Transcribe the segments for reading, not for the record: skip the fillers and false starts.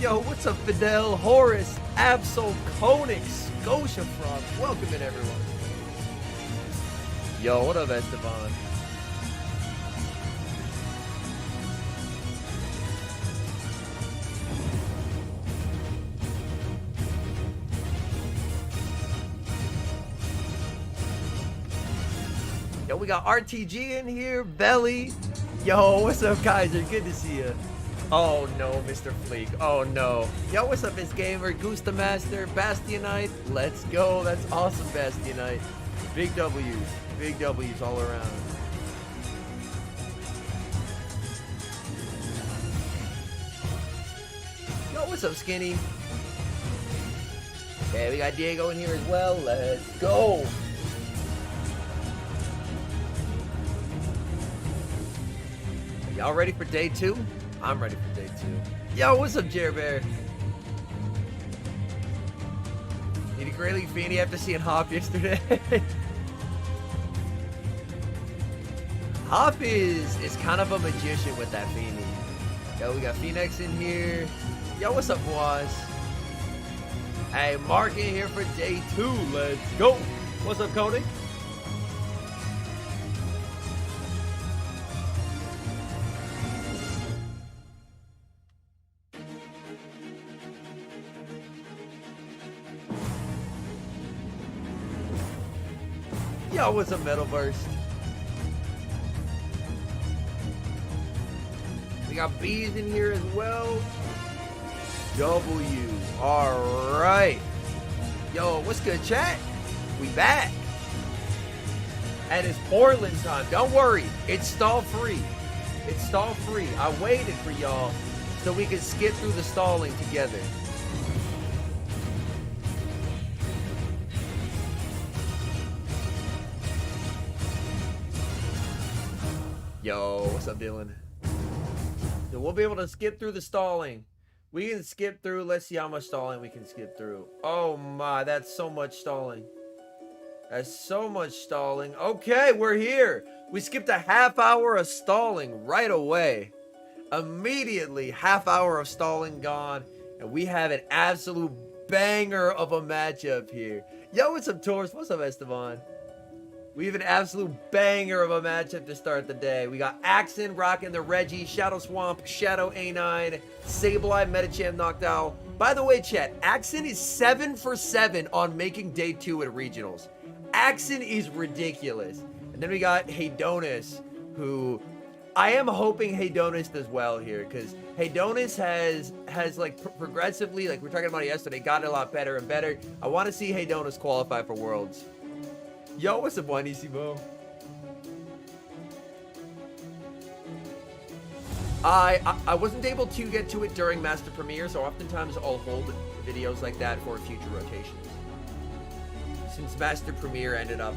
Yo, what's up, Fidel, Horace, Absol, Koenig, Scotia Frog? Welcome in, everyone. Yo, what up, Esteban? Yo, we got RTG in here, Belly. Yo, what's up, Kaiser? Good to see you. Oh no, Mr. Fleek. Oh no. Yo, what's up, Miss Gamer, Goose the Master, Bastionite? Let's go. That's awesome, Bastionite. Big W's. Big W's all around. Yo, what's up, Skinny? Okay, we got Diego in here as well. Let's go. Y'all ready for day 2? I'm ready for day 2. Yo, what's up, Jer Bear? Did you greatly Feeny after seeing Hop yesterday? Hop is kind of a magician with that Feeny. Yo, we got Phoenix in here. Yo, what's up, boys? Hey, Mark in here for day 2. Let's go. What's up, Cody? Yo, what's up, Metal Burst? We got B's in here as well. W. Alright. Yo, what's good, chat? We back. And it's Portland time. Don't worry. It's stall free. It's stall free. I waited for y'all so we could skip through the stalling together. Yo, what's up, Dylan? So we'll be able to skip through the stalling. We can skip through. Let's see how much stalling we can skip through. Oh my, that's so much stalling. That's so much stalling. Okay, we're here. We skipped a half hour of stalling right away. Immediately, half hour of stalling gone. And we have an absolute banger of a matchup here. Yo, what's up, Taurus? What's up, Esteban? We have an absolute banger of a matchup to start the day. We got Axon rocking the Reggie, Shadow Swamp, Shadow A9, Sableye, Metacham knocked out. By the way, chat, Axon is 7 for 7 on making day 2 at regionals. Axon is ridiculous. And then we got Hedonis, who I am hoping Hedonis does well here, because Hedonis has like progressively, like we were talking about it yesterday, gotten a lot better and better. I want to see Hedonis qualify for Worlds. Yo, what's up, Buonissimo? I wasn't able to get to it during Master Premiere, so oftentimes I'll hold videos like that for future rotations. Since Master Premiere ended up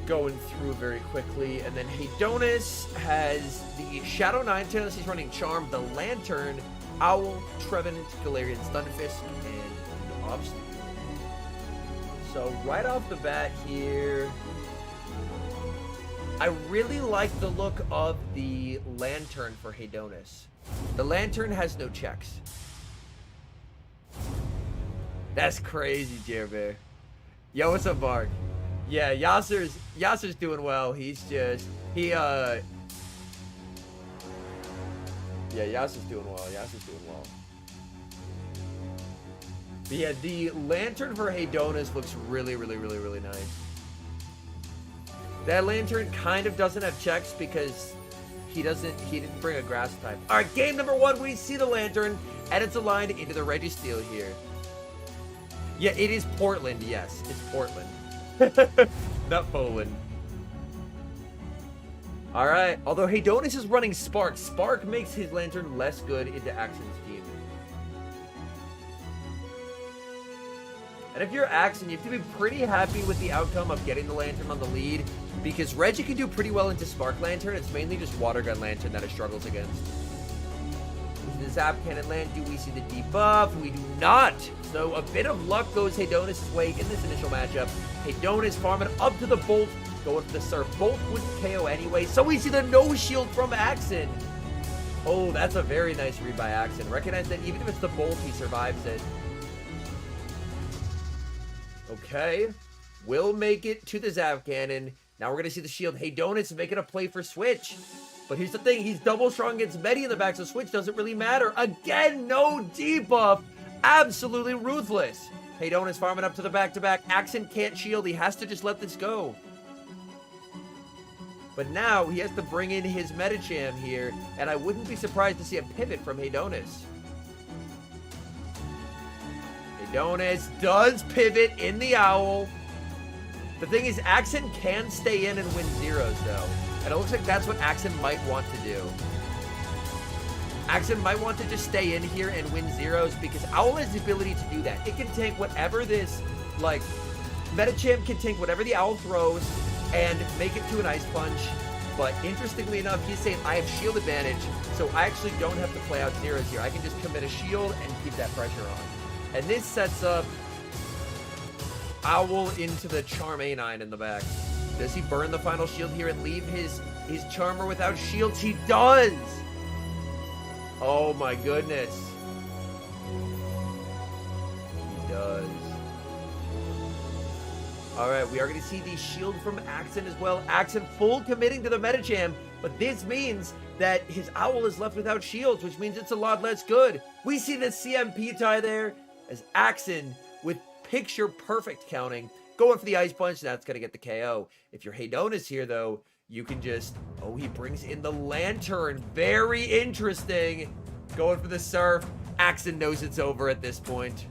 going through very quickly, and then Hedonis has the Shadow Ninetales. He's running Charm, the Lantern, Owl, Trevenant, Galarian Stunfisk, and Obstacle. So right off the bat here, I really like the look of the Lantern for Hedonis. The Lantern has no checks. That's crazy, Jerbear. Yo, what's up, Bark? Yeah, Yasser's doing well. He's just yeah, Yasser's doing well. But yeah, the Lantern for Hedonis looks really nice. That Lantern kind of doesn't have checks because he didn't bring a grass type. All right, game number 1, we see the Lantern, and it's aligned into the Registeel here. Yeah, it is Portland. Yes, it's Portland. Not Poland. All right, although Hedonis is running Spark. Spark makes his Lantern less good into Axon's team. And if you're Axon, you have to be pretty happy with the outcome of getting the Lantern on the lead, because Reggie can do pretty well into Spark Lantern. It's mainly just Water Gun Lantern that it struggles against. Is the Zap Cannon land? Do we see the debuff? We do not. So a bit of luck goes Hedonis' way in this initial matchup. Hedonis farming up to the Bolt, going for the Surf. Bolt would KO anyway, so we see the no shield from Axon. Oh, that's a very nice read by Axen. Recognize that even if it's the bolt, he survives it. Okay. Will make it to the Zap Cannon. Now we're going to see the shield. Haydonis making a play for Switch. But here's the thing. He's double strong against Medi in the back, so Switch doesn't really matter. Again, no debuff. Absolutely ruthless. Haydonis farming up to the back-to-back. Axen can't shield. He has to just let this go. But now he has to bring in his Medicham here, and I wouldn't be surprised to see a pivot from Haydonis. Haydonis does pivot in the Owl. The thing is, Axen can stay in and win zeros, though. And it looks like that's what Axen might want to do. Axen might want to just stay in here and win zeros because Owl has the ability to do that. It can tank whatever this, like, Medicham can tank whatever the Owl throws and make it to an Ice Punch. But interestingly enough, he's saying, I have shield advantage, so I actually don't have to play out zeros here. I can just commit a shield and keep that pressure on. And this sets up Owl into the Charm A9 in the back. Does he burn the final shield here and leave his Charmer without shields? He does! Oh my goodness. He does. Alright, we are going to see the shield from Axen as well. Axen full committing to the Medicham, but this means that his Owl is left without shields, which means it's a lot less good. We see the CMP tie there as Axen with picture perfect counting. Going for the Ice Punch, that's going to get the KO. If you're Haydonis here, though, you can just... Oh, he brings in the Lantern. Very interesting. Going for the Surf. Axen knows it's over at this point.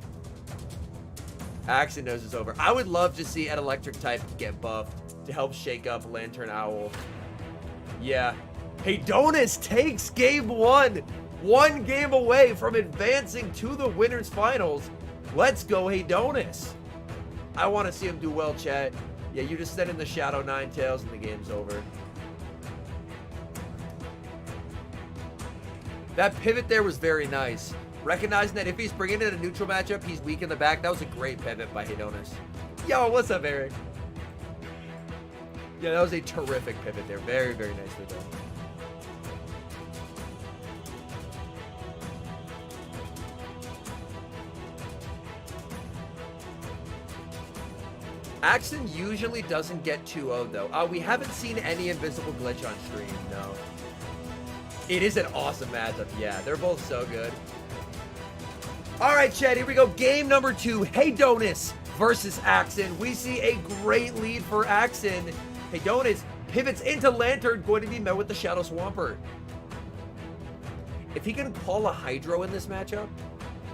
Axen knows it's over. I would love to see an Electric type get buffed to help shake up Lantern Owl. Yeah. Haydonis takes game one. One game away from advancing to the winners finals. Let's go, Haydonis. I want to see him do well, chat. Yeah, you just send in the Shadow Ninetales and the game's over. That pivot there was very nice. Recognizing that if he's bringing in a neutral matchup, he's weak in the back. That was a great pivot by Haydonis. Yo, what's up, Eric? Yeah, that was a terrific pivot there. Very, very nicely done. Axen usually doesn't get 2-0 though. We haven't seen any invisible glitch on stream, no. It is an awesome matchup, yeah. They're both so good. All right, Chad, here we go. Game number 2, Haydonis versus Axen. We see a great lead for Axen. Haydonis pivots into Lantern, going to be met with the Shadow Swampert. If he can call a Hydro in this matchup,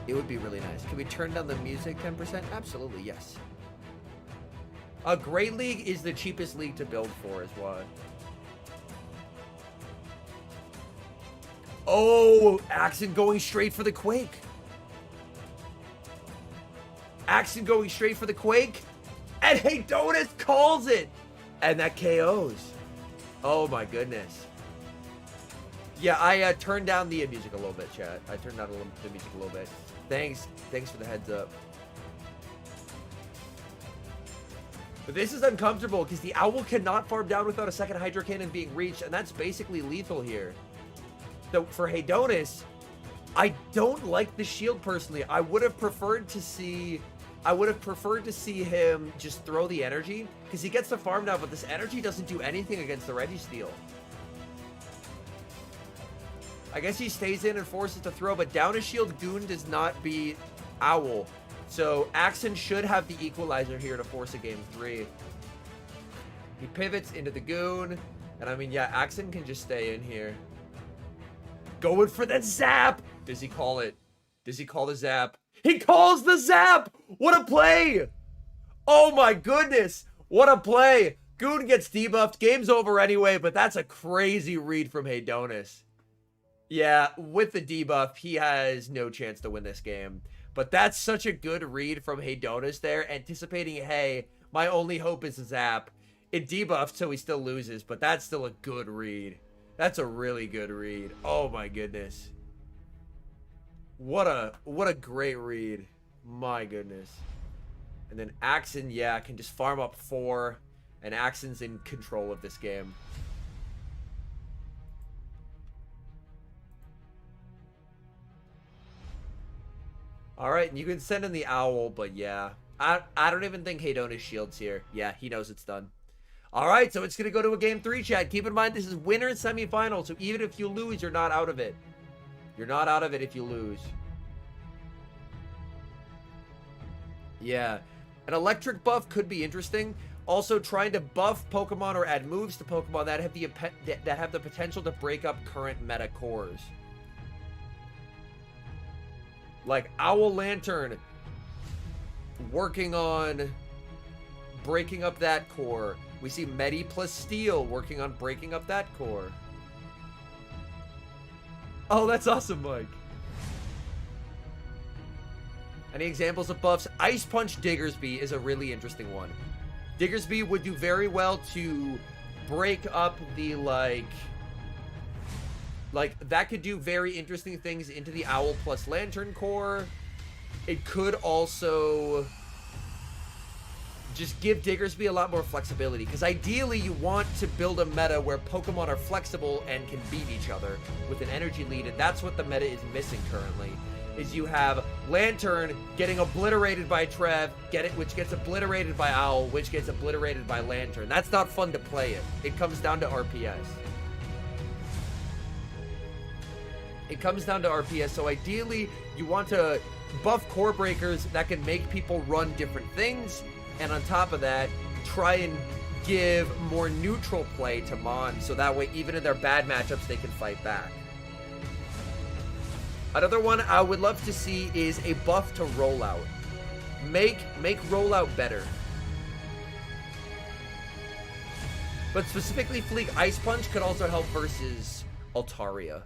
it would be really nice. Can we turn down the music 10%? Absolutely, yes. A Great League is the cheapest league to build for as well. Oh, Axen going straight for the Quake. Axen going straight for the Quake. And Haydonis calls it. And that KOs. Oh my goodness. Yeah, I turned down the music a little bit, chat. I turned down the music a little bit. Thanks for the heads up. But this is uncomfortable because the Owl cannot farm down without a second Hydro Cannon being reached, and that's basically lethal here. So for Haydonis, I don't like the shield personally. I would have preferred to see him just throw the energy because he gets the farm down, but this energy doesn't do anything against the Registeel. I guess he stays in and forces to throw, but down a shield, Goon does not beat Owl. So Axen should have the equalizer here to force a game 3. He pivots into the Goon. And I mean, yeah, Axen can just stay in here. Going for the Zap. Does he call it? Does he call the Zap? He calls the Zap. What a play. Oh my goodness. What a play. Goon gets debuffed. Game's over anyway, but that's a crazy read from Haydonis. Yeah, with the debuff, he has no chance to win this game. But that's such a good read from Haydonis there, anticipating, hey, my only hope is a Zap. It debuffed, so he still loses, but that's still a good read. That's a really good read. Oh my goodness. What a great read. My goodness. And then Axen, yeah, can just farm up 4, and Axen's in control of this game. All right, and you can send in the owl, but yeah. I don't even think Hedonus shields here. Yeah, he knows it's done. All right, so it's going to go to a game 3, chat. Keep in mind, this is winner semifinal, so even if you lose, you're not out of it. You're not out of it if you lose. Yeah. An electric buff could be interesting. Also, trying to buff Pokemon or add moves to Pokemon that have the potential to break up current meta cores. Like Owl Lantern working on breaking up that core. We see Medi plus Steel working on breaking up that core. Oh, that's awesome, Mike. Any examples of buffs? Ice Punch Diggersby is a really interesting one. Diggersby would do very well to break up the, like, that could do very interesting things into the Owl plus Lantern core. It could also just give Diggersby a lot more flexibility, because ideally you want to build a meta where Pokemon are flexible and can beat each other with an energy lead, and that's what the meta is missing currently. Is you have Lantern getting obliterated by Trev, which gets obliterated by Owl, which gets obliterated by Lantern. That's not fun to play it. It comes down to RPS. It comes down to RPS, so ideally you want to buff core breakers that can make people run different things, and on top of that, try and give more neutral play to Mon, so that way even in their bad matchups they can fight back. Another one I would love to see is a buff to rollout. Make rollout better. But specifically Fleek Ice Punch could also help versus Altaria.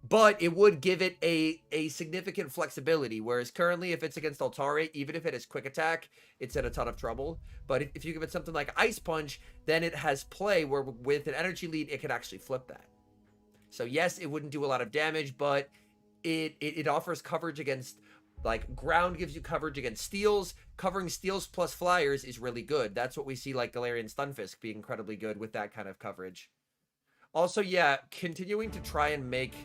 But it would give it a significant flexibility, whereas currently if it's against Altaria, even if it has quick attack, it's in a ton of trouble. But if you give it something like Ice Punch, then it has play where with an energy lead, it can actually flip that. So yes, it wouldn't do a lot of damage, but it offers coverage against, like, ground gives you coverage against steals. Covering steals plus flyers is really good. That's what we see like Galarian Stunfisk be incredibly good with that kind of coverage. Also, yeah, continuing to try and make...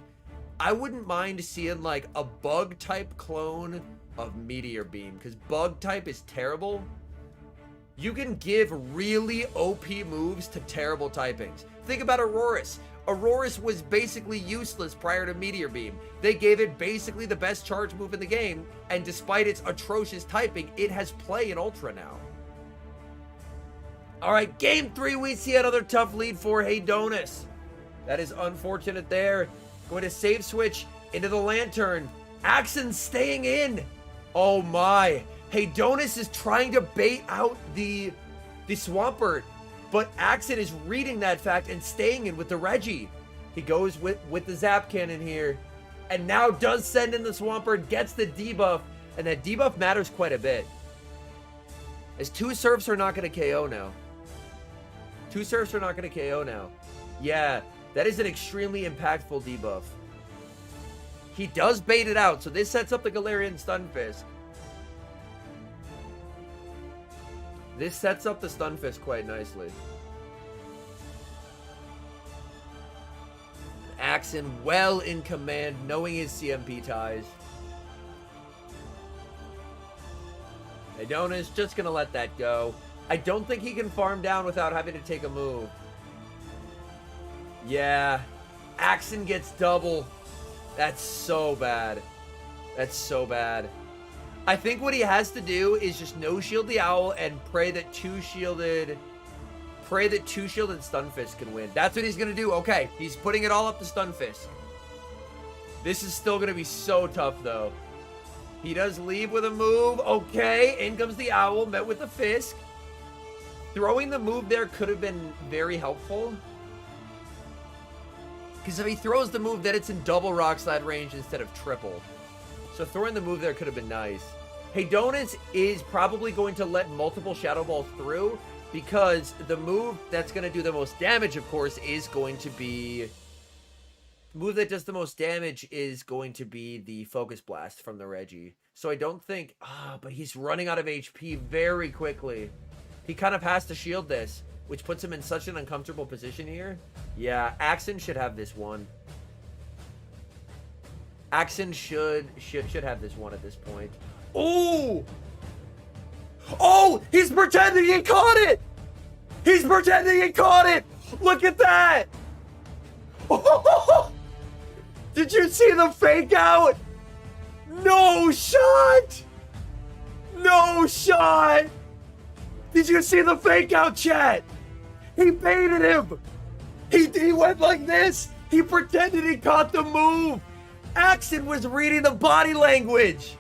I wouldn't mind seeing, like, a bug-type clone of Meteor Beam, because bug-type is terrible. You can give really OP moves to terrible typings. Think about Aurorus. Aurorus was basically useless prior to Meteor Beam. They gave it basically the best charge move in the game, and despite its atrocious typing, it has play in Ultra now. Alright, Game 3, we see another tough lead for Hedonus. That is unfortunate there. Going to save switch into the Lantern. Axon staying in. Oh my. Hedonus is trying to bait out the Swampert, but Axon is reading that fact and staying in with the Reggie. He goes with the Zap Cannon here, and now does send in the Swampert, gets the debuff, and that debuff matters quite a bit. As 2 Surfs are not going to KO now. 2 Surfs are not going to KO now. Yeah. That is an extremely impactful debuff. He does bait it out, so this sets up the Galarian Stunfisk. This sets up the Stunfisk quite nicely. Axon well in command, knowing his CMP ties. Hedonus just gonna let that go. I don't think he can farm down without having to take a move. Yeah, Axon gets double. That's so bad. That's so bad. I think what he has to do is just no shield the Owl and pray that two shielded Stunfisk can win. That's what he's gonna do. Okay, he's putting it all up to Stunfisk. This is still gonna be so tough though. He does leave with a move. Okay, in comes the Owl, met with the Fisk. Throwing the move there could have been very helpful. Because if he throws the move, then it's in double Rock Slide range instead of triple. So throwing the move there could have been nice. Hedonus is probably going to let multiple Shadow Balls through, because the move that's going to do the most damage, of course, is going to be... The move that does the most damage is going to be the Focus Blast from the Reggie. So I don't think... but he's running out of HP very quickly. He kind of has to shield this. which puts him in such an uncomfortable position here. Yeah, Axon should have this one. Axon should have this one at this point. Oh! Oh! He's pretending he caught it! He's pretending he caught it! Look at that! Oh! Did you see the fake out? No shot! No shot! Did you see the fake out, chat? He baited him! He went like this! He pretended he caught the move! Axon was reading the body language!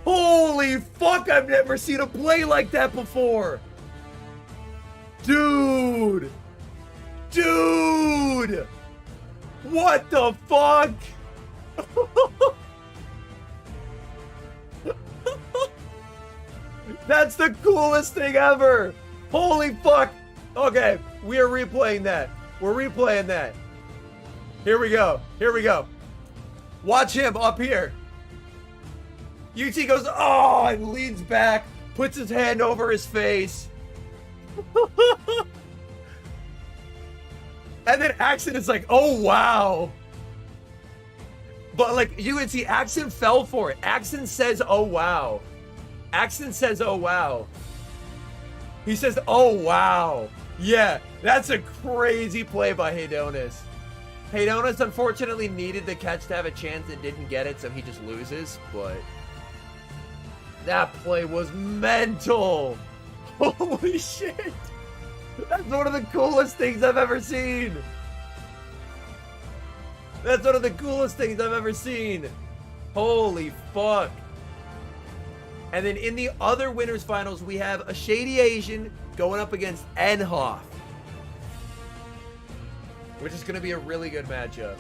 Holy fuck, I've never seen a play like that before! Dude! Dude! What the fuck? That's the coolest thing ever! Holy fuck! Okay, we are replaying that. We're replaying that. Here we go. Here we go. Watch him up here. UT goes, oh, and leans back, puts his hand over his face. And then Axon is like, oh, wow. But like, you can see Axon fell for it. Axon says, oh, wow. Axon says, oh, wow. He says, oh, wow. Yeah, that's a crazy play by Hedonis. Hedonis unfortunately needed the catch to have a chance and didn't get it, so he just loses, but that play was mental. Holy shit. That's one of the coolest things I've ever seen. That's one of the coolest things I've ever seen. Holy fuck. And then in the other winners finals, we have a Shady Asian going up against Enhoff, which is going to be a really good matchup.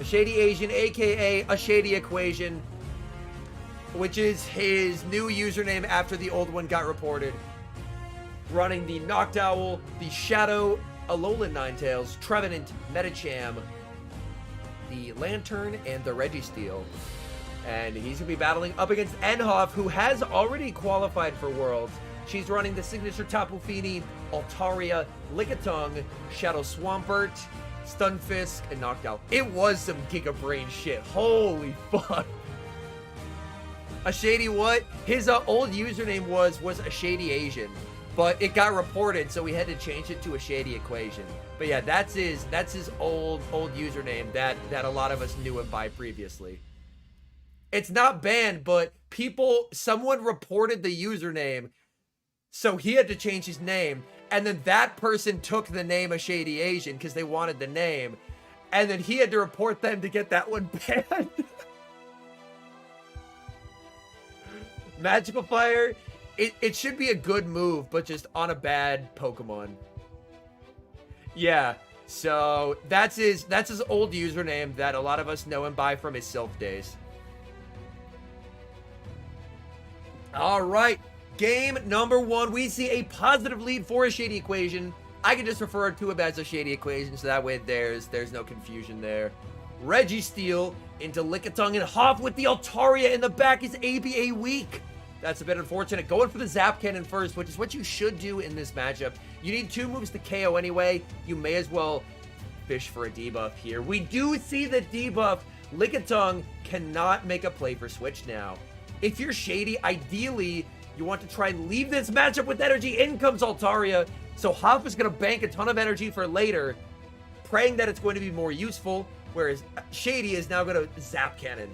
A Shady Asian, aka a Shady Equation, which is his new username after the old one got reported. Running the Noctowl, the Shadow, Alolan Ninetales, Trevenant, Metacham, the Lantern, and the Registeel. And he's going to be battling up against Enhoff, who has already qualified for Worlds. She's running the signature Tapu Fini, Altaria, Lickitung, Shadow Swampert, Stunfisk, and Noctowl. It was some Giga Brain shit. Holy fuck. A Shady what? His old username was a Shady Asian, but it got reported, so we had to change it to a Shady Equation. But yeah, that's his old username that a lot of us knew him by previously. It's not banned, but someone reported the username, so he had to change his name, and then that person took the name of Shady Asian because they wanted the name, and then he had to report them to get that one banned. Magical Fire, it should be a good move, but just on a bad Pokemon. Yeah, so that's his old username that a lot of us know him by from his Sylph days. All right, game number one. We see a positive lead for a Shady Equation. I can just refer to him as a Shady Equation, so that way there's no confusion there. Registeel into Lickitung, and Hoff with the Altaria in the back is ABA weak. That's a bit unfortunate. Going for the Zap Cannon first, which is what you should do in this matchup. You need 2 moves to KO anyway. You may as well fish for a debuff here. We do see the debuff. Lickitung cannot make a play for Switch now. If you're Shady, ideally, you want to try and leave this matchup with energy. In comes Altaria. So Hoff is going to bank a ton of energy for later, praying that it's going to be more useful, whereas Shady is now going to Zap Cannon.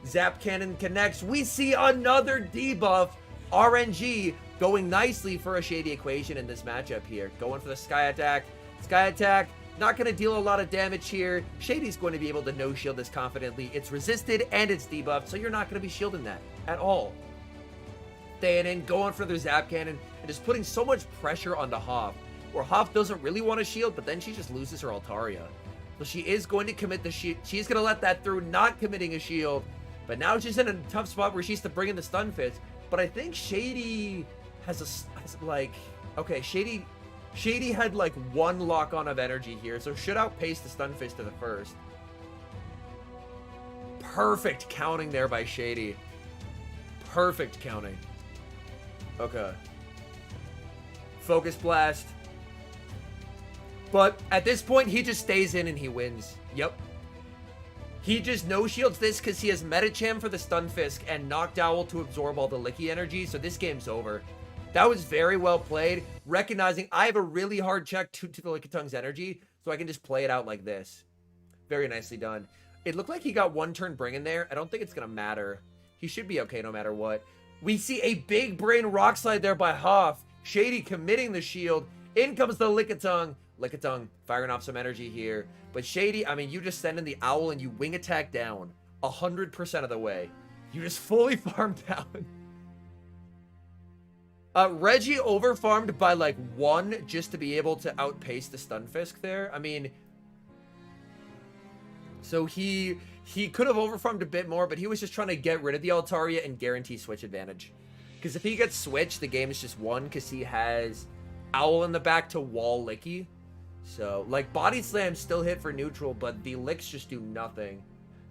Zap Cannon connects. We see another debuff. RNG going nicely for a Shady Equation in this matchup here. Going for the Sky Attack. Sky Attack, not going to deal a lot of damage here. Shady's going to be able to no-shield this confidently. It's resisted and it's debuffed, so you're not going to be shielding that at all. Staying in, going for the Zap Cannon, and just putting so much pressure onto Hoff, where Hoff doesn't really want to shield, but then she just loses her Altaria. So she is going to commit the shield. She's going to let that through, not committing a shield. But now she's in a tough spot where she's to bring in the Stunfisk. But I think Shady has okay, Shady had like 1 lock-on of energy here, so should outpace the Stunfisk to the first. Perfect counting there by Shady. Perfect counting. Okay. Focus Blast. But at this point, he just stays in and he wins. Yep. He just no-shields this because he has Medicham for the Stunfisk and Noctowl to absorb all the Licky energy, so this game's over. That was very well played, recognizing I have a really hard check to the Lickitung's energy, so I can just play it out like this. Very nicely done. It looked like he got one turn bring in there. I don't think it's going to matter. He should be okay no matter what. We see a big brain Rock Slide there by Hoff. Shady committing the shield. In comes the Lickitung. Lickitung firing off some energy here. But Shady, I mean, you just send in the Owl and you wing attack down 100% of the way. You just fully farm down. Reggie overfarmed by like 1 just to be able to outpace the Stunfisk there. I mean, so he could have overfarmed a bit more, but he was just trying to get rid of the Altaria and guarantee switch advantage. Because if he gets switched, the game is just won because he has Owl in the back to wall Licky. So, like, Body Slam still hit for neutral, but the Licks just do nothing.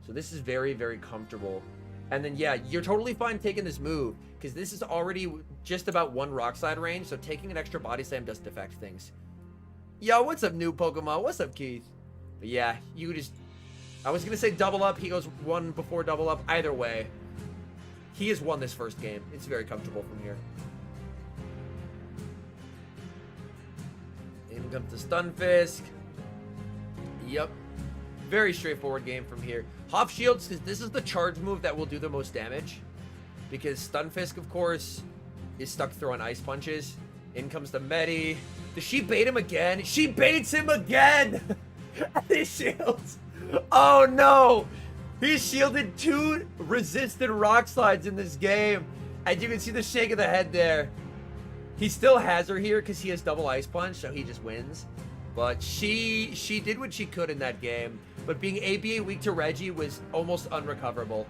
So this is very, very comfortable. And then, yeah, you're totally fine taking this move, because this is already just about 1 Rock Slide range, so taking an extra Body Slam doesn't affect things. Yo, what's up, new Pokemon? What's up, Keith? But yeah, you just... I was going to say double up. He goes 1 before double up. Either way, he has won this first game. It's very comfortable from here. In comes the Stunfisk. Yep. Very straightforward game from here. Hoff shields, because this is the charge move that will do the most damage. Because Stunfisk, of course, is stuck throwing ice punches. In comes the Medi. Does she bait him again? She baits him again! He shields. Oh no! He shielded 2 resisted Rock Slides in this game. And you can see the shake of the head there. He still has her here because he has double Ice Punch, so he just wins. But she did what she could in that game. But being ABA weak to Reggie was almost unrecoverable.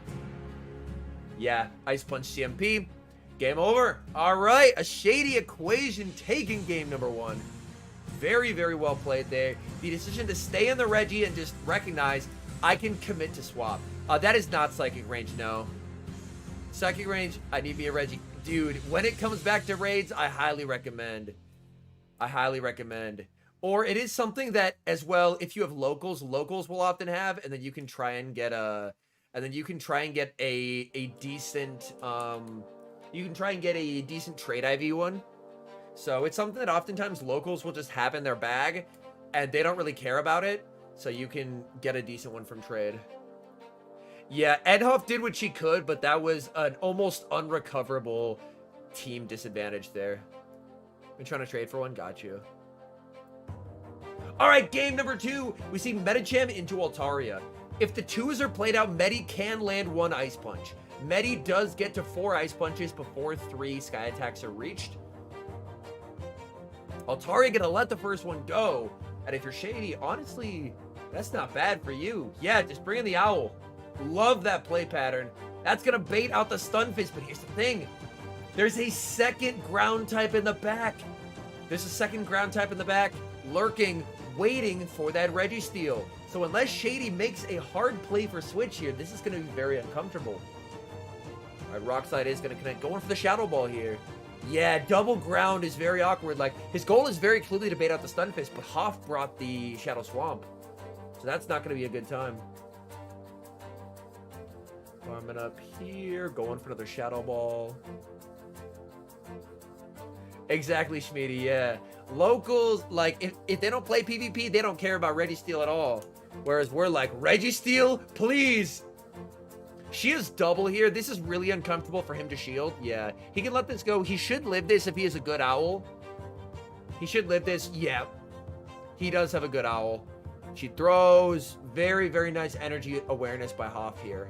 Yeah, Ice Punch CMP. Game over. All right, a Shady Equation taking game number 1. Very, very well played there. The decision to stay in the Reggie and just recognize I can commit to swap. That is not Psychic Range, no. Psychic Range, I need me a Reggie. Dude, when it comes back to raids, I highly recommend. I highly recommend. Or it is something that, as well, if you have locals will often have, and then you can try and get a... And then you can try and get a decent... you can try and get a decent trade IV one. So it's something that oftentimes locals will just have in their bag, and they don't really care about it. So you can get a decent one from trade. Yeah, Edhoff did what she could, but that was an almost unrecoverable team disadvantage there. Been trying to trade for one, got you. All right, game number 2. We see Medicham into Altaria. If the 2s are played out, Medi can land 1 Ice Punch. Medi does get to 4 Ice Punches before 3 Sky Attacks are reached. Altaria gonna let the first one go. And if you're Shady, honestly, that's not bad for you. Yeah, just bring in the Owl. Love that play pattern. That's gonna bait out the Stunfisk, but here's the thing. There's a second ground type in the back. There's a second ground type in the back, lurking, waiting for that Registeel. So unless Shady makes a hard play for switch here, this is gonna be very uncomfortable. All right, Rock Slide is gonna connect. Going for the Shadow Ball here. Yeah, double ground is very awkward. Like, his goal is very clearly to bait out the Stunfisk, but Hoff brought the Shadow Swamp. So that's not gonna be a good time. Farming up here, going for another Shadow Ball. Exactly, Schmiedy, yeah. Locals, like, if they don't play PvP, they don't care about Registeel at all. Whereas we're like, Registeel, please! She is double here. This is really uncomfortable for him to shield. Yeah, he can let this go. He should live this if he is a good Owl. He should live this. Yeah, he does have a good Owl. She throws. Very, very nice energy awareness by Hoff here.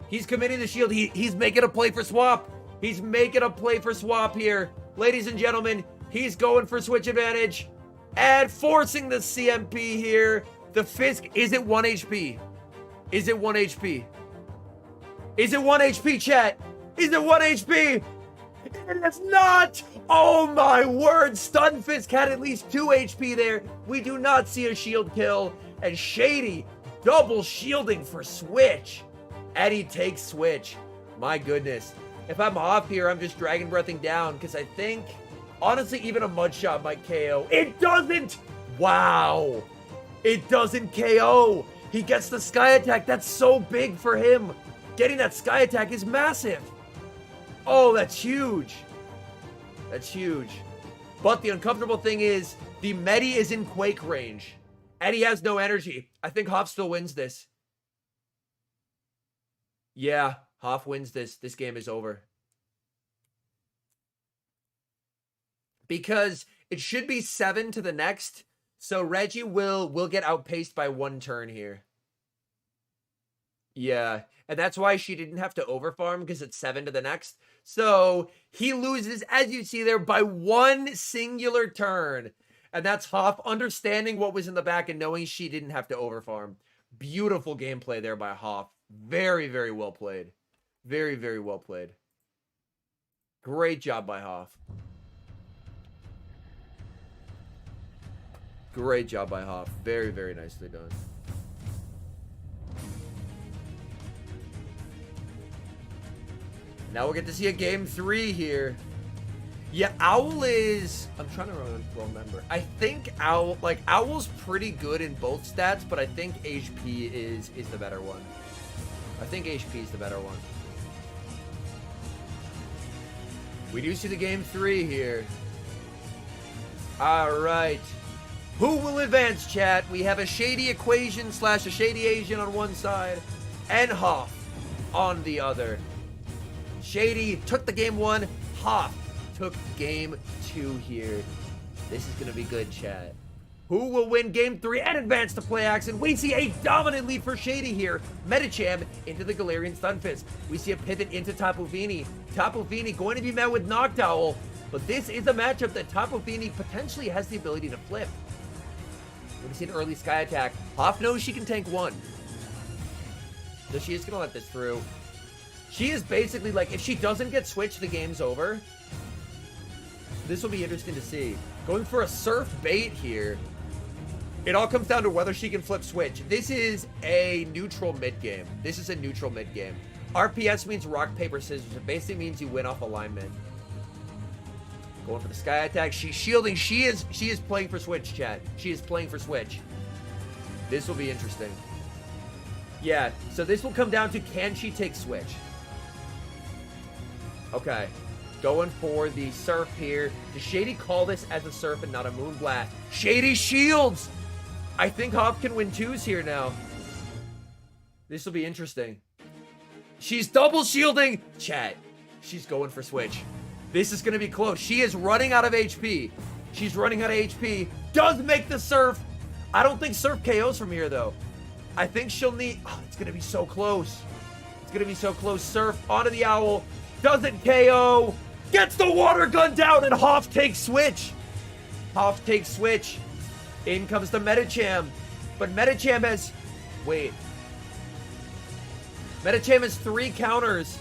He's committing the shield. He's making a play for swap. He's making a play for swap here. Ladies and gentlemen, he's going for switch advantage. And forcing the CMP here. The Fisk, is it 1 HP? Is it 1 HP? Is it 1 HP, chat? Is it 1 HP? It's not! Oh my word! Stunfisk had at least 2 HP there. We do not see a shield kill. And Shady double shielding for switch. Eddie takes switch. My goodness. If I'm off here, I'm just Dragon Breathing down because I think Honestly, even a mud shot might KO. It doesn't! Wow. It doesn't KO. He gets the sky attack. That's so big for him. Getting that sky attack is massive. Oh, that's huge. That's huge. But the uncomfortable thing is, the Medi is in Quake range. And he has no energy. I think Hoff still wins this. Yeah, Hoff wins this. This game is over. Because it should be 7 to the next. So Reggie will get outpaced by 1 turn here. Yeah, and that's why she didn't have to overfarm, because it's 7 to the next. So he loses, as you see there, by 1 singular turn. And that's Hoff understanding what was in the back and knowing she didn't have to overfarm. Beautiful gameplay there by Hoff. Very, very well played. Very, very well played. Great job by Hoff. Great job by Hoff. Very, very nicely done. Now we'll get to see a game 3 here. Yeah, Owl is... I'm trying to remember. I think Owl... Like, Owl's pretty good in both stats, but I think HP is the better one. I think HP is the better one. We do see the game 3 here. Alright. Who will advance, chat? We have a Shady Equation / a Shady Asian on one side, and Hoff on the other. Shady took the game 1. Hoff took game 2 here. This is going to be good, chat. Who will win game 3 and advance to play action? We see a dominant lead for Shady here. Medicham into the Galarian Stunfisk. We see a pivot into Tapu Fini. Tapu Fini going to be met with Noctowl. But this is a matchup that Tapu Fini potentially has the ability to flip. We see an early Sky Attack. Hoff knows she can tank 1. So she is going to let this through. She is basically like, if she doesn't get switched, the game's over. This will be interesting to see. Going for a Surf bait here. It all comes down to whether she can flip switch. This is a neutral mid game. This is a neutral mid game. RPS means rock, paper, scissors. It basically means you win off alignment. Going for the Sky Attack. She's shielding. She is playing for switch, chat. She is playing for switch. This will be interesting. Yeah, so this will come down to, can she take switch? Okay. Going for the Surf here. Does Shady call this as a Surf and not a Moonblast? Shady shields! I think Hoff can win 2s here now. This will be interesting. She's double shielding! Chat. She's going for switch. This is going to be close. She is running out of HP. She's running out of HP. Does make the Surf. I don't think Surf KOs from here, though. I think she'll need... Oh, it's going to be so close. It's going to be so close. Surf onto the Owl. Doesn't KO. Gets the water gun down, and Hoff takes switch. Hoff takes switch. In comes the Medicham. But Medicham has... Wait. Medicham has 3 counters.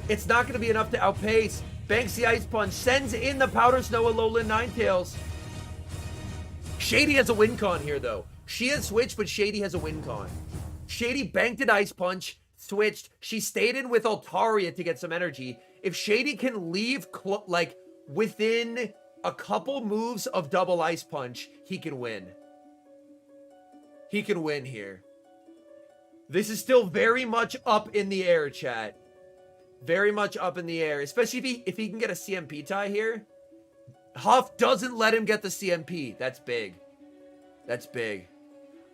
It's not going to be enough to outpace. Banks the Ice Punch. Sends in the Powder Snow Alolan Ninetales. Shady has a win con here, though. She has switched, but Shady has a win con. Shady banked an Ice Punch. Switched. She stayed in with Altaria to get some energy. If Shady can leave, like, within a couple moves of double Ice Punch, he can win. He can win here. This is still very much up in the air, chat. Very much up in the air. Especially if he can get a CMP tie here. Hoff doesn't let him get the CMP. That's big. That's big.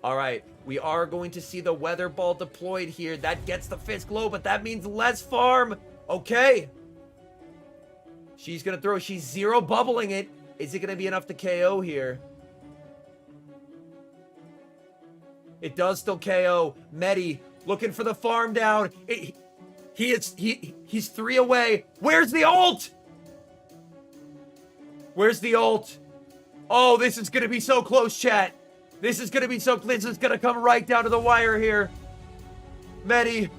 Alright, we are going to see the Weather Ball deployed here. That gets the Fisk low, but that means less farm. Okay. She's going to throw. She's 0 bubbling it. Is it going to be enough to KO here? It does still KO. Medi looking for the farm down. He's 3 away. Where's the ult? Where's the ult? Oh, this is going to be so close, chat. This is going to be so... This is going to come right down to the wire here. Medi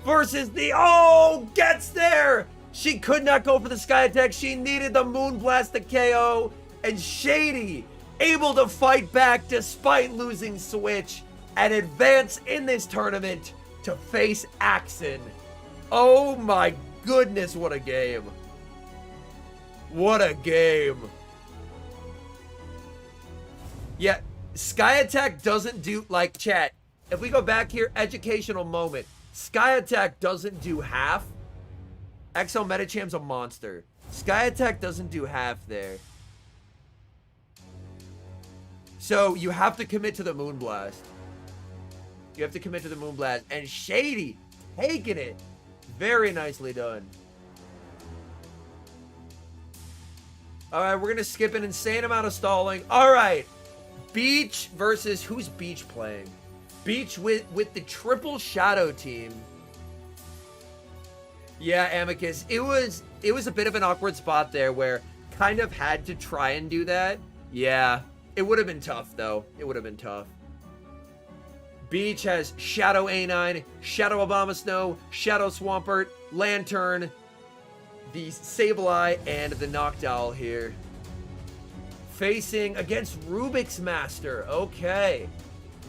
versus the... Oh, gets there. She could not go for the Sky Attack. She needed the Moonblast to KO. And Shady able to fight back despite losing switch and advance in this tournament to face Axen. Oh my goodness, what a game. What a game. Yeah, Sky Attack doesn't do, like, chat. If we go back here, educational moment. Sky Attack doesn't do half. XL Metacham's a monster. Sky Attack doesn't do half there. So you have to commit to the Moonblast. You have to commit to the Moonblast. And Shady taking it. Very nicely done. Alright, we're going to skip an insane amount of stalling. Alright. Beach versus... Who's Beach playing? Beach with the triple Shadow team. Yeah, Amicus. It was a bit of an awkward spot there where kind of had to try and do that. Yeah. It would have been tough, though. It would have been tough. Beach has Shadow A9, Shadow Abomasnow, Shadow Swampert, Lantern, the Sableye, and the Noctowl here. Facing against Rubik's Master. Okay.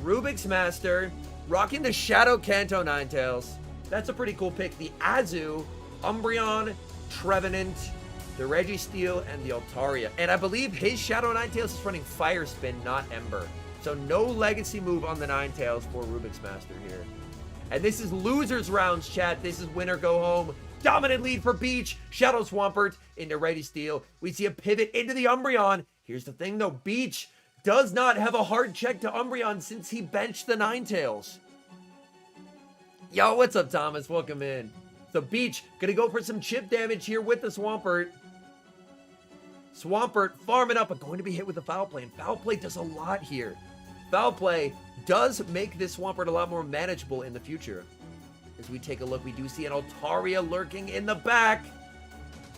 Rubik's Master, rocking the Shadow Kanto Ninetales. That's a pretty cool pick. The Azu, Umbreon, Trevenant, the Registeel, and the Altaria. And I believe his Shadow Ninetales is running Fire Spin, not Ember. So no Legacy move on the Ninetales for Rubik's Master here. And this is losers rounds, chat. This is winner go home. Dominant lead for Beach. Shadow Swampert into Registeel. We see a pivot into the Umbreon. Here's the thing though, Beach does not have a hard check to Umbreon since he benched the Ninetales. Yo, what's up, Thomas? Welcome in. So Beach gonna go for some chip damage here with the Swampert. Swampert farming up, but going to be hit with the Foul Play. And Foul Play does a lot here. Foul Play does make this Swampert a lot more manageable in the future. As we take a look, we do see an Altaria lurking in the back.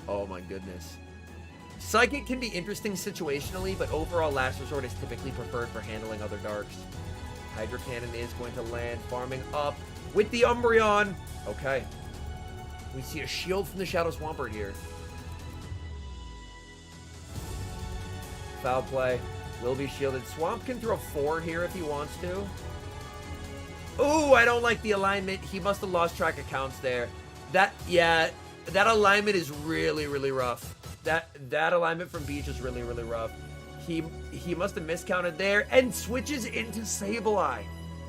Oh my goodness. Psychic can be interesting situationally, but overall Last Resort is typically preferred for handling other darks. Hydro Cannon is going to land, farming up with the Umbreon. Okay. We see a shield from the Shadow Swampert here. Foul Play will be shielded. Swamp can throw 4 here if he wants to. Ooh, I don't like the alignment. He must have lost track of counts there. That alignment is really, really rough. That alignment from Beach is really, really rough. He must have miscounted there and switches into Sableye.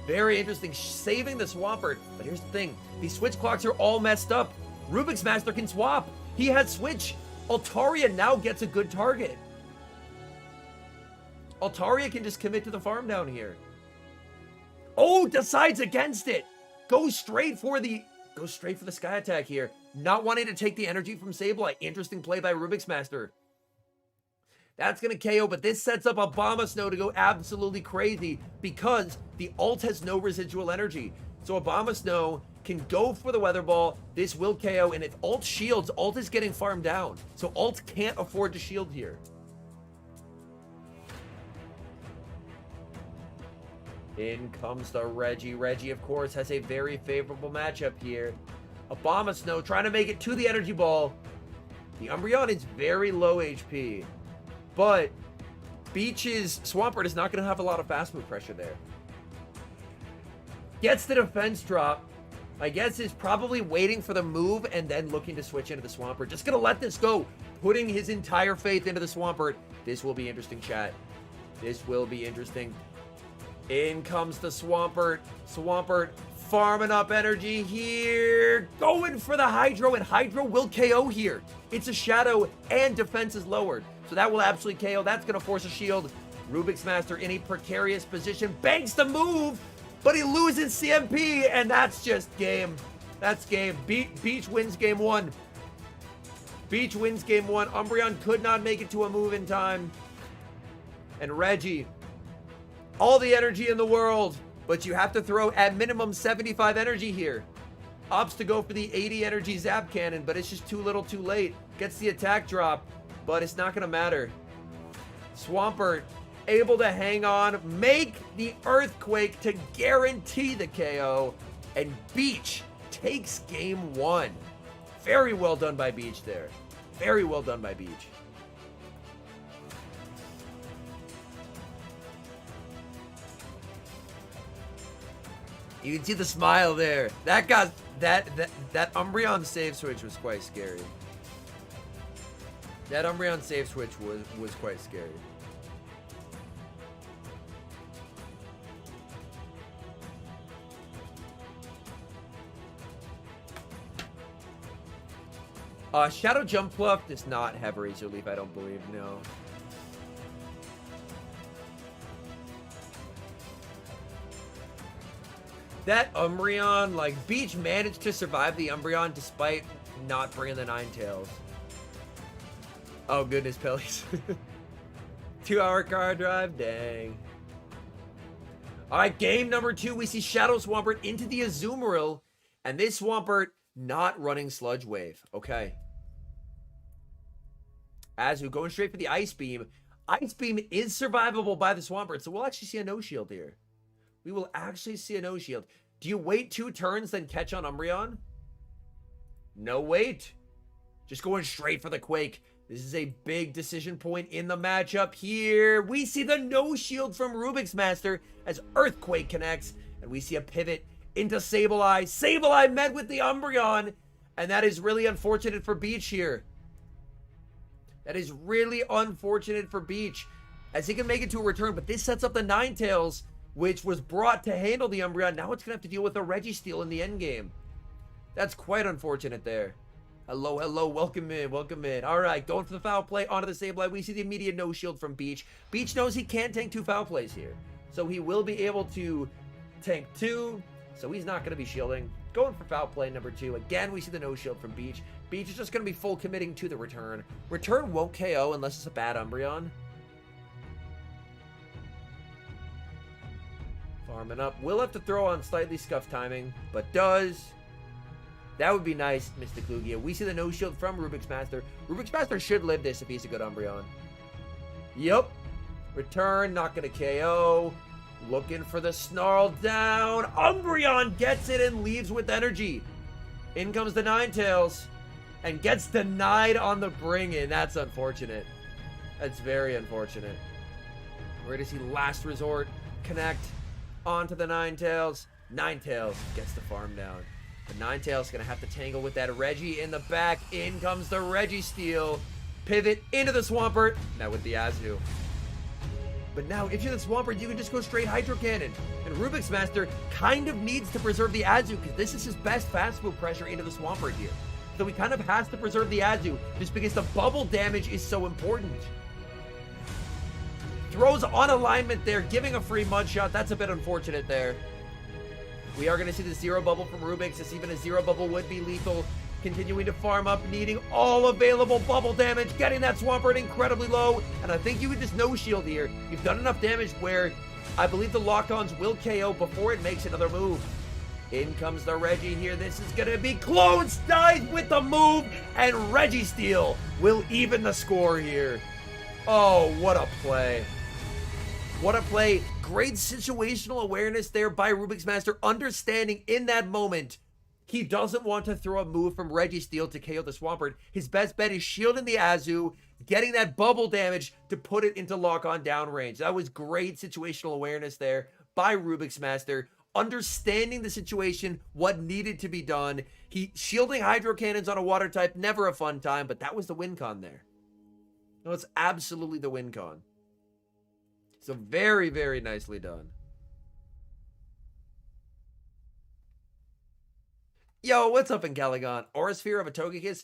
Very interesting, saving the Swampert. But here's the thing, these switch clocks are all messed up. Rubik's Master can swap. He had switch. Altaria now gets a good target. Altaria can just commit to the farm down here. Oh, decides against it. Goes straight for the Sky Attack here. Not wanting to take the energy from Sableye. Interesting play by Rubik's Master. That's going to KO, but this sets up Abomasnow to go absolutely crazy because the ult has no residual energy. So Abomasnow can go for the Weather Ball. This will KO, and if ult shields, ult is getting farmed down. So ult can't afford to shield here. In comes the Reggie. Reggie, of course, has a very favorable matchup here. Abomasnow trying to make it to the Energy Ball. The Umbreon is very low HP. But Beach's Swampert is not going to have a lot of fast move pressure there. Gets the defense drop. My guess is probably waiting for the move and then looking to switch into the Swampert. Just going to let this go. Putting his entire faith into the Swampert. This will be interesting, chat. This will be interesting. In comes the Swampert. Swampert farming up energy here. Going for the Hydro, and Hydro will KO here. It's a Shadow and defense is lowered. So that will absolutely KO. That's going to force a shield. Rubik's Master in a precarious position. Banks the move, but he loses CMP, and that's just game. That's game. Beach wins game 1. Beach wins game 1. Umbreon could not make it to a move in time. And Reggie, all the energy in the world, but you have to throw at minimum 75 energy here. Opts to go for the 80 energy Zap Cannon, but it's just too little too late. Gets the attack drop, but it's not going to matter. Swampert able to hang on, make the Earthquake to guarantee the KO, and Beach takes game 1. Very well done by Beach there. Very well done by Beach. You can see the smile there. That Umbreon save switch was quite scary. That Umbreon save switch was quite scary. Shadow Jump Fluff does not have Razor Leaf, I don't believe, no. That Umbreon, like, Beach managed to survive the Umbreon despite not bringing the Ninetales. Oh, goodness, Pellies. 2-hour car drive, dang. Alright, game number 2, we see Shadow Swampert into the Azumarill, and this Swampert not running Sludge Wave. Okay. Azu going straight for the Ice Beam. Ice Beam is survivable by the Swampert, so we'll actually see a no-shield here. We will actually see a no-shield. Do you wait 2 turns, then catch on Umbreon? No wait. Just going straight for the Quake. This is a big decision point in the matchup here. We see the no-shield from Rubik's Master as Earthquake connects, and we see a pivot into Sableye. Sableye met with the Umbreon, and that is really unfortunate for Beach here. That is really unfortunate for Beach, as he can make it to a return, but this sets up the Ninetales, which was brought to handle the Umbreon. Now it's going to have to deal with a Registeel in the endgame. That's quite unfortunate there. Hello, hello, welcome in, welcome in. All right, going for the foul play onto the Sableye. We see the immediate no-shield from Beach. Beach knows he can't tank 2 foul plays here, so he will be able to tank 2, so he's not going to be shielding. Going for foul play number 2. Again, we see the no-shield from Beach. Beach is just going to be full committing to the return. Return won't KO unless it's a bad Umbreon. Farming up. Will have to throw on slightly scuffed timing, but does. That would be nice, Mystic Lugia. We see the no-shield from Rubik's Master. Rubik's Master should live this if he's a good Umbreon. Yep. Return, not going to KO. Looking for the Snarl down. Umbreon gets it and leaves with energy. In comes the Ninetales. And gets denied on the bring-in. That's unfortunate. That's very unfortunate. Where does he last resort connect onto the Ninetales? Ninetales gets the farm down. The Ninetales going to have to tangle with that Reggie in the back. In comes the Registeel. Pivot into the Swampert. Now with the Azu. But now, if you're the Swampert, you can just go straight Hydro Cannon. And Rubik's Master kind of needs to preserve the Azu, because this is his best fast move pressure into the Swampert here. So he kind of has to preserve the Azu, just because the bubble damage is so important. Throws on alignment there, giving a free mud shot. That's a bit unfortunate there. We are going to see the zero bubble from Rubik's, as even a zero bubble would be lethal. Continuing to farm up, needing all available bubble damage, getting that Swampert incredibly low. And I think you can just no-shield here. You've done enough damage where I believe the lock-ons will KO before it makes another move. In comes the Reggie here. This is going to be close. Dies with the move. And Registeel will even the score here. Oh, what a play. What a play. Great situational awareness there by Rubik's Master. Understanding in that moment, he doesn't want to throw a move from Registeel to KO the Swampert. His best bet is shielding the Azu, getting that bubble damage to put it into lock-on downrange. That was great situational awareness there by Rubik's Master. Understanding the situation, what needed to be done. He shielding Hydro Cannons on a water type, never a fun time, but that was the win con there. No, it's absolutely the win con. So very, very nicely done. Yo, what's up in Galagon? Aurasphere of a Togekiss.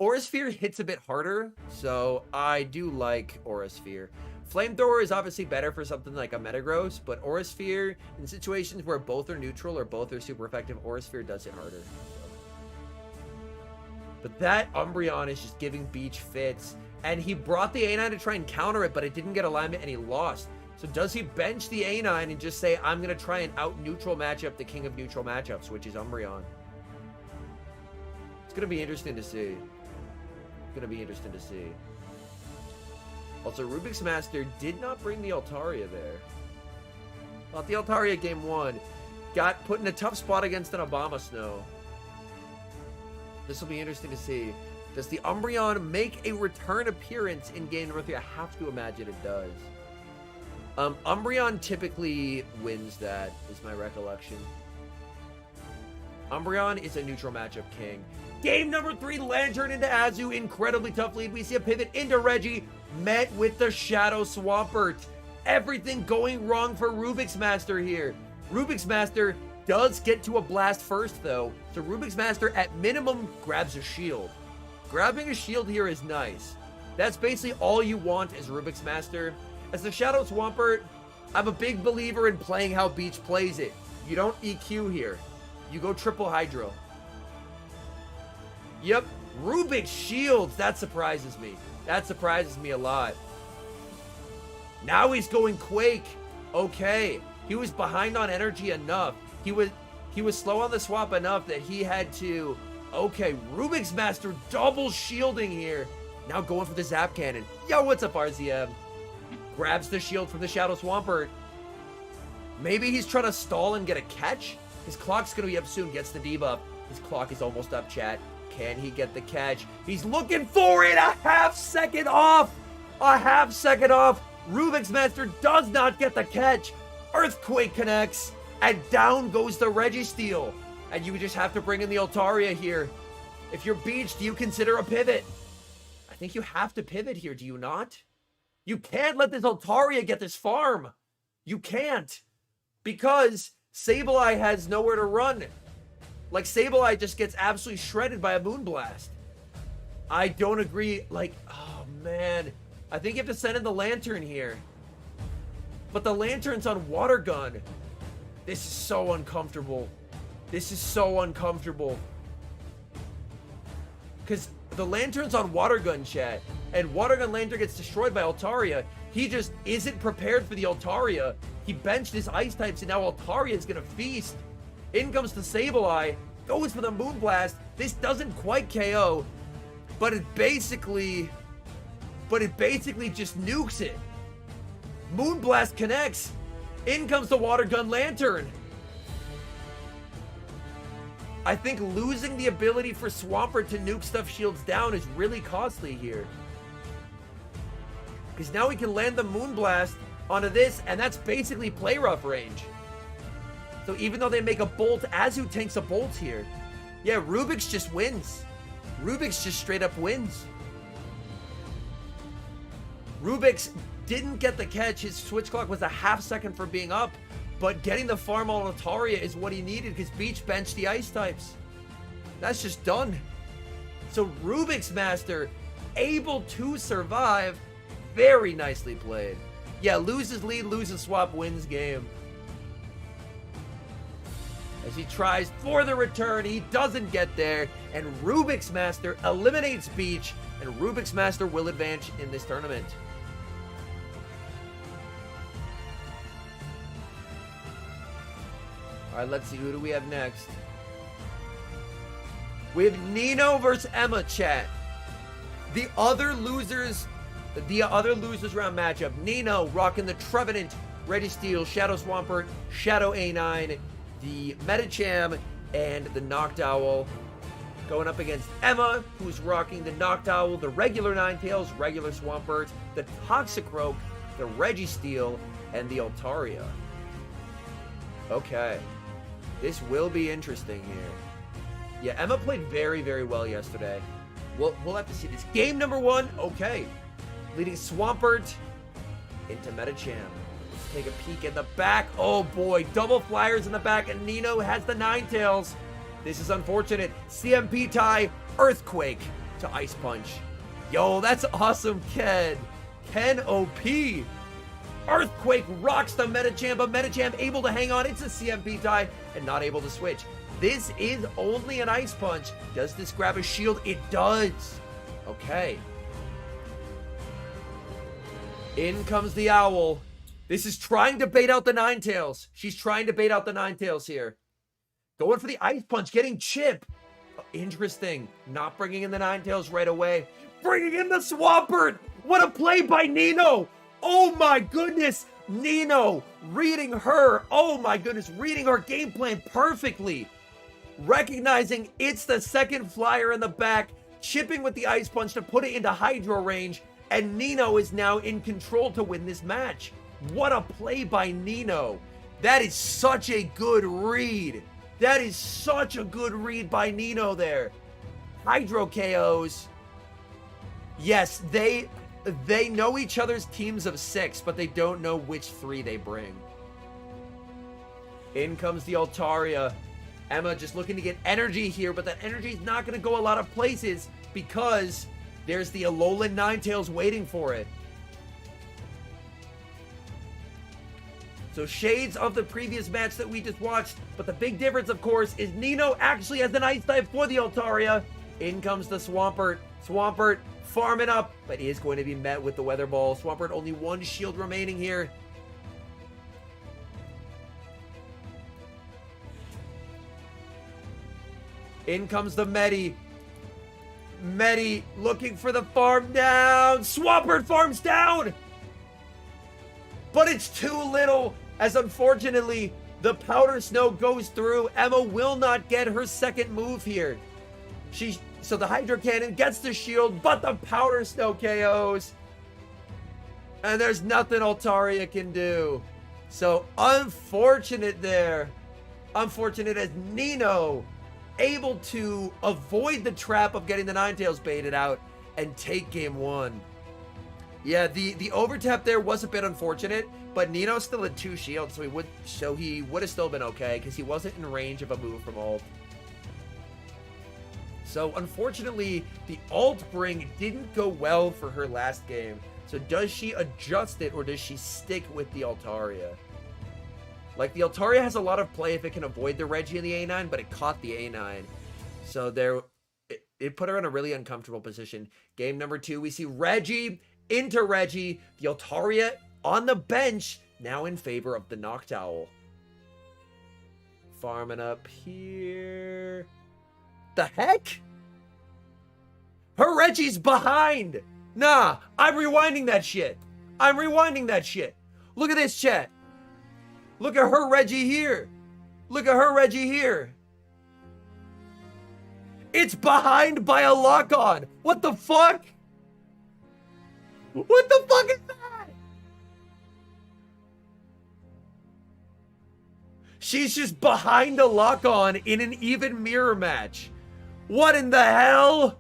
Aurasphere hits a bit harder, so I do like Aurasphere. Flamethrower is obviously better for something like a Metagross, but Aurasphere, in situations where both are neutral or both are super effective, Aurasphere does it harder. But that Umbreon is just giving Beach fits, and he brought the A9 to try and counter it, but it didn't get alignment and he lost. So does he bench the A9 and just say, I'm going to try and out-neutral matchup the king of neutral matchups, which is Umbreon? It's going to be interesting to see. It's going to be interesting to see. Also, Rubik's Master did not bring the Altaria there. Thought the Altaria game 1 got put in a tough spot against an Abomasnow. This will be interesting to see. Does the Umbreon make a return appearance in game number 3? I have to imagine it does. Umbreon typically wins that, is my recollection. Umbreon is a neutral matchup king. Game number 3, Lantern into Azu, incredibly tough lead. We see a pivot into Reggie, met with the Shadow Swampert. Everything going wrong for Rubik's Master here. Rubik's Master does get to a blast first, though. So Rubik's Master, at minimum, grabs a shield. Grabbing a shield here is nice. That's basically all you want as Rubik's Master. As the Shadow Swampert, I'm a big believer in playing how Beach plays it. You don't EQ here. You go triple Hydro. Yep, Rubik's shields. That surprises me. That surprises me a lot. Now he's going Quake. Okay. He was behind on energy enough. He was slow on the swap enough that he had to... Okay, Rubik's Master double shielding here. Now going for the Zap Cannon. Yo, what's up, RZM? Grabs the shield from the Shadow Swampert. Maybe he's trying to stall and get a catch? His clock's going to be up soon. Gets the debuff. His clock is almost up, chat. Can he get the catch? He's looking for it. A half second off. A half second off. Rubik's Master does not get the catch. Earthquake connects. And down goes the Registeel. And you just have to bring in the Altaria here. If you're Beach, do you consider a pivot? I think you have to pivot here, do you not? You can't let this Altaria get this farm. You can't. Because Sableye has nowhere to run. Like, Sableye just gets absolutely shredded by a Moonblast. I don't agree. Like, oh, man. I think you have to send in the Lantern here. But the Lantern's on Water Gun. This is so uncomfortable. This is so uncomfortable. Because the Lantern's on Water Gun, chat. And Water Gun Lantern gets destroyed by Altaria. He just isn't prepared for the Altaria. He benched his Ice types, and now Altaria is going to feast. In comes the Sableye. Goes for the Moonblast. This doesn't quite KO. But it basically just nukes it. Moonblast connects. In comes the Water Gun Lantern. I think losing the ability for Swampert to nuke stuff shields down is really costly here. Because now he can land the Moonblast onto this, and that's basically play rough range. So even though they make a bolt, Azu tanks a bolt here. Yeah, Rubik's just wins. Rubik's just straight up wins. Rubik's didn't get the catch. His switch clock was a half second for being up. But getting the farm on Altaria is what he needed because Beach benched the Ice types. That's just done. So Rubik's Master able to survive. Very nicely played. Yeah, loses lead, loses swap, wins game. As he tries for the return, he doesn't get there. And Rubik's Master eliminates Beach. And Rubik's Master will advance in this tournament. All right, let's see. Who do we have next? We have Nino versus Emma, chat. The other losers round matchup. Nino rocking the Trevenant, Registeel, Shadow Swampert, Shadow A9, the Medicham, and the Noctowl. Going up against Emma, who's rocking the Noctowl, the regular Ninetales, regular Swampert, the Toxicroak, the Registeel, and the Altaria. Okay. This will be interesting here. Yeah, Emma played very, very well yesterday. We'll have to see this. Game number 1, okay. Leading Swampert into Medicham. Let's take a peek in the back. Oh boy, double flyers in the back, and Nino has the Ninetales. This is unfortunate. CMP tie, Earthquake to Ice Punch. Yo, that's awesome, Ken. Ken OP. Earthquake rocks the Medicham, but Medicham able to hang on. It's a CMP tie and not able to switch. This is only an Ice Punch. Does this grab a shield? It does. Okay. In comes the Owl. This is trying to bait out the Ninetales. She's trying to bait out the Ninetales here. Going for the Ice Punch, getting chip. Oh, interesting. Not bringing in the Ninetales right away. Bringing in the Swampert. What a play by Nino. Oh my goodness, Nino reading her. Oh my goodness, reading her game plan perfectly. Recognizing it's the second flyer in the back, chipping with the Ice Punch to put it into Hydro range, and Nino is now in control to win this match. What a play by Nino. That is such a good read. That is such a good read by Nino there. Hydro KOs. Yes, they know each other's teams of 6, but they don't know which 3 they bring. In comes the Altaria. Emma just looking to get energy here, but that energy is not going to go a lot of places because there's the Alolan Ninetales waiting for it. So shades of the previous match that we just watched, but the big difference, of course, is Nino actually has an Ice Type for the Altaria. In comes the Swampert. Swampert farming up, but he is going to be met with the Weather Ball. Swampert only 1 shield remaining here. In comes the Medi. Medi looking for the farm down. Swampert farms down! But it's too little, as unfortunately, the Powder Snow goes through. Emma will not get her second move here. So the Hydro Cannon gets the shield, but the Powder Snow KOs. And there's nothing Altaria can do. So unfortunate there. Unfortunate as Nino able to avoid the trap of getting the Ninetales baited out and take game 1. Yeah, the overtap there was a bit unfortunate, but Nino still had 2 shields, so he would have still been okay because he wasn't in range of a move from ult. So unfortunately, the ult bring didn't go well for her last game. So does she adjust it or does she stick with the Altaria? Like, the Altaria has a lot of play if it can avoid the Reggie and the A9, but it caught the A9. So it put her in a really uncomfortable position. Game number 2, we see Reggie into Reggie. The Altaria on the bench, now in favor of the Noctowl. Farming up here. The heck? Her Reggie's behind. Nah, I'm rewinding that shit. I'm rewinding that shit. Look at this, chat. Look at her Reggie here. Look at her Reggie here. It's behind by a lock-on. What the fuck? What the fuck is that? She's just behind a lock-on in an even mirror match. What in the hell?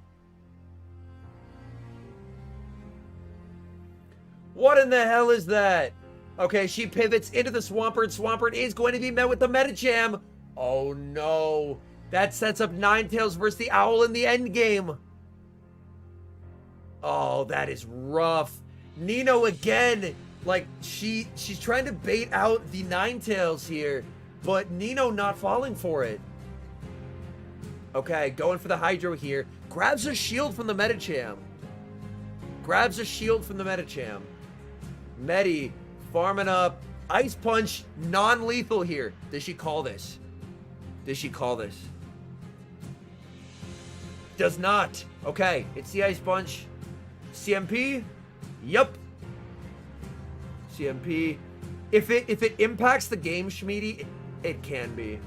What in the hell is that? Okay, she pivots into the Swampert. Swampert is going to be met with the Medicham. Oh no. That sets up Ninetales versus the Owl in the end game. Oh, that is rough. Nino again. Like, she's trying to bait out the Ninetales here, but Nino not falling for it. Okay, going for the Hydro here. Grabs a shield from the Medicham. Grabs a shield from the Medicham. Medi farming up. Ice Punch, non-lethal here. Does she call this? Does she call this? Does not. Okay, it's the Ice Punch. CMP? Yup. CMP. If it impacts the game, Schmiedy, it can be.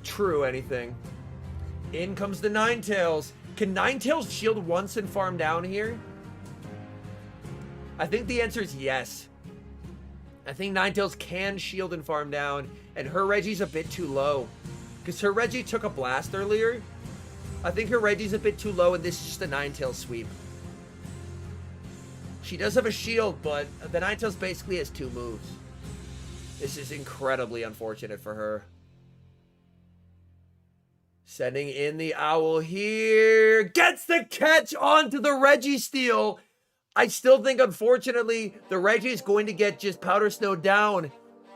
True anything. In comes the Ninetales. Can Ninetales shield once and farm down here? I think the answer is yes. I think Ninetales can shield and farm down, and her Reggie's a bit too low. Because her Reggie took a blast earlier. I think her Reggie's a bit too low, and this is just a Ninetales sweep. She does have a shield, but the Ninetales basically has 2 moves. This is incredibly unfortunate for her. Sending in the Owl here. Gets the catch onto the Reggie steal. I still think, unfortunately, the Reggie is going to get just Powder Snow down.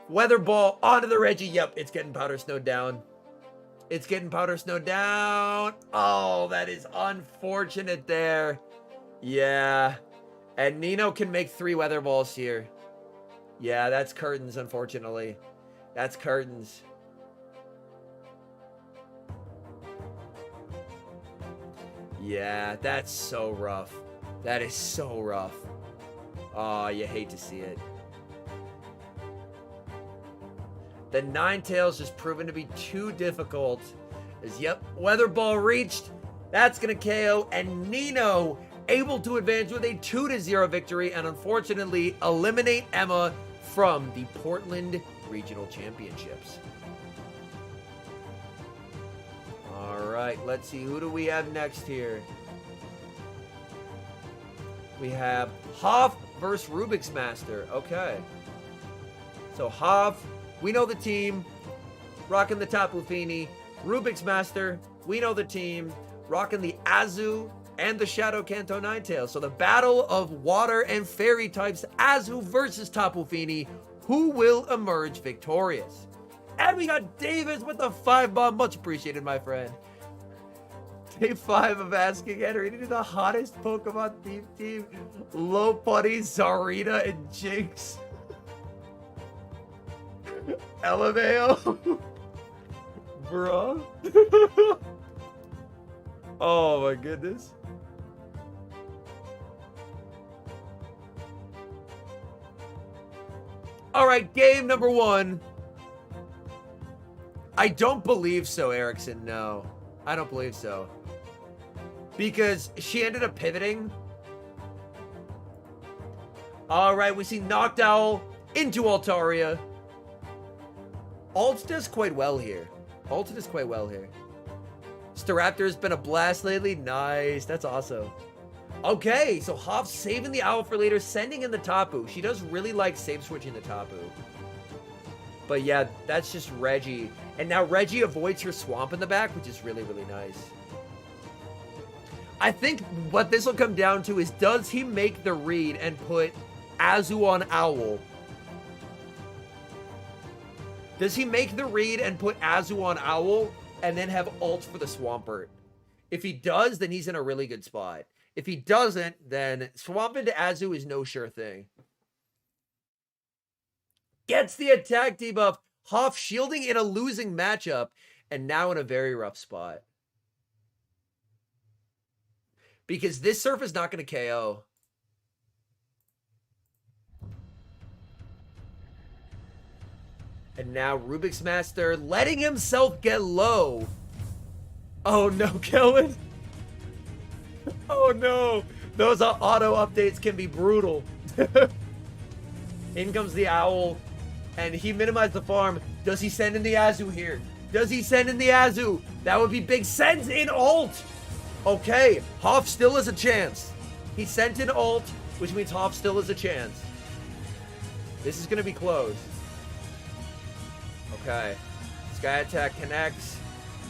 Weather Ball onto the Reggie. Yep, it's getting Powder Snow down. It's getting Powder Snow down. Oh, that is unfortunate there. Yeah. And Nino can make 3 Weather Balls here. Yeah, that's curtains, unfortunately. That's curtains. Yeah, that's so rough. That is so rough. Oh, you hate to see it. The Ninetales just proven to be too difficult. As, yep, Weather Ball reached. That's going to KO. And Nino able to advance with a 2-0 victory and unfortunately eliminate Emma from the Portland Regional Championships. right, let's see. Who do we have next here? We have Hoff versus Rubik's Master. Okay. So Hoff, we know the team. Rocking the Tapu Fini. Rubik's Master, we know the team. Rocking the Azu and the Shadow Kanto Ninetales. So the battle of water and fairy types, Azu versus Tapu Fini. Who will emerge victorious? And we got Davis with the 5-bomb. Much appreciated, my friend. Day 5 of asking Henry to do the hottest Pokemon theme team. Lopunny, Zarina, and Jinx. LMAO. Bruh. Oh my goodness. Alright, game number 1. I don't believe so, Erickson. No. I don't believe so. Because she ended up pivoting. Alright, we see Noctowl into Altaria. Alt does quite well here. Alt does quite well here. Staraptor's been a blast lately. Nice. That's awesome. Okay, so Hoff's saving the owl for later, sending in the Tapu. She does really like save switching the Tapu. But yeah, that's just Reggie. And now Reggie avoids her swamp in the back, which is really, really nice. I think what this will come down to is, does he make the read and put Azu on Owl? Does he make the read and put Azu on Owl and then have ult for the Swampert? If he does, then he's in a really good spot. If he doesn't, then swamp into Azu is no sure thing. Gets the attack debuff. Hoff shielding in a losing matchup and now in a very rough spot. Because this Surf is not going to KO. And now Rubik's Master letting himself get low. Oh no, Kellen. Oh no. Those auto updates can be brutal. In comes the Owl. And he minimized the farm. Does he send in the Azu here? Does he send in the Azu? That would be big. Sends in ult. Okay. Hoff still has a chance. He sent in ult, which means Hoff still has a chance. This is going to be close. Okay. Sky Attack connects.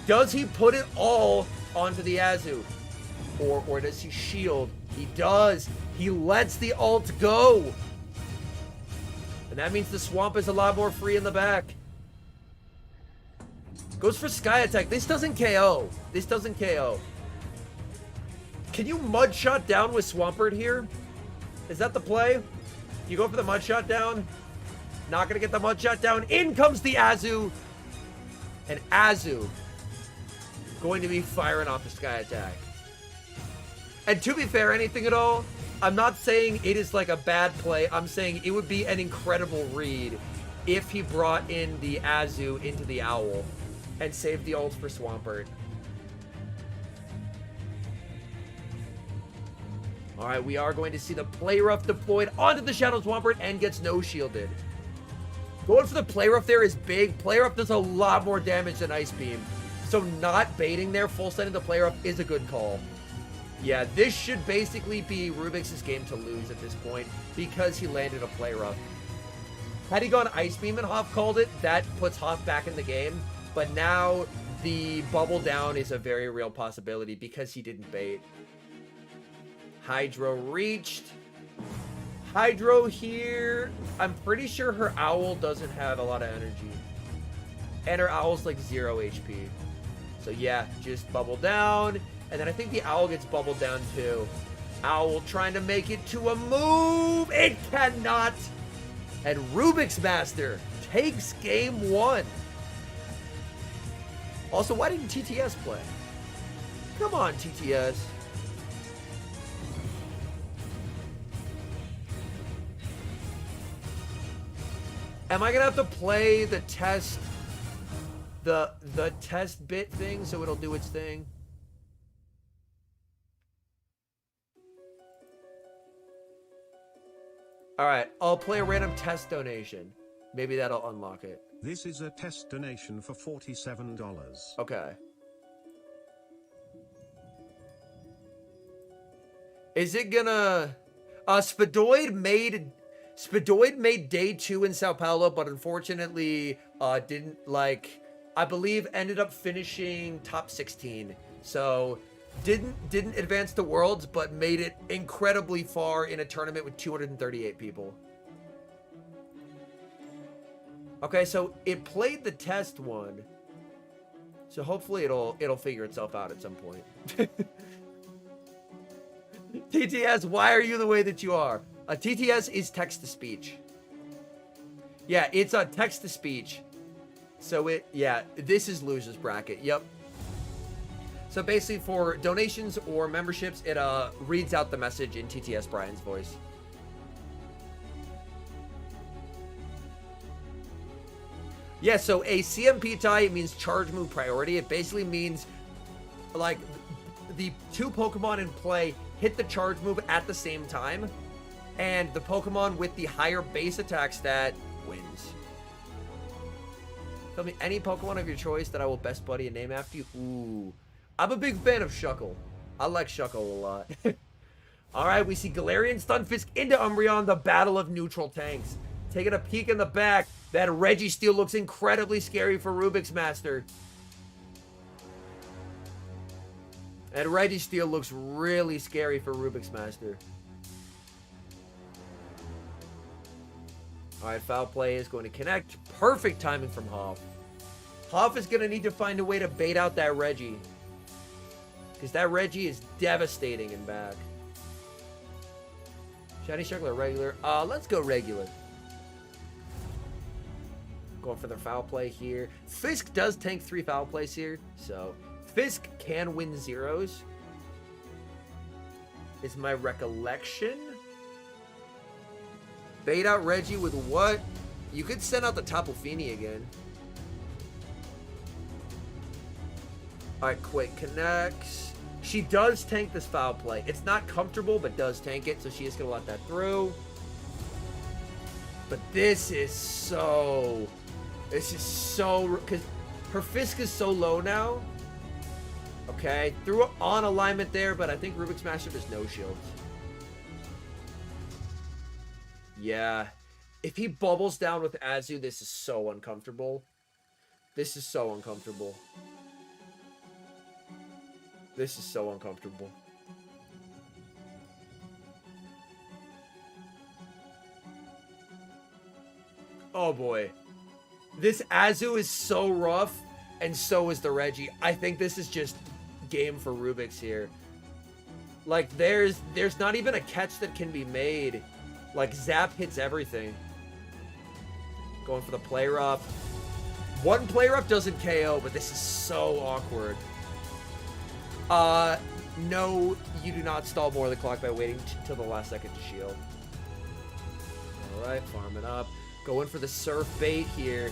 Does he put it all onto the Azu? Or does he shield? He does. He lets the ult go. And that means the swamp is a lot more free in the back. Goes for Sky Attack. This doesn't KO. This doesn't KO. Can you Mud Shot down with Swampert here? Is that the play? You go for the Mud Shot down? Not going to get the Mud Shot down. In comes the Azu. And Azu going to be firing off the Sky Attack. And to be fair, anything at all, I'm not saying it is like a bad play. I'm saying it would be an incredible read if he brought in the Azu into the Owl and saved the ult for Swampert. Alright, we are going to see the Play Rough deployed onto the Shadow Swampert and gets no shielded. Going for the Play Rough there is big. Play Rough does a lot more damage than Ice Beam. So not baiting there, full sending the Play Rough is a good call. Yeah, this should basically be Rubik's game to lose at this point because he landed a Play Rough. Had he gone Ice Beam and Hoff called it, that puts Hoff back in the game. But now the Bubble Down is a very real possibility because he didn't bait. Hydro reached. Hydro here. I'm pretty sure her Owl doesn't have a lot of energy. And her Owl's like 0 HP. So yeah, just Bubble Down. And then I think the Owl gets bubbled down too. Owl trying to make it to a move. It cannot. And Rubik's Master takes game 1. Also, why didn't TTS play? Come on, TTS. Am I gonna have to play the test, the test bit thing so it'll do its thing? Alright, I'll play a random test donation. Maybe that'll unlock it. This is a test donation for $47. Okay. Is it gonna... Spadoid made day 2 in Sao Paulo, but unfortunately didn't, like, I believe ended up finishing top 16. So didn't advance to Worlds, but made it incredibly far in a tournament with 238 people. Okay, so it played the test one. So hopefully it'll figure itself out at some point. TTS, why are you the way that you are? TTS is text-to-speech. Yeah, it's a text-to-speech. So this is loser's bracket. Yep. So basically for donations or memberships, it reads out the message in TTS Brian's voice. Yeah, so a CMP tie means charge move priority. It basically means, like, the 2 Pokemon in play hit the charge move at the same time, and the Pokemon with the higher base attack stat wins. Tell me any Pokemon of your choice that I will best buddy and name after you. Ooh. I'm a big fan of Shuckle. I like Shuckle a lot. Alright, we see Galarian Stunfisk into Umbreon, the battle of neutral tanks. Taking a peek in the back, that Registeel looks incredibly scary for Rubik's Master. And Registeel looks really scary for Rubik's Master. Alright, Foul Play is going to connect. Perfect timing from Hoff. Hoff is going to need to find a way to bait out that Reggie. Because that Reggie is devastating in back. Shiny Shuckle or regular? Let's go regular. Going for their Foul Play here. Fisk does tank 3 Foul Plays here, so Fisk can win zeros, is my recollection. Bait out Reggie with what? You could send out the Tapu Fini again. Alright, Quake connects. She does tank this Foul Play. It's not comfortable, but does tank it, so she is going to let that through. But this is so... because her Fisk is so low now. Okay, threw on alignment there, but I think Rubik's Master does no shields. Yeah. If he bubbles down with Azu, this is so uncomfortable. This is so uncomfortable. This is so uncomfortable. Oh boy. This Azu is so rough, and so is the Reggie. I think this is just game for Rubik's here. Like, there's not even a catch that can be made. Like, Zap hits everything. Going for the Play Rough. One Play Rough doesn't KO, but this is so awkward. No, you do not stall more of the clock by waiting till the last second to shield. Alright, farming up. Going for the Surf Bait here.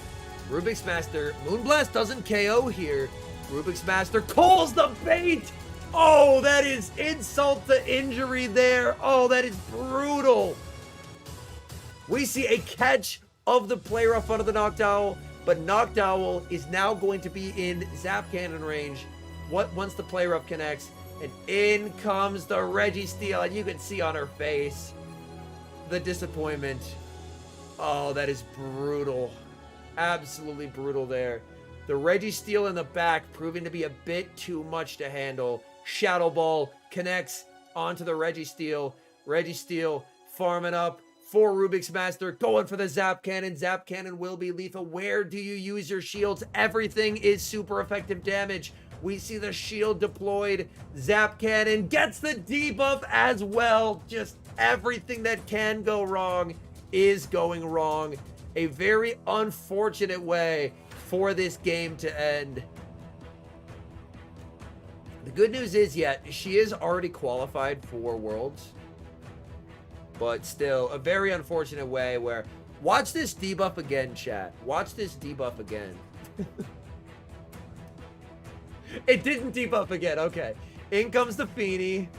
Rubik's Master. Moonblast doesn't KO here. Rubik's Master calls the bait! Oh, that is insult to injury there. Oh, that is brutal. We see a catch of the Play Rough out of the Noctowl, but Noctowl is now going to be in Zap Cannon range once the Play Rough connects, and in comes the Registeel, and you can see on her face the disappointment. Oh, that is brutal. Absolutely brutal there. The Registeel in the back proving to be a bit too much to handle. Shadow Ball connects onto the Registeel. Registeel farming up for Rubik's Master, going for the Zap Cannon. Zap Cannon will be lethal. Where do you use your shields? Everything is super effective damage. We see the shield deployed. Zap Cannon gets the debuff as well. Just everything that can go wrong is going wrong. A very unfortunate way for this game to end. The good news is, she is already qualified for Worlds. But still, a very unfortunate way where... Watch this debuff again, chat. Watch this debuff again. It didn't debuff again. Okay. In comes the Feeny.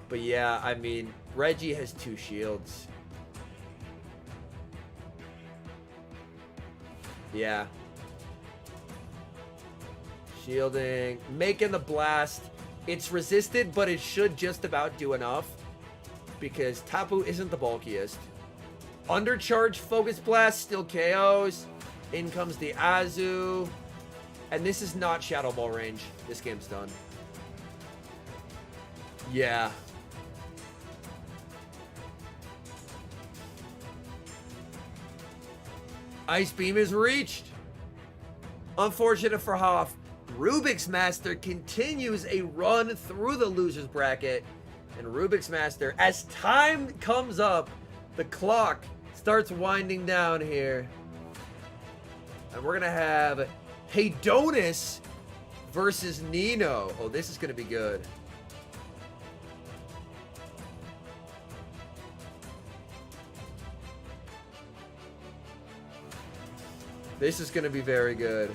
But yeah, I mean, Reggie has 2 shields. Yeah. Shielding. Making the blast. It's resisted, but it should just about do enough because Tapu isn't the bulkiest. Undercharge Focus Blast still KOs. In comes the Azu. And this is not Shadow Ball range. This game's done. Yeah. Ice Beam is reached. Unfortunate for Hoff. Rubik's Master continues a run through the loser's bracket. And Rubik's Master, as time comes up, the clock starts winding down here. And we're going to have Haydonis versus Nino. Oh, this is going to be good. This is going to be very good.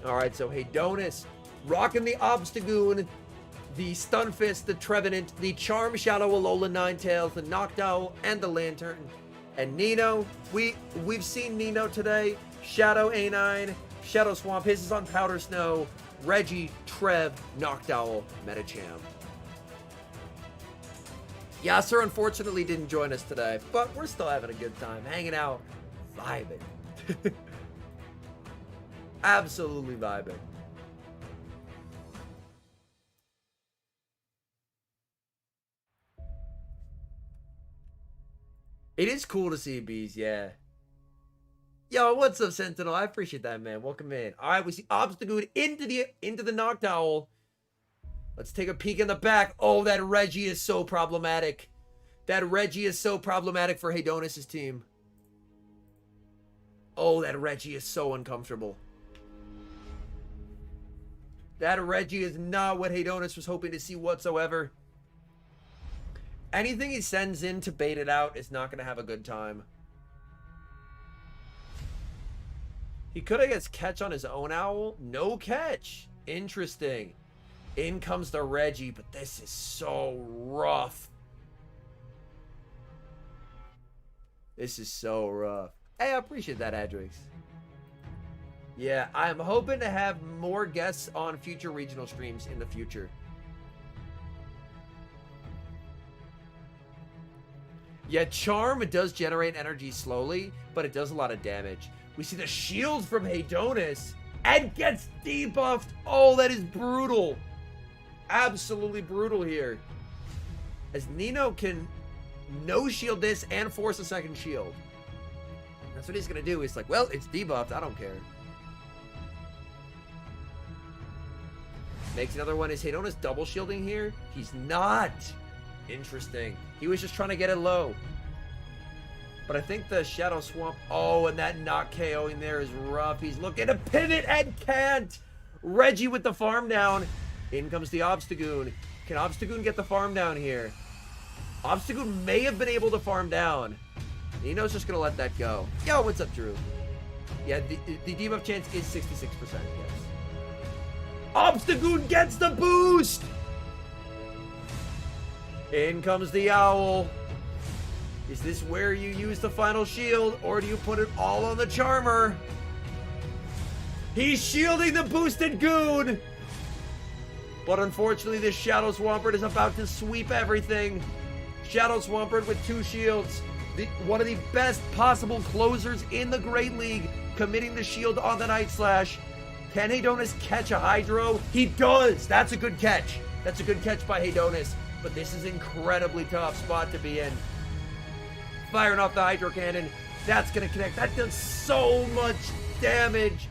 Alright, so Haydonis rocking the Obstagoon, the Stunfisk, the Trevenant, the Charm Shadow Alola Ninetales, the Noctowl, and the Lantern. And Nino, we've seen Nino today. Shadow A9, Shadow Swamp, his is on Powder Snow, Reggie, Trev, Noctowl, Metacham. Yasser unfortunately didn't join us today, but we're still having a good time, hanging out, vibing. Absolutely vibing. It is cool to see bees, yeah. Yo, what's up, Sentinel? I appreciate that, man. Welcome in. All right, we see Obstagoon into the Noctowl. Let's take a peek in the back. Oh, that Reggie is so problematic. That Reggie is so problematic for Haydonis' team. Oh, that Reggie is so uncomfortable. That Reggie is not what Haydonis was hoping to see whatsoever. Anything he sends in to bait it out is not going to have a good time. He could, I guess, catch on his own owl. No catch. Interesting. In comes the Reggie, but this is so rough. This is so rough. Hey, I appreciate that, Adrix. Yeah, I'm hoping to have more guests on future regional streams in the future. Yeah, Charm, it does generate energy slowly, but it does a lot of damage. We see the shield from Haydonis and gets debuffed. Oh, that is brutal. Absolutely brutal here. As Nino can no-shield this and force a second shield. That's what he's going to do. He's like, well, it's debuffed. I don't care. Makes another one. Is Haydonis double shielding here? He's not. Interesting. He was just trying to get it low. But I think the Shadow Swamp... Oh, and that not KOing there is rough. He's looking to pivot and can't. Reggie with the farm down. In comes the Obstagoon. Can Obstagoon get the farm down here? Obstagoon may have been able to farm down. Nino's just going to let that go. Yo, what's up, Drew? Yeah, the debuff chance is 66%, yes. Obstagoon gets the boost! In comes the Owl. Is this where you use the final shield, or do you put it all on the Charmer? He's shielding the boosted Goon! But unfortunately, this Shadow Swampert is about to sweep everything. Shadow Swampert with 2 shields. One of the best possible closers in the Great League, committing the shield on the Night Slash. Can Haydonis catch a Hydro? He does! That's a good catch. That's a good catch by Haydonis. But this is an incredibly tough spot to be in. Firing off the Hydro Cannon. That's going to connect. That does so much damage.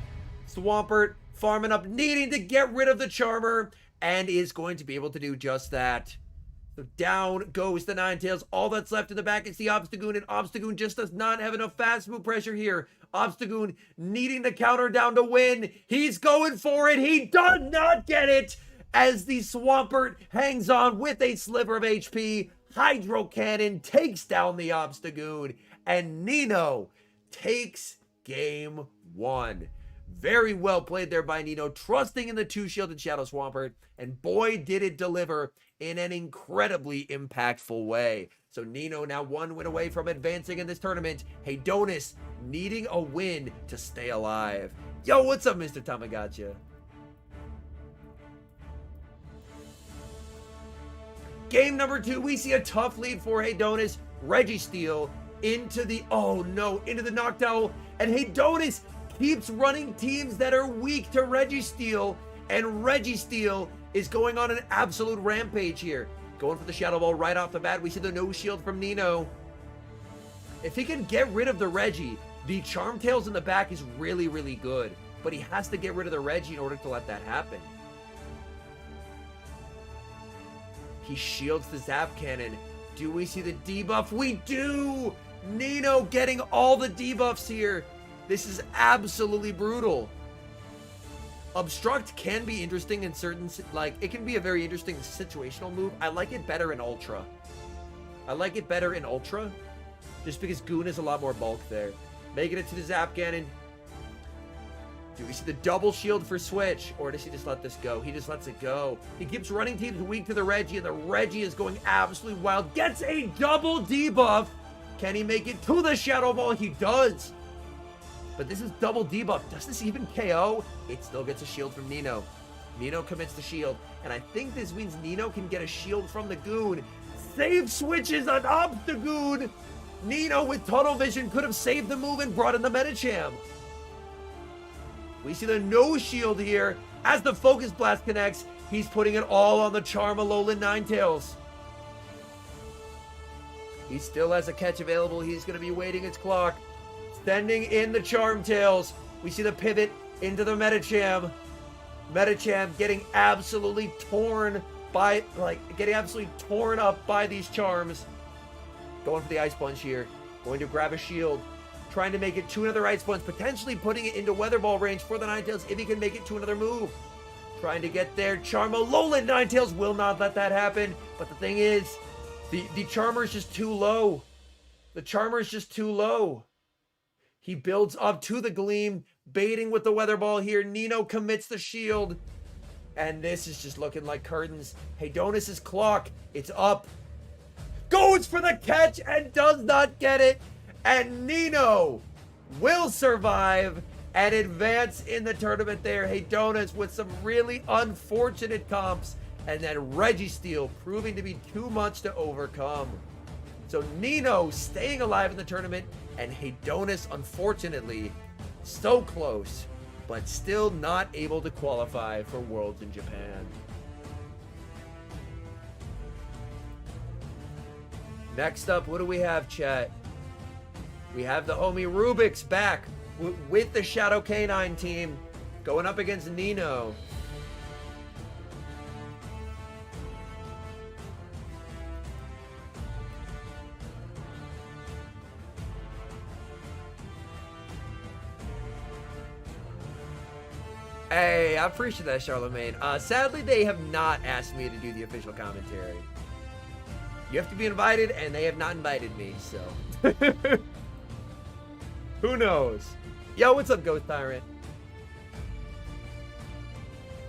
Swampert farming up, needing to get rid of the Charmer, and is going to be able to do just that. So down goes the Ninetales. All that's left in the back is the Obstagoon, and Obstagoon just does not have enough fast move pressure here. Obstagoon needing the counter down to win. He's going for it. He does not get it as the Swampert hangs on with a sliver of HP. Hydro Cannon takes down the Obstagoon, and Nino takes game 1. Very well played there by Nino, trusting in the 2-shielded Shadow Swampert, and boy did it deliver in an incredibly impactful way. So Nino now 1 win away from advancing in this tournament. Haydonis needing a win to stay alive. Yo, what's up, Mr. Tamagotchi? Game number 2, we see a tough lead for Haydonis. Registeel into the, oh no, into the Noctowl, and Haydonis keeps running teams that are weak to Registeel, and Registeel is going on an absolute rampage here. Going for the Shadow Ball right off the bat. We see the no shield from Nino. If he can get rid of the Reggie, the Charm Tails in the back is really, really good, but he has to get rid of the Reggie in order to let that happen. He shields the Zap Cannon. Do we see the debuff? We do! Nino getting all the debuffs here. This is absolutely brutal. Obstruct can be interesting in certain, like, it can be a very interesting situational move. I like it better in Ultra. Just because Goon is a lot more bulk there. Making it to the Zap Cannon. Do we see the double shield for Switch? Or does he just let this go? He just lets it go. He keeps running teams weak to the Reggie, and the Reggie is going absolutely wild. Gets a double debuff. Can he make it to the Shadow Ball? He does. But this is double debuff. Does this even KO? It still gets a shield from Nino. Nino commits the shield. And I think this means Nino can get a shield from the Goon. Save switches on up the Goon. Nino with tunnel vision could have saved the move and brought in the Medicham. We see the no shield here. As the Focus Blast connects, he's putting it all on the Charmalolan Ninetales. He still has a catch available. He's going to be waiting his clock. Sending in the Charm Tails. We see the pivot into the Medicham. Medicham getting absolutely torn by, getting absolutely torn up by these charms. Going for the Ice Punch here. Going to grab a shield. Trying to make it to another Ice Punch. Potentially putting it into Weather Ball range for the Ninetales if he can make it to another move. Trying to get there. Charmalolan Ninetales will not let that happen. But the thing is, the Charmer is just too low. The Charmer is just too low. He builds up to the Gleam, baiting with the Weather Ball here. Nino commits the shield. And this is just looking like curtains. Haydonis' clock, it's up. Goes for the catch and does not get it. And Nino will survive and advance in the tournament there. Haydonis with some really unfortunate comps. And then Registeel proving to be too much to overcome. So Nino staying alive in the tournament, and Haydonis, unfortunately, so close, but still not able to qualify for Worlds in Japan. Next up, what do we have, chat? We have the homie Rubik's back with the Shadow Canine team, going up against Nino. Hey, I appreciate that, Charlemagne. Sadly, they have not asked me to do the official commentary. You have to be invited, and they have not invited me, so. Who knows? Yo, what's up, Ghost Tyrant?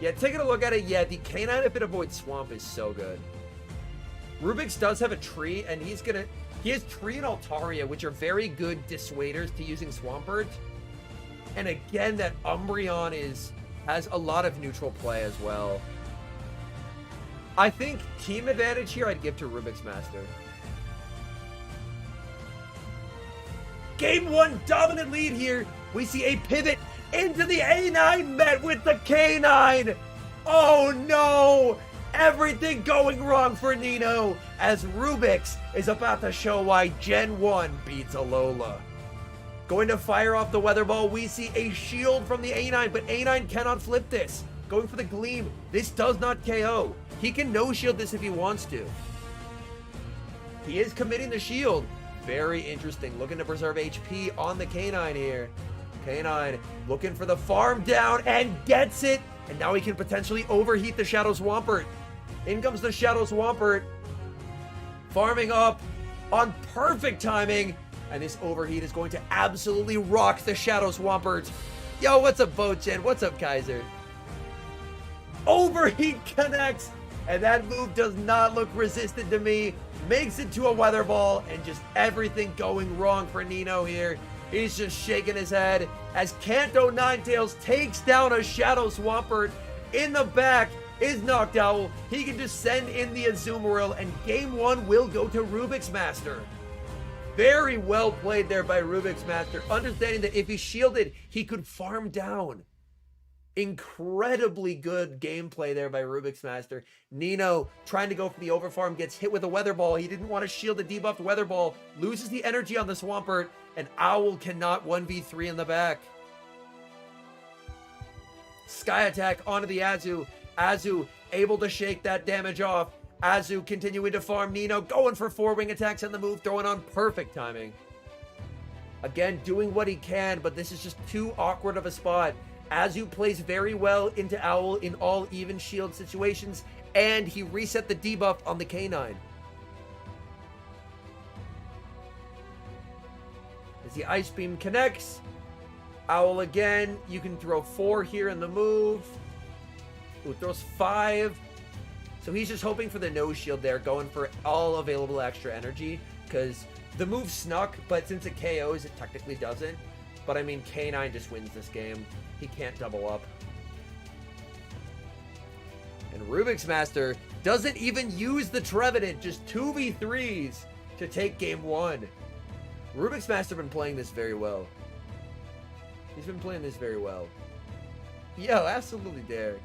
Yeah, taking a look at it, yeah, the Canine if it avoids Swamp is so good. Rubik's does have a tree, and he has Tree and Altaria, which are very good dissuaders to using Swampert. And again, that Umbreon has a lot of neutral play as well. I think team advantage here I'd give to Rubik's Master. Game 1 dominant lead here. We see a pivot into the A9 met with the K9. Oh no! Everything going wrong for Nino as Rubik's is about to show why Gen 1 beats Alola. Going to fire off the Weather Ball. We see a shield from the A9, but A9 cannot flip this. Going for the Gleam. This does not KO. He can no-shield this if he wants to. He is committing the shield. Very interesting. Looking to preserve HP on the K9 here. K9 looking for the farm down and gets it. And now he can potentially overheat the Shadow Swampert. In comes the Shadow Swampert. Farming up on perfect timing. And this overheat is going to absolutely rock the Shadow Swampert. Yo, what's up, Bochen? What's up, Kaiser? Overheat connects, and that move does not look resistant to me. Makes it to a weather ball, and just everything going wrong for Nino here. He's just shaking his head as Kanto Ninetales takes down a Shadow Swampert. In the back is Noctowl. He can just send in the Azumarill, and game one will go to Rubik's Master. Very well played there by Rubik's Master, understanding that if he shielded, he could farm down. Incredibly good gameplay there by Rubik's Master. Nino trying to go for the overfarm, gets hit with a weather ball. He didn't want to shield the debuffed weather ball, loses the energy on the Swampert, and Owl cannot 1v3 in the back. Sky attack onto the Azu. Azu able to shake that damage off. Azu continuing to farm. Nino going for 4 wing attacks on the move, throwing on perfect timing. Again, doing what he can, but this is just too awkward of a spot. Azu plays very well into Owl in all even shield situations, and he reset the debuff on the K9. As the Ice Beam connects, Owl again, you can throw 4 here in the move. Ooh, throws 5. So he's just hoping for the no shield there, going for all available extra energy, because the move snuck, but since it KOs, it technically doesn't. But I mean, K9 just wins this game. He can't double up. And Rubik's Master doesn't even use the Trevenant, just 2v3s to take game 1. Rubik's Master been playing this very well. He's been playing this very well. Yo, absolutely Derek.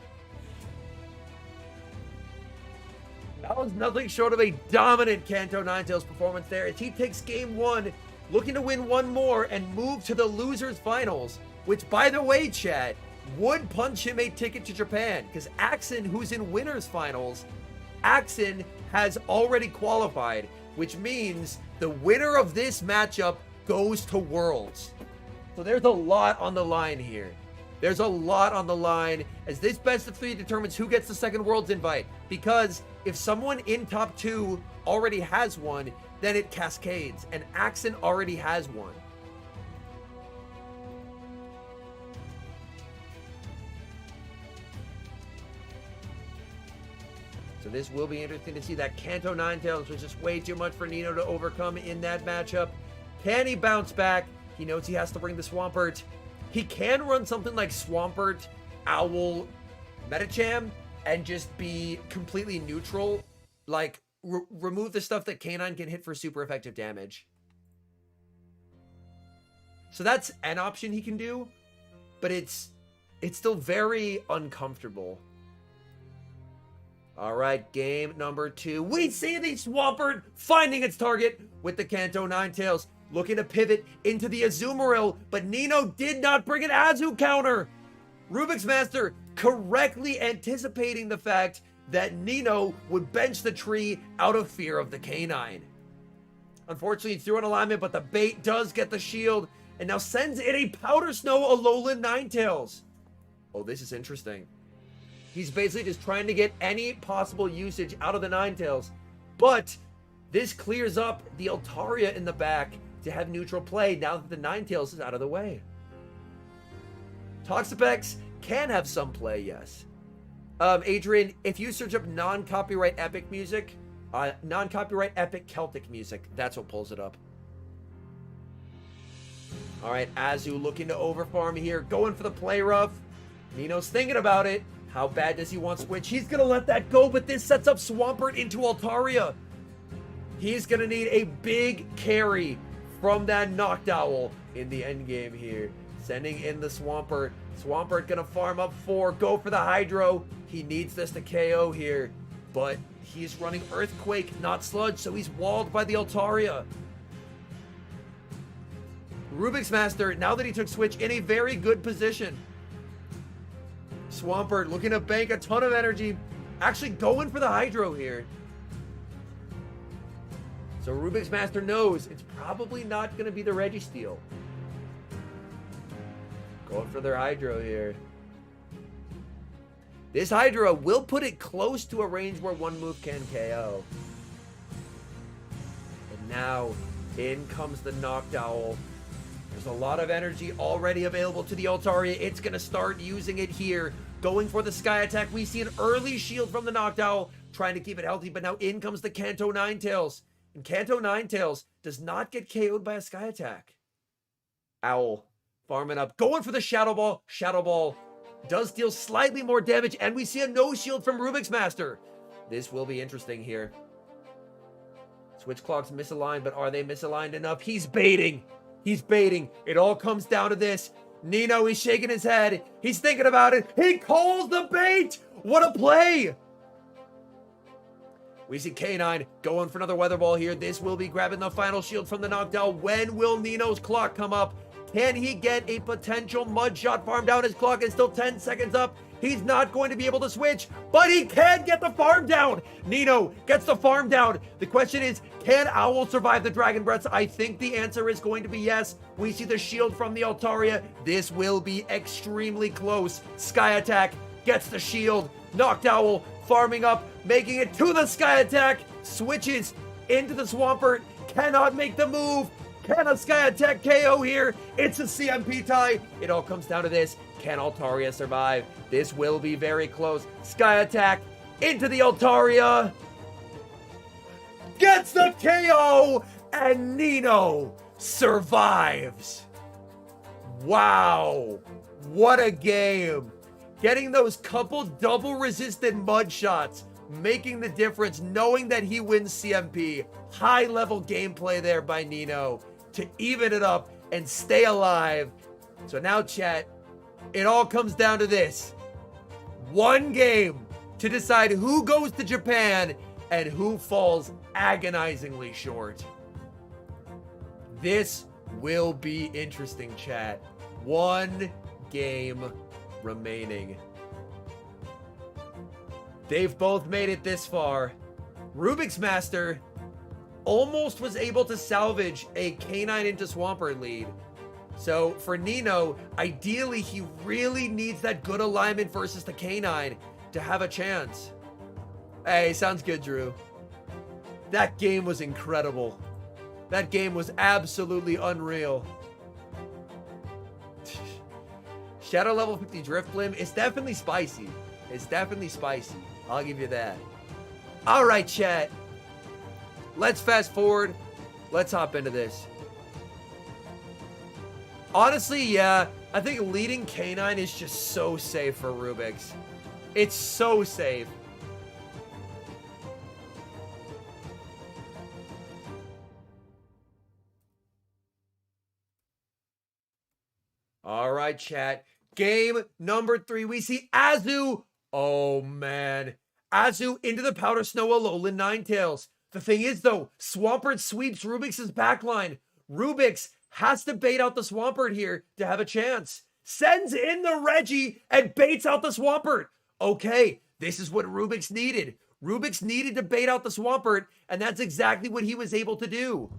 That was nothing short of a dominant Kanto Ninetales performance there as he takes game 1, looking to win 1 more and move to the losers finals, which, by the way, chat, would punch him a ticket to Japan, because Axen, who's in winners finals, Axen has already qualified, which means the winner of this matchup goes to Worlds. So there's a lot on the line here. There's a lot on the line as this best of 3 determines who gets the second Worlds invite, because if someone in top 2 already has one, then it cascades, and Axen already has one. So this will be interesting to see. That Kanto Ninetales was just way too much for Nino to overcome in that matchup. Can he bounce back? He knows he has to bring the Swampert. He can run something like Swampert, Owl, Medicham, and just be completely neutral. Like, remove the stuff that K9 can hit for super effective damage. So that's an option he can do, but it's still very uncomfortable. All right, game number 2. We see the Swampert finding its target with the Kanto Ninetales, looking to pivot into the Azumarill, but Nino did not bring an Azu counter. Rubik's Master correctly anticipating the fact that Nino would bench the tree out of fear of the K9. Unfortunately, he threw an alignment, but the bait does get the shield, and now sends in a Powder Snow Alolan Ninetales. Oh, this is interesting. He's basically just trying to get any possible usage out of the Ninetales, but this clears up the Altaria in the back to have neutral play now that the Ninetales is out of the way. Toxapex can have some play, yes. Adrian, if you search up non-copyright epic music, non-copyright epic Celtic music, that's what pulls it up. All right, Azu looking to overfarm here, going for the play rough. Nino's thinking about it. How bad does he want Switch? He's going to let that go, but this sets up Swampert into Altaria. He's going to need a big carry from that Noctowl in the end game here. Sending in the Swampert. Swampert going to farm up 4, go for the Hydro. He needs this to KO here, but he's running Earthquake, not Sludge, so he's walled by the Altaria. Rubik's Master, now that he took Switch, in a very good position. Swampert looking to bank a ton of energy, actually going for the Hydro here. So Rubik's Master knows it's probably not going to be the Registeel. Going for their Hydro here. This Hydra will put it close to a range where one move can KO. And now, in comes the Noctowl. There's a lot of energy already available to the Altaria. It's going to start using it here. Going for the Sky Attack. We see an early shield from the Noctowl, trying to keep it healthy, but now in comes the Kanto Ninetales. And Kanto Ninetales does not get KO'd by a Sky Attack. Owl farming up, going for the Shadow Ball. Shadow Ball does deal slightly more damage, and we see a no shield from Rubik's Master. This will be interesting here. Switch Clock's misaligned, but are they misaligned enough? He's baiting. He's baiting. It all comes down to this. Nino is shaking his head. He's thinking about it. He calls the bait. What a play. We see K9 going for another Weather Ball here. This will be grabbing the final shield from the Noctowl. When will Nino's clock come up? Can he get a potential Mud Shot farm down? His clock is still 10 seconds up. He's not going to be able to switch, but he can get the farm down. Nino gets the farm down. The question is, can Owl survive the Dragon Breaths? I think the answer is going to be yes. We see the shield from the Altaria. This will be extremely close. Sky Attack gets the shield. Noctowl farming up, making it to the Sky Attack. Switches into the Swampert. Cannot make the move. Can a Sky Attack KO here? It's a CMP tie. It all comes down to this. Can Altaria survive? This will be very close. Sky Attack into the Altaria. Gets the KO, and Nino survives. Wow. What a game. Getting those couple double resistant mud shots, making the difference, knowing that he wins CMP. High level gameplay there by Nino to even it up and stay alive. So now, chat, it all comes down to this. One game to decide who goes to Japan and who falls agonizingly short. This will be interesting, chat. One game remaining. They've both made it this far. Rubik's Master almost was able to salvage a K9 into Swampert lead. So for Nino, ideally he really needs that good alignment versus the K9 to have a chance. Hey, sounds good, Drew. That game was incredible. That game was absolutely unreal. Shadow level 50 Drifblim is definitely spicy. It's definitely spicy. I'll give you that. All right, chat. Let's fast forward. Let's hop into this. Honestly, yeah, I think leading K9 is just so safe for Rubik's. It's so safe. All right, chat. Game number 3. We see Azu. Oh, man. Azu into the Powder Snow Alolan Ninetales. The thing is, though, Swampert sweeps Rubik's backline. Rubik's has to bait out the Swampert here to have a chance. Sends in the Reggie and baits out the Swampert. Okay, this is what Rubik's needed. Rubik's needed to bait out the Swampert, and that's exactly what he was able to do.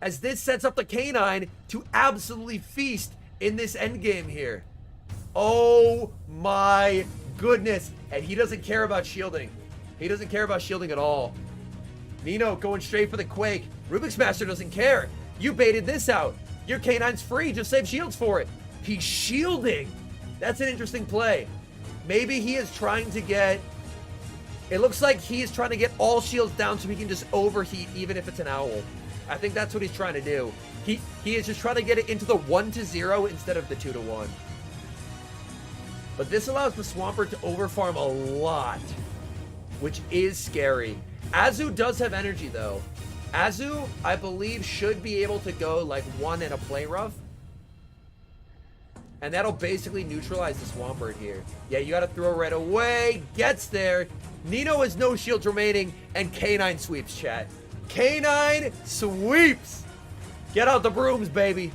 As this sets up the K9 to absolutely feast in this endgame here. Oh my goodness. And he doesn't care about shielding. He doesn't care about shielding at all. Nino going straight for the Quake. Rubik's Master doesn't care. You baited this out. Your K9's free. Just save shields for it. He's shielding. That's an interesting play. Maybe he is trying to get... It looks like he is trying to get all shields down so he can just overheat even if it's an Owl. I think that's what he's trying to do. He is just trying to get it into the 1-0 instead of the 2-1. But this allows the Swampert to overfarm a lot, which is scary. Azu does have energy, though. Azu, I believe, should be able to go like 1 and a Play Rough. And that'll basically neutralize the Swampert here. Yeah, you gotta throw right away. Gets there. Nino has no shields remaining, and K9 sweeps, chat. K9 sweeps. Get out the brooms, baby.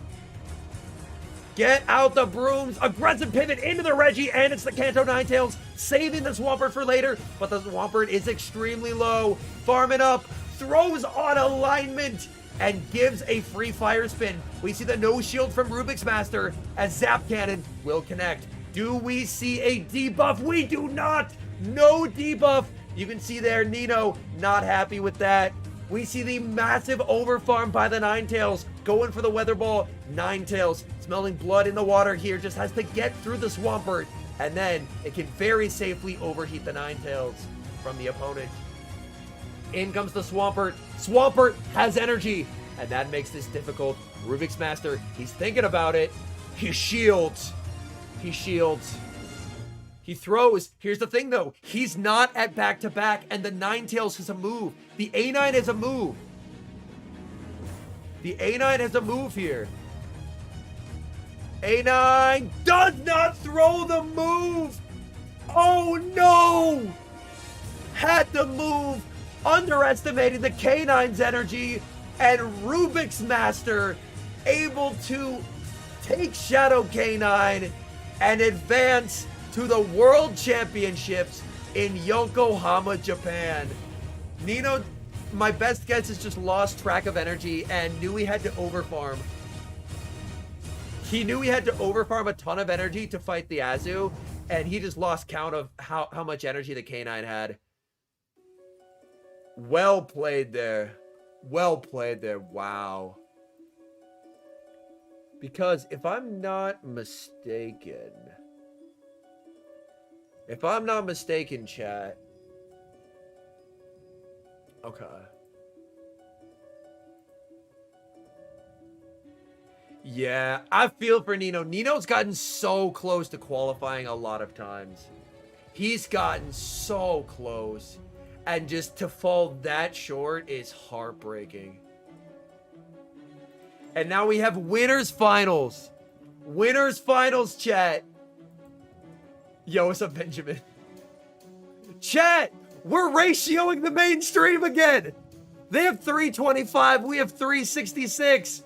Get out the brooms. Aggressive pivot into the Reggie, and it's the Kanto Ninetales, saving the Swampert for later, but the Swampert is extremely low. Farming up, throws on alignment, and gives a free fire spin. We see the no shield from Rubik's Master as Zap Cannon will connect. Do we see a debuff? We do not. No debuff. You can see there, Nino not happy with that. We see the massive overfarm by the Ninetales, going for the Weather Ball. Ninetales, smelling blood in the water here, just has to get through the Swampert, and then it can very safely overheat the Ninetales from the opponent. In comes the Swampert. Swampert has energy, and that makes this difficult. Rubik's Master, he's thinking about it. He shields. He shields. He throws. Here's the thing, though. He's not at back-to-back, and the Ninetales has a move. The A9 has a move. The A9 has a move here. A9 does not throw the move. Oh, no. Had the move. Underestimating the K9's energy, and Rubik's Master able to take Shadow K9 and advance to the World Championships in Yokohama, Japan. Nino, my best guess, is just lost track of energy and knew he had to overfarm. He knew he had to overfarm a ton of energy to fight the Azu, and he just lost count of how much energy the K9 had. Well played there. Well played there. Wow. Because if I'm not mistaken, chat. Okay. Yeah, I feel for Nino. Nino's gotten so close to qualifying a lot of times. He's gotten so close. And just to fall that short is heartbreaking. And now we have winners finals. Winners finals, chat. Yo, what's up, Benjamin? Chat, we're ratioing the mainstream again. They have 325, we have 366.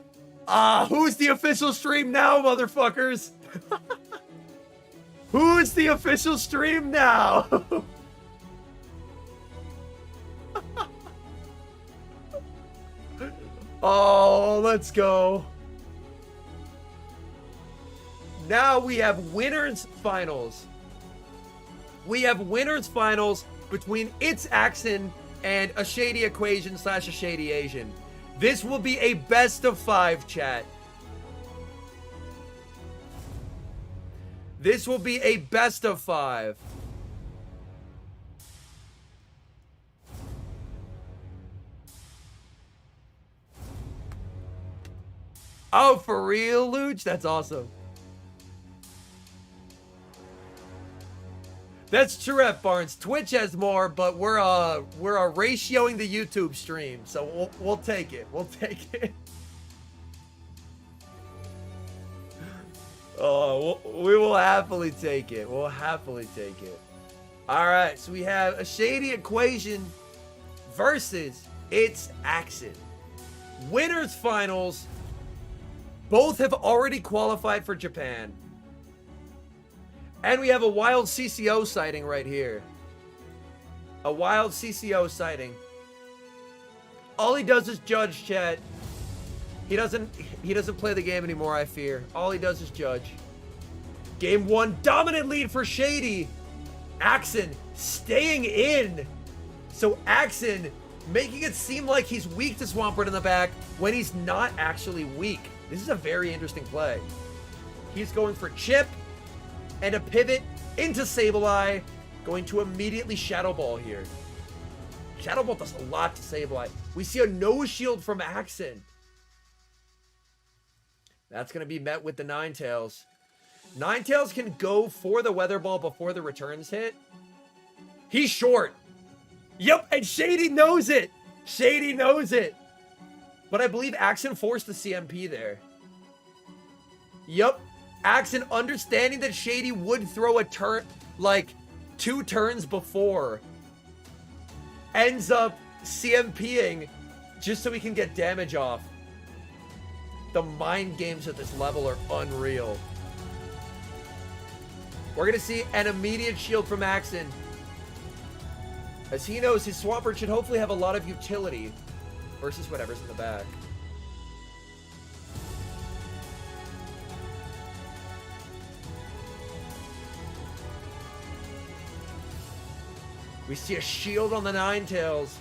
Who's the official stream now, motherfuckers? Who's the official stream now? Oh, let's go. Now we have winners finals. We have winners finals between It's Axon and a Shady Equation / a Shady Asian. This will be a best of 5, chat. This will be a best of 5. Oh, for real, Luch? That's awesome. That's true, F Barnes. Twitch has more, but we're ratioing the YouTube stream, so we'll take it. We'll take it. Oh, we will happily take it. We'll happily take it. All right, so we have a Shady Equation versus It's Axon. Winners finals. Both have already qualified for Japan. And we have a wild CCO sighting right here. A wild CCO sighting. All he does is judge, chat. He doesn't play the game anymore, I fear. All he does is judge. Game 1, dominant lead for Shady. Axon staying in. So Axon making it seem like he's weak to Swampert in the back when he's not actually weak. This is a very interesting play. He's going for chip and a pivot into Sableye, going to immediately Shadow Ball here. Shadow Ball does a lot to Sableye. We see a no shield from Axon. That's going to be met with the Ninetales. Ninetales can go for the Weather Ball before the returns hit. He's short. Yep, and Shady knows it. Shady knows it. But I believe Axon forced the CMP there. Yup. Axon understanding that Shady would throw a turn, like 2 turns before, ends up CMPing just so he can get damage off. The mind games at this level are unreal. We're going to see an immediate shield from Axon, as he knows his Swampert should hopefully have a lot of utility versus whatever's in the back. We see a shield on the Ninetales.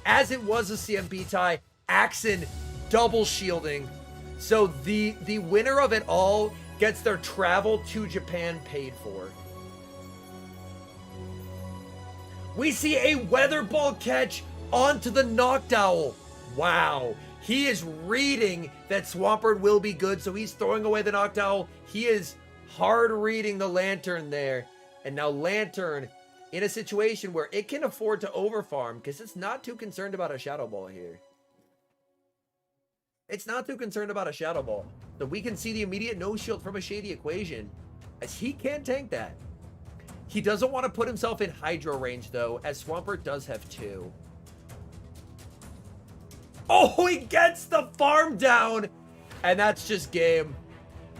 as it was a CMP tie, Axen double shielding. So the winner of it all gets their travel to Japan paid for. We see a Weather Ball catch onto the Noctowl. Wow. He is reading that Swampert will be good, so he's throwing away the Noctowl. He is hard reading the Lantern there. And now Lantern in a situation where it can afford to overfarm because it's not too concerned about a Shadow Ball here. It's not too concerned about a Shadow Ball. So we can see the immediate no shield from a Shady Equation as he can't tank that. He doesn't want to put himself in Hydro range though, as Swampert does have 2. Oh, he gets the farm down! And that's just game.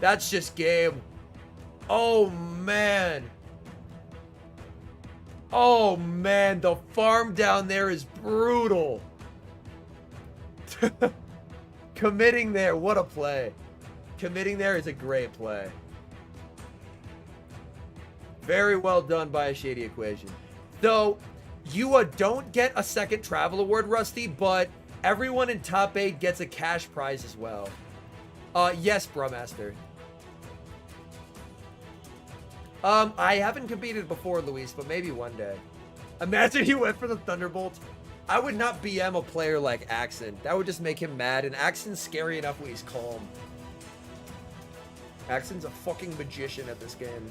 That's just game. Oh, man. Oh, man. The farm down there is brutal. Committing there. What a play. Committing there is a great play. Very well done by a Shady Equation. Though, you don't get a second travel award, Rusty, but everyone in top 8 gets a cash prize as well. Yes, Brewmaster. I haven't competed before, Luis, but maybe one day. Imagine he went for the Thunderbolt. I would not BM a player like Axen. That would just make him mad, and Axen's scary enough when he's calm. Axen's a fucking magician at this game.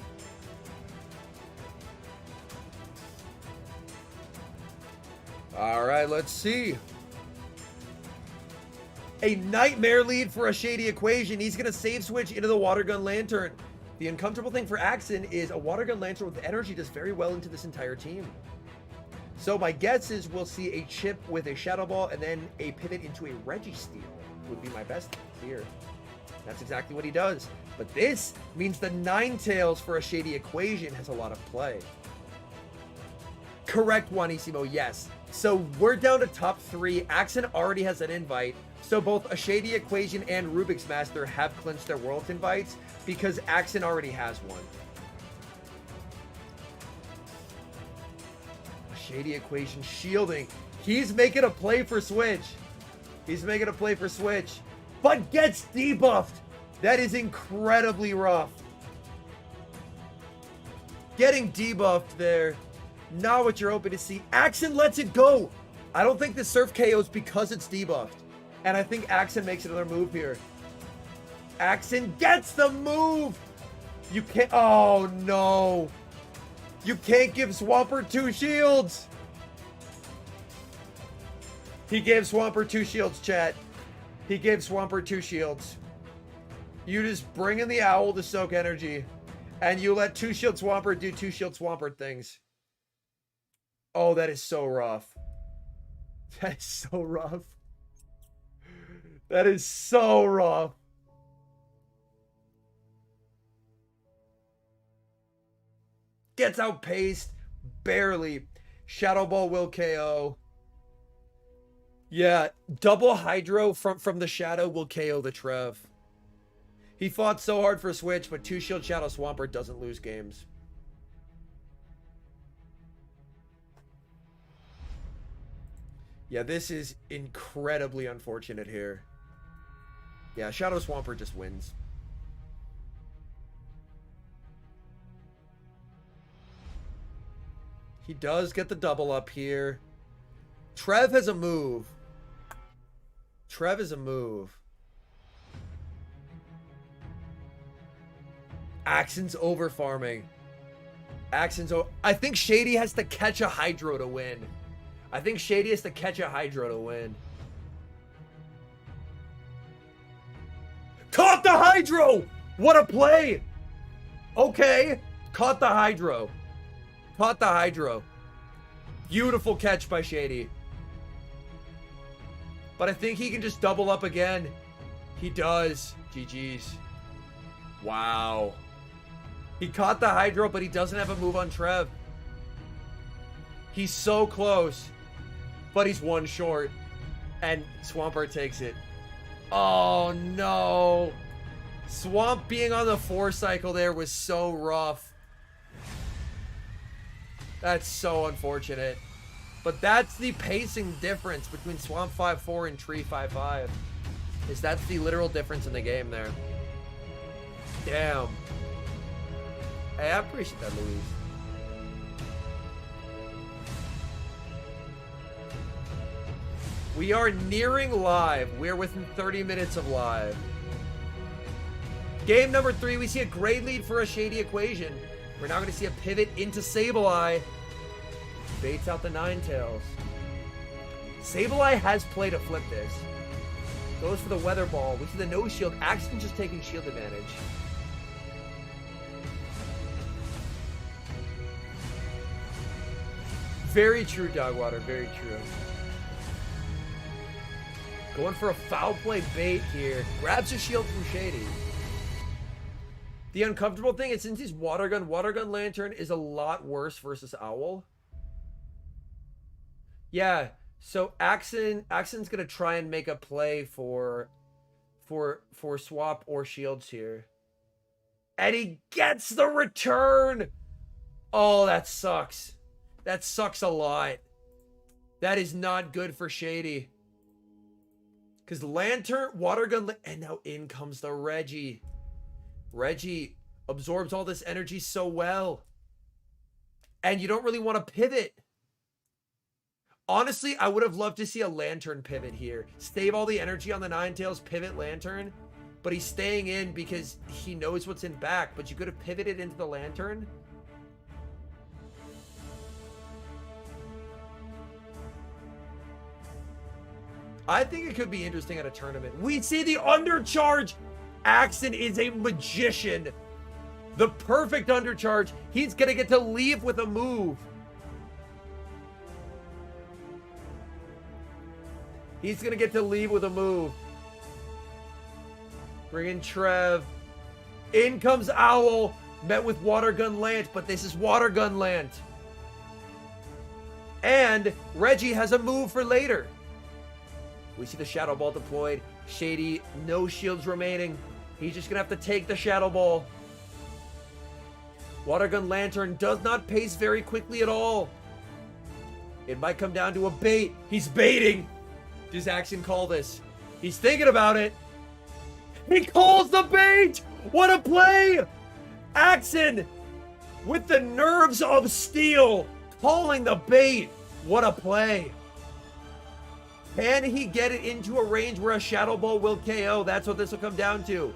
Alright, let's see. A nightmare lead for a Shady Equation. He's going to save switch into the Water Gun Lantern. The uncomfortable thing for Axen is a Water Gun Lantern with energy does very well into this entire team. So my guess is we'll see a chip with a Shadow Ball and then a pivot into a Registeel would be my best here. That's exactly what he does. But this means the Ninetales for a Shady Equation has a lot of play. Correct, Juanissimo, yes. So we're down to top 3. Axen already has an invite. So both a Shady Equation and Rubik's Master have clinched their Worlds invites because Axen already has one. A Shady Equation shielding. He's making a play for Switch. He's making a play for Switch. But gets debuffed. That is incredibly rough. Getting debuffed there. Not what you're hoping to see. Axen lets it go. I don't think the Surf KOs because it's debuffed. And I think Axen makes another move here. Axen gets the move. You can't. Oh, no. You can't give Swampert 2 shields. He gave Swampert 2 shields, chat. He gave Swampert 2 shields. You just bring in the Owl to soak energy. And you let 2 shield Swampert do 2 shield Swampert things. Oh, that is so rough. That is so rough. That is so rough. Gets outpaced. Barely. Shadow Ball will KO. Yeah, double Hydro from the Shadow will KO the Trev. He fought so hard for Switch, but 2 shield Shadow Swampert doesn't lose games. Yeah, this is incredibly unfortunate here. Yeah, Shadow Swampert just wins. He does get the double up here. Trev has a move. Trev is a move. Axen's over farming. I think Shady has to catch a Hydro to win. I think Shady has to catch a Hydro to win. Caught the Hydro! What a play! Okay. Caught the Hydro. Caught the Hydro. Beautiful catch by Shady. But I think he can just double up again. He does. GG's. Wow. He caught the Hydro, but he doesn't have a move on Trev. He's so close. But he's 1 short. And Swampert takes it. Oh, no. Swamp being on the 4 cycle there was so rough. That's so unfortunate. But that's the pacing difference between Swamp 5-4 and Tree 5-5. Is that's the literal difference in the game there. Damn. Hey, I appreciate that, Louise. We are nearing live. We're within 30 minutes of live. Game number 3, we see a great lead for a Shady Equation. We're now going to see a pivot into Sableye. Baits out the Ninetales. Sableye has played to flip this. Goes for the Weather Ball. We see the no shield. Axton just taking shield advantage. Very true, Dogwater. Very true. Going for a foul play bait here. Grabs a shield from Shady. The uncomfortable thing is since he's Water Gun Lantern is a lot worse versus Owl. Yeah, so Axon's gonna try and make a play for swap or shields here. And he gets the return! Oh, that sucks. That sucks a lot. That is not good for Shady. Because Lantern, Water Gun, and now in comes the Reggie. Reggie absorbs all this energy so well. And you don't really want to pivot. Honestly, I would have loved to see a Lantern pivot here. Save all the energy on the Ninetales, pivot Lantern. But he's staying in because he knows what's in back. But you could have pivoted into the Lantern. I think it could be interesting at a tournament. We see the undercharge. Axon is a magician. The perfect undercharge. He's going to get to leave with a move. He's going to get to leave with a move. Bring in Trev. In comes Owl. Met with Water Gun Lant, but this is Water Gun Lant. And Reggie has a move for later. We see the Shadow Ball deployed. Shady, no shields remaining. He's just going to have to take the Shadow Ball. Water Gun Lantern does not pace very quickly at all. It might come down to a bait. He's baiting. Does Axon call this? He's thinking about it. He calls the bait. What a play. Axon with the nerves of steel calling the bait. What a play. Can he get it into a range where a Shadow Ball will KO? That's what this will come down to.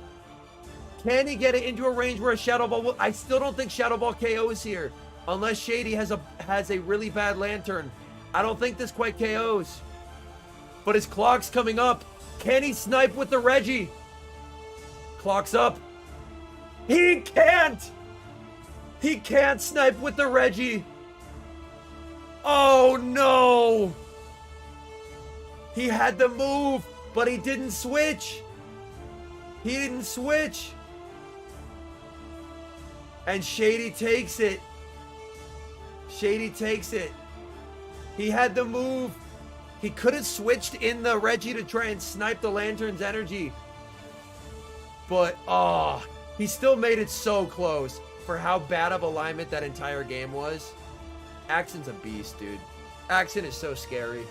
Can he get it into a range where a Shadow Ball will... I still don't think Shadow Ball KOs here. Unless Shady has a really bad Lantern. I don't think this quite KOs. But his clock's coming up. Can he snipe with the Reggie? Clock's up. He can't! He can't snipe with the Reggie. Oh no! He had the move, but he didn't switch. He didn't switch. And Shady takes it. Shady takes it. He had the move. He could have switched in the Reggie to try and snipe the Lantern's energy. But, he still made it so close for how bad of alignment that entire game was. Axon's a beast, dude. Axon is so scary.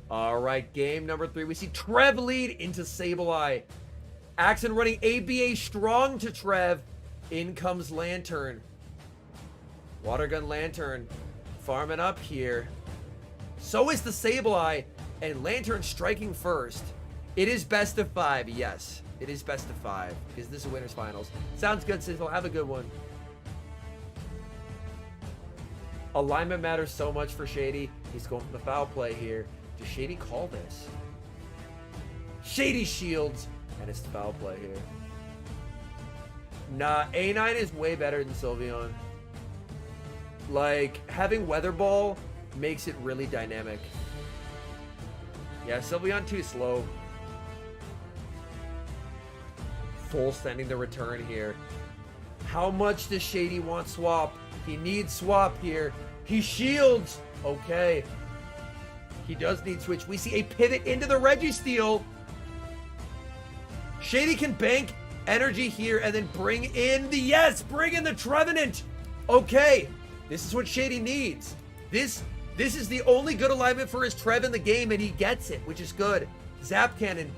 All right, game number 3. We see Trev lead into Sableye. Axon running ABA strong to Trev. In comes Lantern. Water Gun Lantern farming up here. So is the Sableye, and Lantern striking first. It is best of 5, yes. It is best of 5, because this is Winners Finals. Sounds good, Sizzle. Have a good one. Alignment matters so much for Shady. He's going for the foul play here. Does Shady call this? Shady shields, and it's the foul play here. Nah, A9 is way better than Sylveon. Like, having Weather Ball makes it really dynamic. Yeah, Sylveon too slow. Full sending the return here. How much does Shady want swap? He needs swap here. He shields. Okay. He does need switch. We see a pivot into the Registeel. Shady can bank energy here and then bring in the, yes, bring in the Trevenant. Okay, this is what Shady needs. This is the only good alignment for his Trev in the game, and he gets it, which is good. Zap Cannon.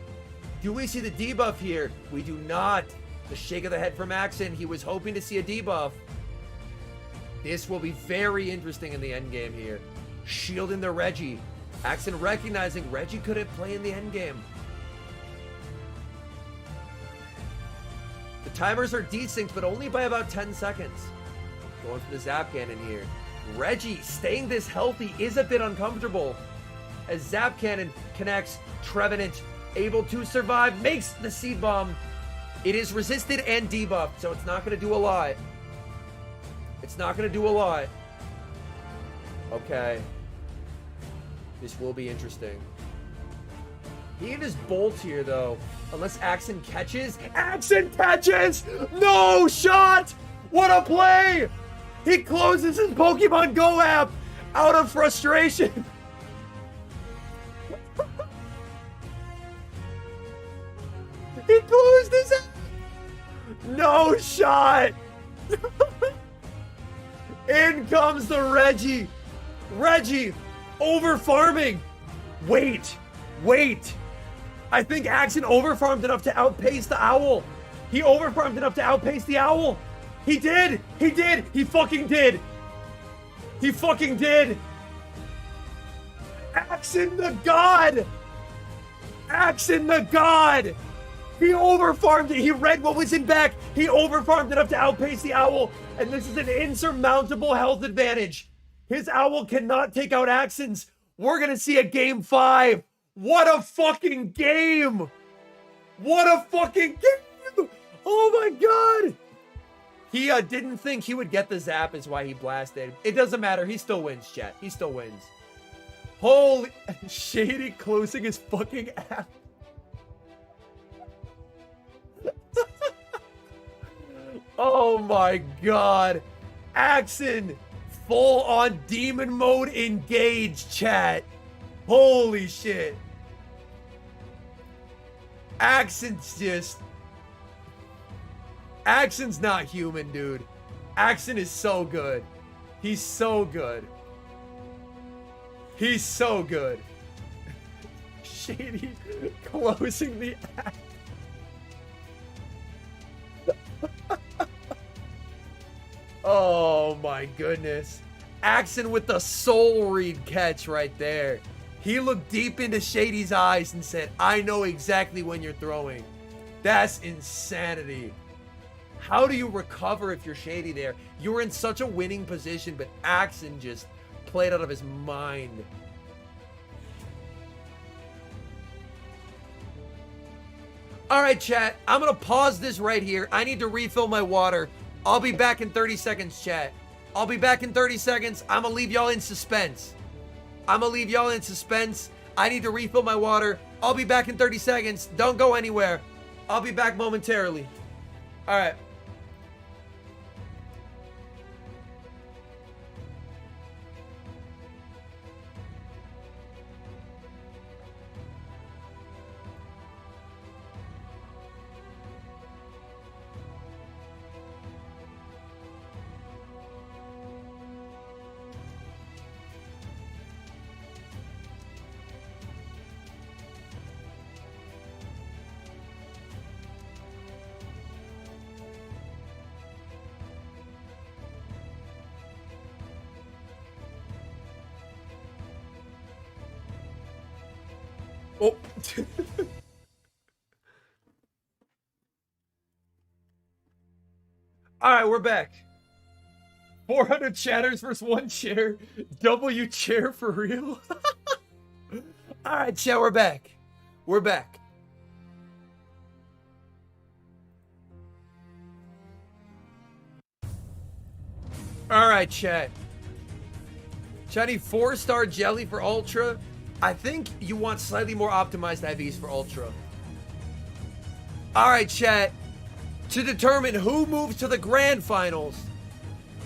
Do we see the debuff here? We do not. The shake of the head from Axen. He was hoping to see a debuff. This will be very interesting in the end game here. Shielding the Reggie. Axen recognizing Reggie couldn't play in the end game. The timers are desynced, but only by about 10 seconds. Going for the Zap Cannon here. Reggie staying this healthy is a bit uncomfortable. As Zap Cannon connects, Trevenant able to survive, makes the Seed Bomb. It is resisted and debuffed, so it's not going to do a lot. It's not going to do a lot. Okay. This will be interesting. He can just bolt here, though. Unless Axen catches. Axen catches! No shot! What a play! He closes his Pokemon Go app out of frustration. He closed his app. No shot. In comes the Reggie. Reggie over farming. Wait. I think Axen overfarmed enough to outpace the Owl. He overfarmed enough to outpace the Owl. He did. He fucking did. He fucking did. Axen the God. Axen the God. He overfarmed it. He read what was in back. He overfarmed enough to outpace the Owl. And this is an insurmountable health advantage. His Owl cannot take out Axen's. We're going to see a game 5. What a fucking game. What a fucking game. Oh my God. He didn't think he would get the zap is why he blasted. It doesn't matter. He still wins, chat. He still wins. Holy Shady closing his fucking app. Oh my God. Axen full on demon mode engaged, chat. Holy shit. Axen's not human, dude. Axen is so good. He's so good. He's so good. Shady closing the app. Oh my goodness. Axen with the soul read catch right there. He looked deep into Shady's eyes and said, I know exactly when you're throwing. That's insanity. How do you recover if you're Shady there? You were in such a winning position, but Axen just played out of his mind. All right, chat. I'm going to pause this right here. I need to refill my water. I'll be back in 30 seconds, chat. I'll be back in 30 seconds. I'm going to leave y'all in suspense. I need to refill my water. I'll be back in 30 seconds. Don't go anywhere. I'll be back momentarily. All right. Oh. All right, we're back. 400 chatters versus 1 chair. W chair for real? All right, chat, we're back. We're back. All right, chat. Chatty, 4-star jelly for Ultra. I think you want slightly more optimized IVs for Ultra. All right, chat. To determine who moves to the grand finals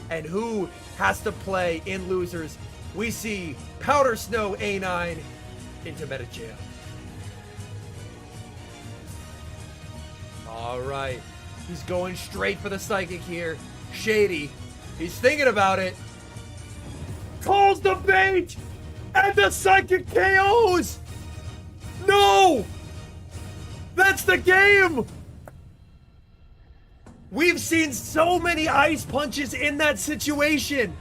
and who has to play in losers, we see Powder Snow A9 into Meta Jail. All right. He's going straight for the psychic here. Shady. He's thinking about it. Calls the bait! And the psychic KOs! No! That's the game! We've seen so many ice punches in that situation.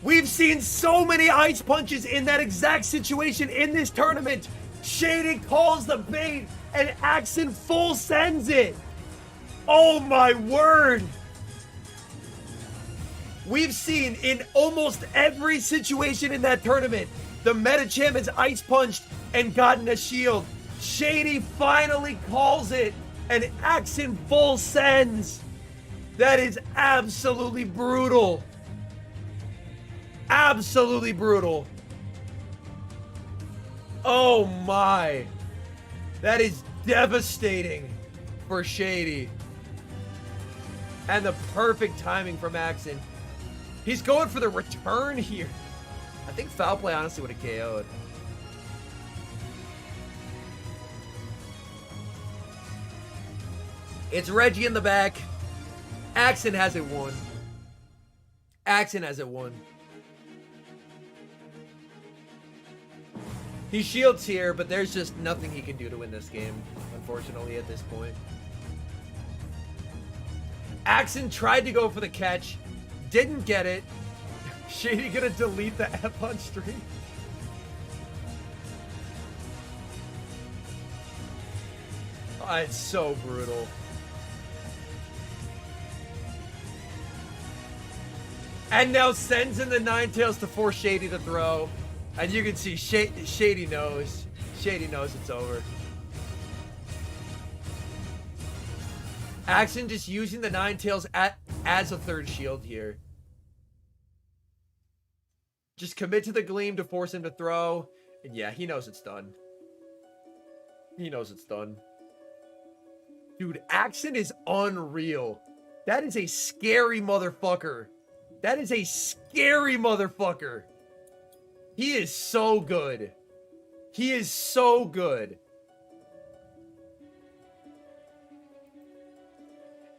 We've seen so many ice punches in that exact situation in this tournament. Shady calls the bait and Axon full sends it. Oh my word. We've seen in almost every situation in that tournament, the Medicham has ice punched and gotten a shield. Shady finally calls it and Axon full sends. That is absolutely brutal. Absolutely brutal. Oh my. That is devastating for Shady. And the perfect timing from Axon. He's going for the return here. I think foul play honestly would have KO'd. It's Reggie in the back. Axon has it won. Axon has it won. He shields here, but there's just nothing he can do to win this game, unfortunately, at this point. Axon tried to go for the catch, didn't get it. Shady gonna delete the F on stream. Oh, it's so brutal. And now sends in the Ninetales to force Shady to throw. And you can see Shady knows. Shady knows it's over. Axon just using the Ninetales as a third shield here. Just commit to the Gleam to force him to throw. And yeah, he knows it's done. He knows it's done. Dude, Axon is unreal. That is a scary motherfucker. That is a scary motherfucker. He is so good. He is so good.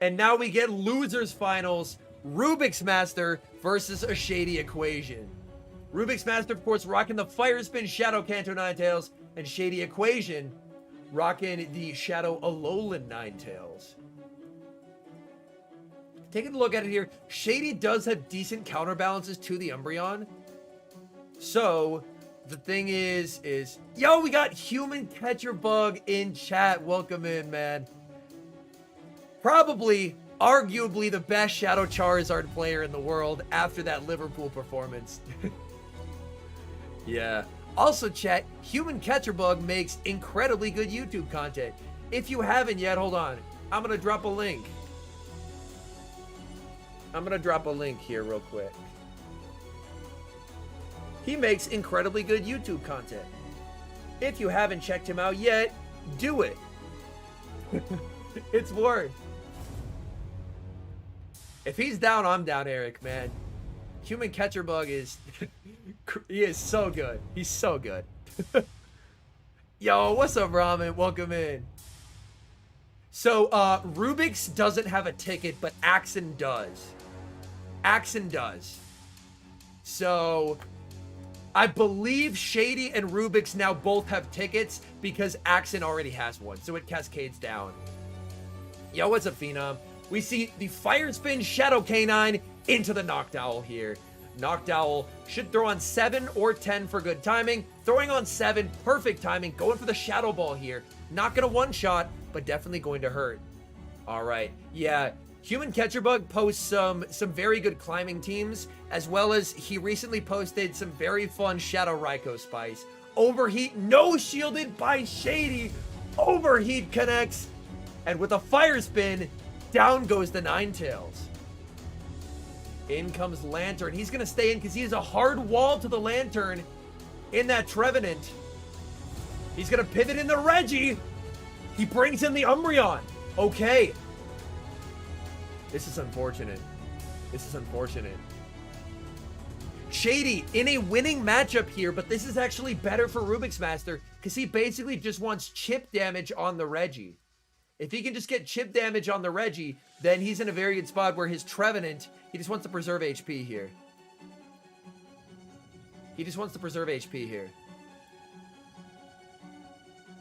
And now we get losers finals. Rubik's Master versus a Shady Equation. Rubik's Master, of course, rocking the Fire Spin Shadow Kanto Ninetales. And Shady Equation rocking the Shadow Alolan Ninetales. Taking a look at it here, Shady does have decent counterbalances to the Umbreon. So, the thing is, yo, we got Human Catcher Bug in chat. Welcome in, man. Probably, arguably, the best Shadow Charizard player in the world after that Liverpool performance. Yeah. Also, chat, Human Catcher Bug makes incredibly good YouTube content. If you haven't yet, hold on. I'm going to drop a link. I'm going to drop a link here real quick. He makes incredibly good YouTube content. If you haven't checked him out yet, do it. It's worth. If he's down, I'm down, Eric, man. Human Catcher Bug is... he is so good. He's so good. Yo, what's up, Ramen? Welcome in. So, Rubik's doesn't have a ticket, but Axon does. Axon does. So, I believe Shady and Rubik's now both have tickets because Axon already has one. So it cascades down. Yo, what's up, Phenom? We see the Fire Spin Shadow Canine into the Noctowl here. Noctowl should throw on 7 or 10 for good timing. Throwing on 7, perfect timing. Going for the Shadow Ball here. Not going to one-shot, but definitely going to hurt. All right. Yeah, Human Catcher Bug posts some very good climbing teams, as well as he recently posted some very fun Shadow Raikou Spice. Overheat, no shielded by Shady. Overheat connects. And with a Fire Spin, down goes the Ninetales. In comes Lantern. He's going to stay in because he has a hard wall to the Lantern in that Trevenant. He's going to pivot in the Reggie. He brings in the Umbreon. Okay. This is unfortunate. This is unfortunate. Shady in a winning matchup here, but this is actually better for Rubik's Master because he basically just wants chip damage on the Reggie. If he can just get chip damage on the Reggie, then he's in a very good spot where his Trevenant, he just wants to preserve HP here. He just wants to preserve HP here.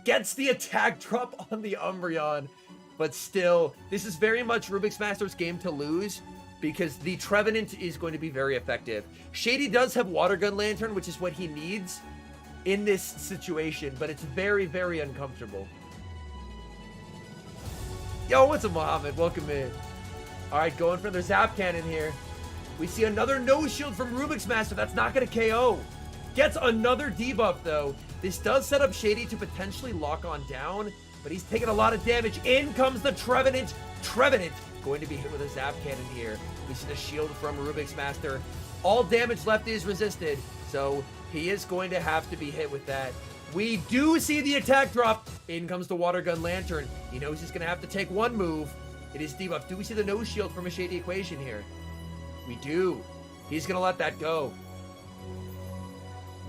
Gets the attack drop on the Umbreon, but still, this is very much Rubik's Master's game to lose because the Trevenant is going to be very effective. Shady does have Water Gun Lantern, which is what he needs in this situation, but it's very, very uncomfortable. Yo, what's up, Mohammed? Welcome in. All right, going for the Zap Cannon here. We see another no shield from Rubik's Master. That's not going to KO. Gets another debuff, though. This does set up Shady to potentially lock on down, but he's taking a lot of damage. In comes the Trevenant. Trevenant going to be hit with a Zap Cannon here. We see the shield from Rubik's Master. All damage left is resisted, so he is going to have to be hit with that. We do see the attack drop. In comes the Water Gun Lantern. He knows he's going to have to take one move. It is debuff. Do we see the no shield from a Shady equation here? We do. He's going to let that go.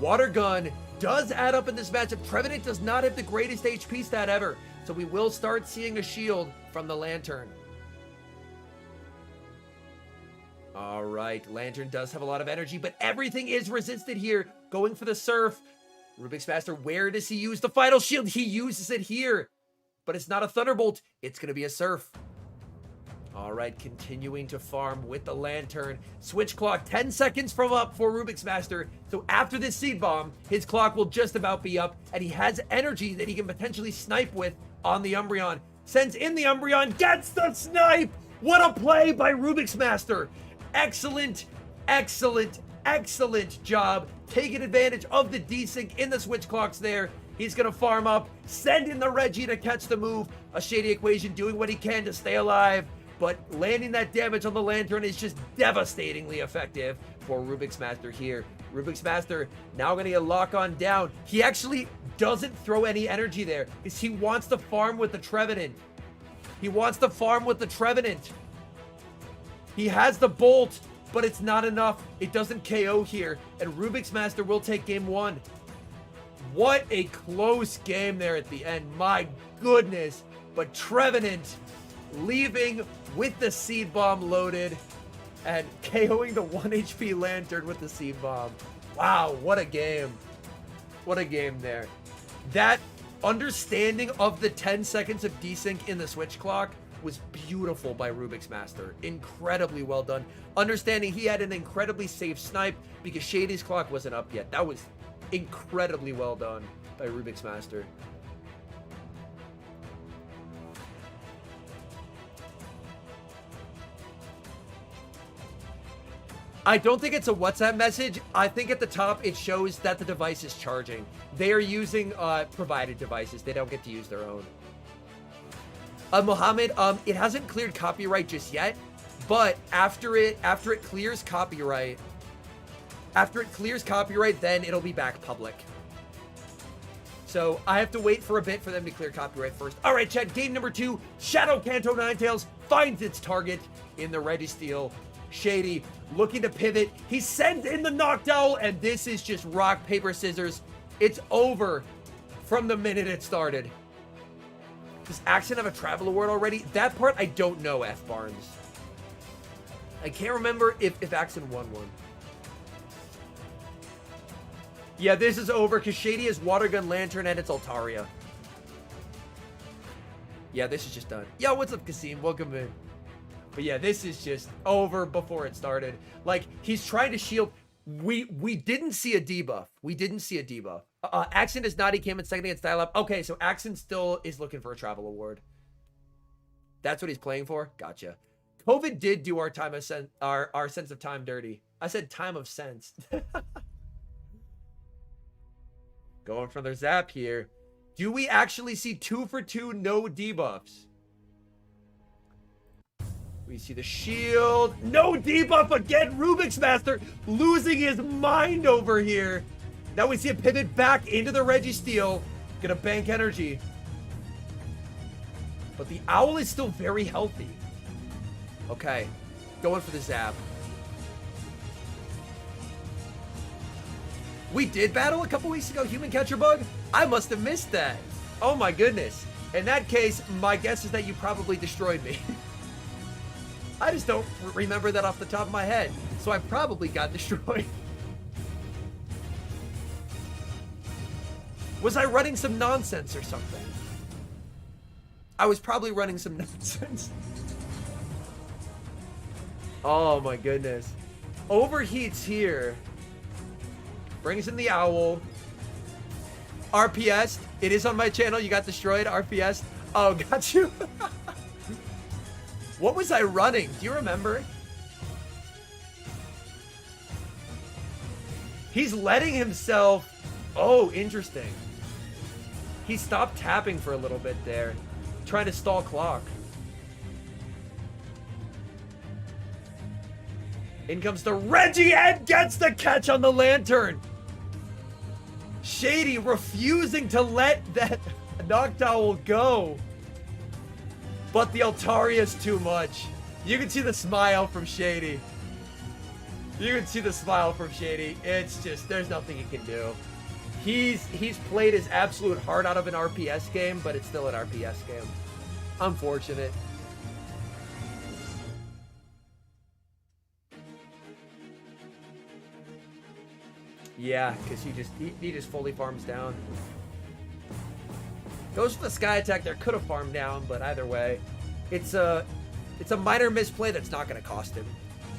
Water Gun does add up in this matchup. Trevenant does not have the greatest HP stat ever, so we will start seeing a shield from the Lantern. All right, Lantern does have a lot of energy, but everything is resisted here. Going for the Surf. Rubik's Master, where does he use the final shield? He uses it here, but it's not a Thunderbolt. It's going to be a Surf. All right, continuing to farm with the Lantern. Switch clock, 10 seconds from up for Rubik's Master. So after this Seed Bomb, his clock will just about be up, and he has energy that he can potentially snipe with on the Umbreon. Sends in the Umbreon, gets the snipe! What a play by Rubik's Master! Excellent, excellent, excellent job taking advantage of the desync in the switch clocks there. He's going to farm up, send in the Reggie to catch the move. A Shady equation doing what he can to stay alive, but landing that damage on the Lantern is just devastatingly effective for Rubik's Master here. Rubik's Master now going to get lock on down. He actually doesn't throw any energy there because he wants to farm with the Trevenant. He wants to farm with the Trevenant. He has the Bolt, but it's not enough. It doesn't KO here, and Rubik's Master will take game one. What a close game there at the end. My goodness. But Trevenant leaving with the Seed Bomb loaded and KOing the 1 HP Lantern with the Seed Bomb. Wow, what a game. What a game there. That understanding of the 10 seconds of desync in the switch clock was beautiful by Rubik's Master. Incredibly well done. Understanding he had an incredibly safe snipe because Shady's clock wasn't up yet. That was incredibly well done by Rubik's Master. I don't think it's a WhatsApp message. I think at the top it shows that the device is charging. They are using provided devices. They don't get to use their own. Mohammed, it hasn't cleared copyright just yet, but after it clears copyright, then it'll be back public. So I have to wait for a bit for them to clear copyright first. All right, chat, game number 2, Shadow Kanto Ninetales finds its target in the Registeel. Shady looking to pivot. He sends in the Noctowl, and this is just rock, paper, scissors. It's over from the minute it started. Does Axon have a travel award already? That part I don't know, F Barnes. I can't remember if Axon won one. Yeah, this is over because Shady has Water Gun Lantern and it's Altaria. Yeah, this is just done. Yo, what's up, Kasim? Welcome in. But yeah, this is just over before it started. Like, he's trying to shield. We didn't see a debuff. We didn't see a debuff. Axon does not. He came in second against Dial Up. Okay, so Axon still is looking for a travel award. That's what he's playing for? Gotcha. COVID did do our time of our sense of time dirty. I said time of sense. Going for their zap here. Do we actually see 2 for 2 no debuffs? We see the shield. No debuff again. Rubik's Master losing his mind over here. Now we see a pivot back into the Registeel. Gonna bank energy. But the Owl is still very healthy. Okay. Going for the zap. We did battle a couple weeks ago, Human Catcher Bug? I must have missed that. Oh my goodness. In that case, my guess is that you probably destroyed me. I just don't remember that off the top of my head. So I probably got destroyed. Was I running some nonsense or something? I was probably running some nonsense. Oh my goodness. Overheats here. Brings in the owl. RPS. It is on my channel. You got destroyed. RPS. Oh, got you. What was I running? Do you remember? He's letting himself... Oh, interesting. He stopped tapping for a little bit there. Trying to stall clock. In comes the Reggie and gets the catch on the lantern. Shady refusing to let that Noctowl go. But the Altaria is too much. You can see the smile from Shady. You can see the smile from Shady. It's just, there's nothing he can do. He's played his absolute heart out of an RPS game, but it's still an RPS game. Unfortunate. Yeah, because he just fully farms down. Goes for the Sky Attack. There could have farmed down, but either way, it's a minor misplay that's not going to cost him.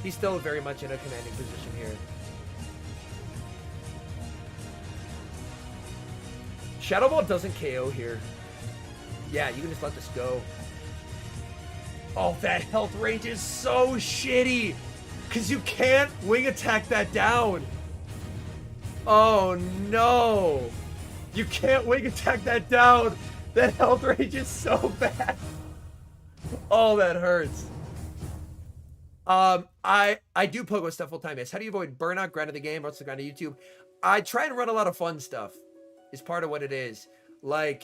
He's still very much in a commanding position here. Shadow Ball doesn't KO here. Yeah, you can just let this go. Oh, that health range is so shitty. Because you can't wing attack that down. Oh, no. You can't wing attack that down. That health range is so bad. Oh, that hurts. I do Pogo stuff full time. Yes. How do you avoid burnout, grind of the game, what's the grind of YouTube? I try and run a lot of fun stuff. Is part of what it is. Like,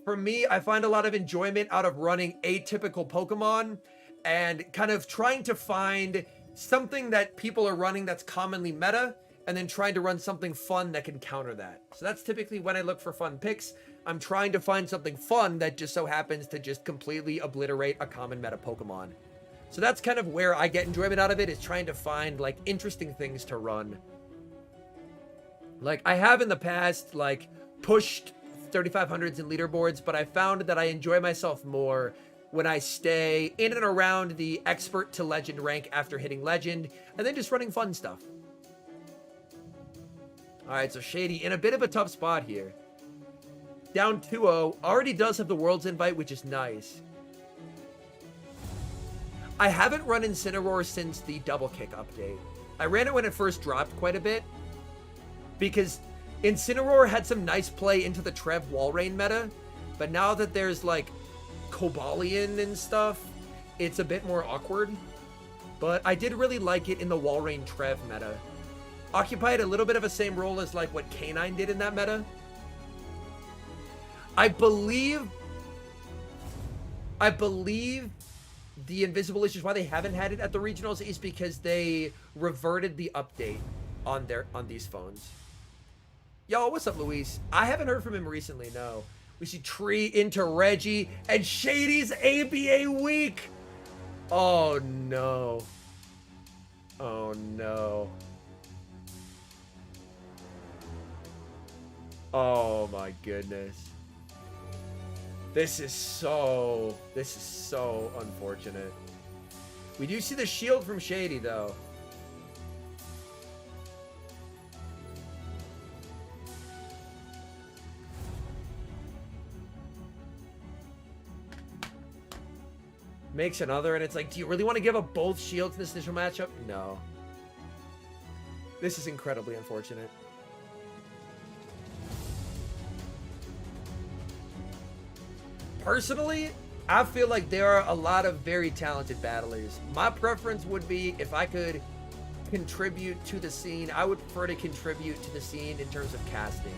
for me, I find a lot of enjoyment out of running atypical Pokemon and kind of trying to find something that people are running that's commonly meta, and then trying to run something fun that can counter that. So that's typically when I look for fun picks. I'm trying to find something fun that just so happens to just completely obliterate a common meta Pokemon. So that's kind of where I get enjoyment out of it, is trying to find like interesting things to run. Like, I have in the past, like, pushed 3500s in leaderboards, but I found that I enjoy myself more when I stay in and around the expert to legend rank after hitting legend, and then just running fun stuff. Alright, so Shady in a bit of a tough spot here. Down 2-0, already does have the World's Invite, which is nice. I haven't run Incineroar since the Double Kick update. I ran it when it first dropped quite a bit, because Incineroar had some nice play into the Trev Walrein meta, but now that there's like Cobalion and stuff, it's a bit more awkward. But I did really like it in the Walrein Trev meta. Occupied a little bit of a same role as like what K9 did in that meta. I believe the Invisible issues why they haven't had it at the regionals is because they reverted the update on these phones. Yo, what's up, Luis? I haven't heard from him recently, no. We see Tree into Reggie, and Shady's ABA weak. Oh, no. Oh, no. Oh, my goodness. This is so unfortunate. We do see the shield from Shady, though. Makes another, and it's like, do you really want to give up both shields in this initial matchup? No. This is incredibly unfortunate. Personally, I feel like there are a lot of very talented battlers. My preference would be, if I could contribute to the scene, I would prefer to contribute to the scene in terms of casting.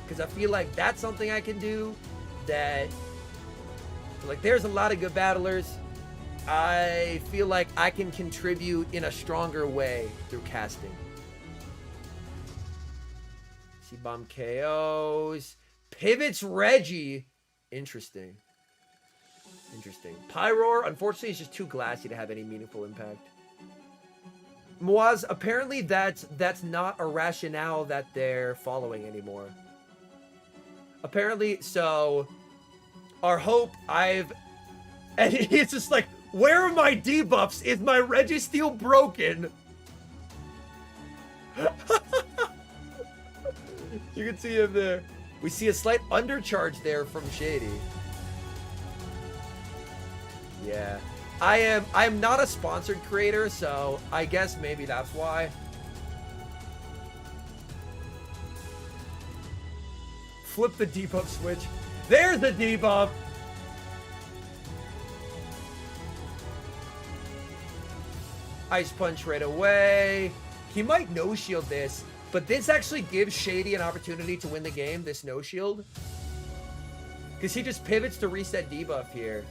Because I feel like that's something I can do that... Like, there's a lot of good battlers. I feel like I can contribute in a stronger way through casting. See bomb KOs. Pivots Reggie. Interesting. Interesting. Pyroar, unfortunately, is just too glassy to have any meaningful impact. Moaz, apparently that's not a rationale that they're following anymore. Apparently, so our hope, and it's just like, where are my debuffs? Is my Registeel broken? You can see him there. We see a slight undercharge there from Shady. Yeah. I am not a sponsored creator, so I guess maybe that's why. Flip the debuff switch. There's the debuff. Ice Punch right away. He might no shield this, but this actually gives Shady an opportunity to win the game, this no shield. Because he just pivots to reset debuff here.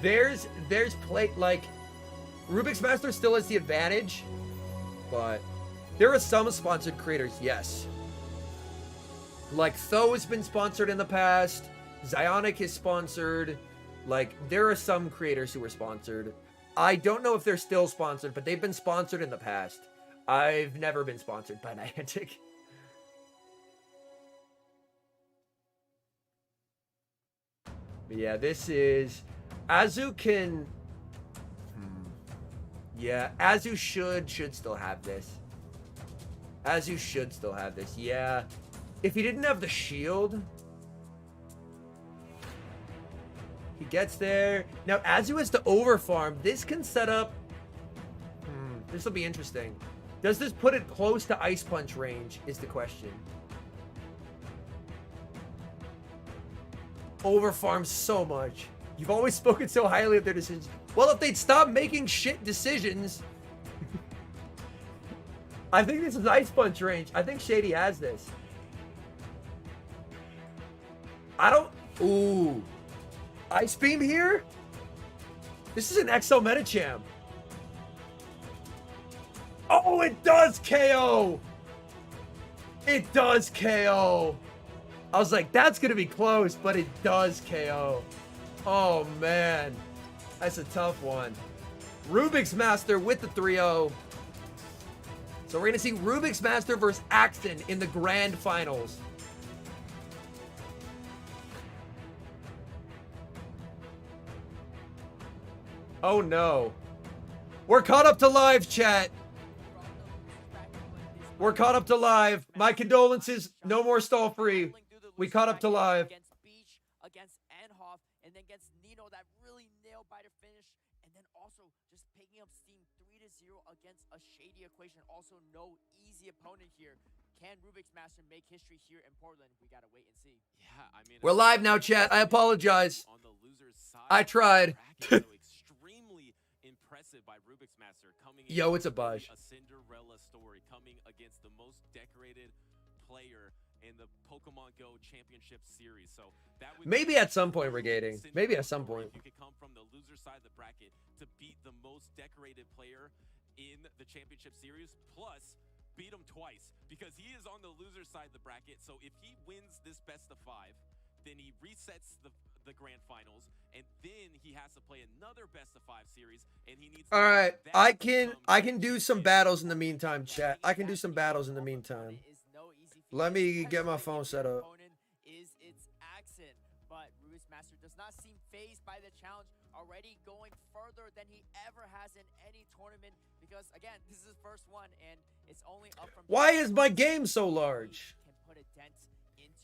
There's play, like, Rubik's Master still has the advantage, but there are some sponsored creators, yes. Like, Tho has been sponsored in the past, Zionic is sponsored, like, there are some creators who are sponsored. I don't know if they're still sponsored, but they've been sponsored in the past. I've never been sponsored by Niantic. But yeah, this is... Azu can... Yeah, Azu should still have this. Azu should still have this, yeah. If he didn't have the shield... He gets there. Now, Azu has to overfarm. This can set up... This will be interesting. Does this put it close to Ice Punch range, is the question. Overfarm so much. You've always spoken so highly of their decisions. Well, if they'd stop making shit decisions... I think this is Ice Punch range. I think Shady has this. I don't... Ooh. Ice Beam here? This is an XL Medicham. Oh, it does KO! It does KO! I was like, that's going to be close, but it does KO. Oh, man. That's a tough one. Rubik's Master with the 3-0. So we're going to see Rubik's Master versus Axton in the grand finals. Oh, no. We're caught up to live, chat. We're caught up to live. My condolences. No more stall free. We caught up to live. Against Beach, against Anhoff, and then against Nino, that really nail biter finish, and then also just picking up steam 3-0 against a Shady equation. Also, no easy opponent here. Can Rubik's Master make history here in Portland? We gotta wait and see. Yeah, I mean, we're live now, chat. I apologize. On the loser's side, I tried. Extremely impressive by Rubik's Master coming. Yo, it's a Baj. A Cinderella story coming against the most decorated player in the Pokemon Go Championship Series. So that would maybe at some point regating. Maybe at some point. You could come from the loser side of the bracket to beat the most decorated player in the Championship Series, plus beat him twice because he is on the loser side of the bracket. So if he wins this best of 5, then he resets the grand finals, and then he has to play another best of 5 series, and he needs. All right, I can do some battles in the meantime, chat. I can do some battles in the meantime. Let me get my phone set up. Is its accent, but Rubik's Master does not seem fazed by the challenge, already going further than he ever has in any tournament, because again, this is his first one, and it's only up from. Why is my game so large?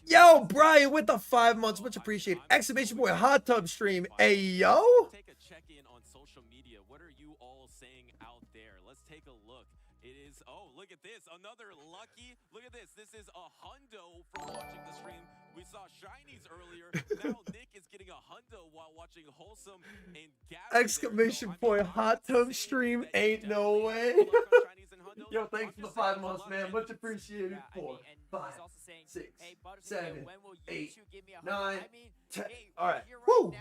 Yo, Brian with the 5 months, much appreciated. Exclamation point, hot tub stream. Hey, yo. Take a check-in on social media. What are you all saying out there? Let's take a look. It is, oh, look at this. Another lucky. Look at this. This is a hundo from watching the stream. We saw Shinies earlier. Now Nick is getting a hundo while watching Wholesome and Gavin. Exclamation point, hot tub stream. Ain't no way. Yo, thanks for the 5 months, man. Much appreciated. 4, 5, 6, 7, 8, 9, 10. All right. Woo.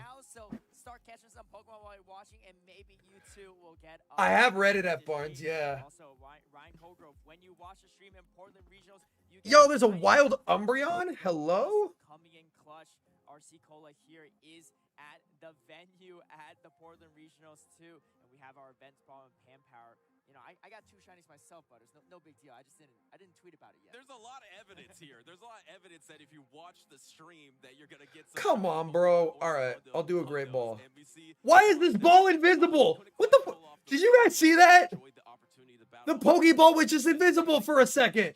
Start catching some Pokemon while you're watching, and maybe you too will get. I have read it at Barnes, yeah. Also, Ryan Colgrove, when you watch the stream in Portland Regionals, yo, there's a wild Umbreon. Hello. Coming in clutch. RC Cola here is at the venue at the Portland Regionals too, and we have our events ball and Pan Power. You know, I got 2 shinies myself, but it's no big deal. I didn't tweet about it yet. There's a lot of evidence here. There's a lot of evidence that if you watch the stream that you're gonna get some. Come on, bro. All right, I'll do a great ball. NBC. Why is this ball invisible? What the fuck? Did you guys see that? The Pokeball was just invisible for a second.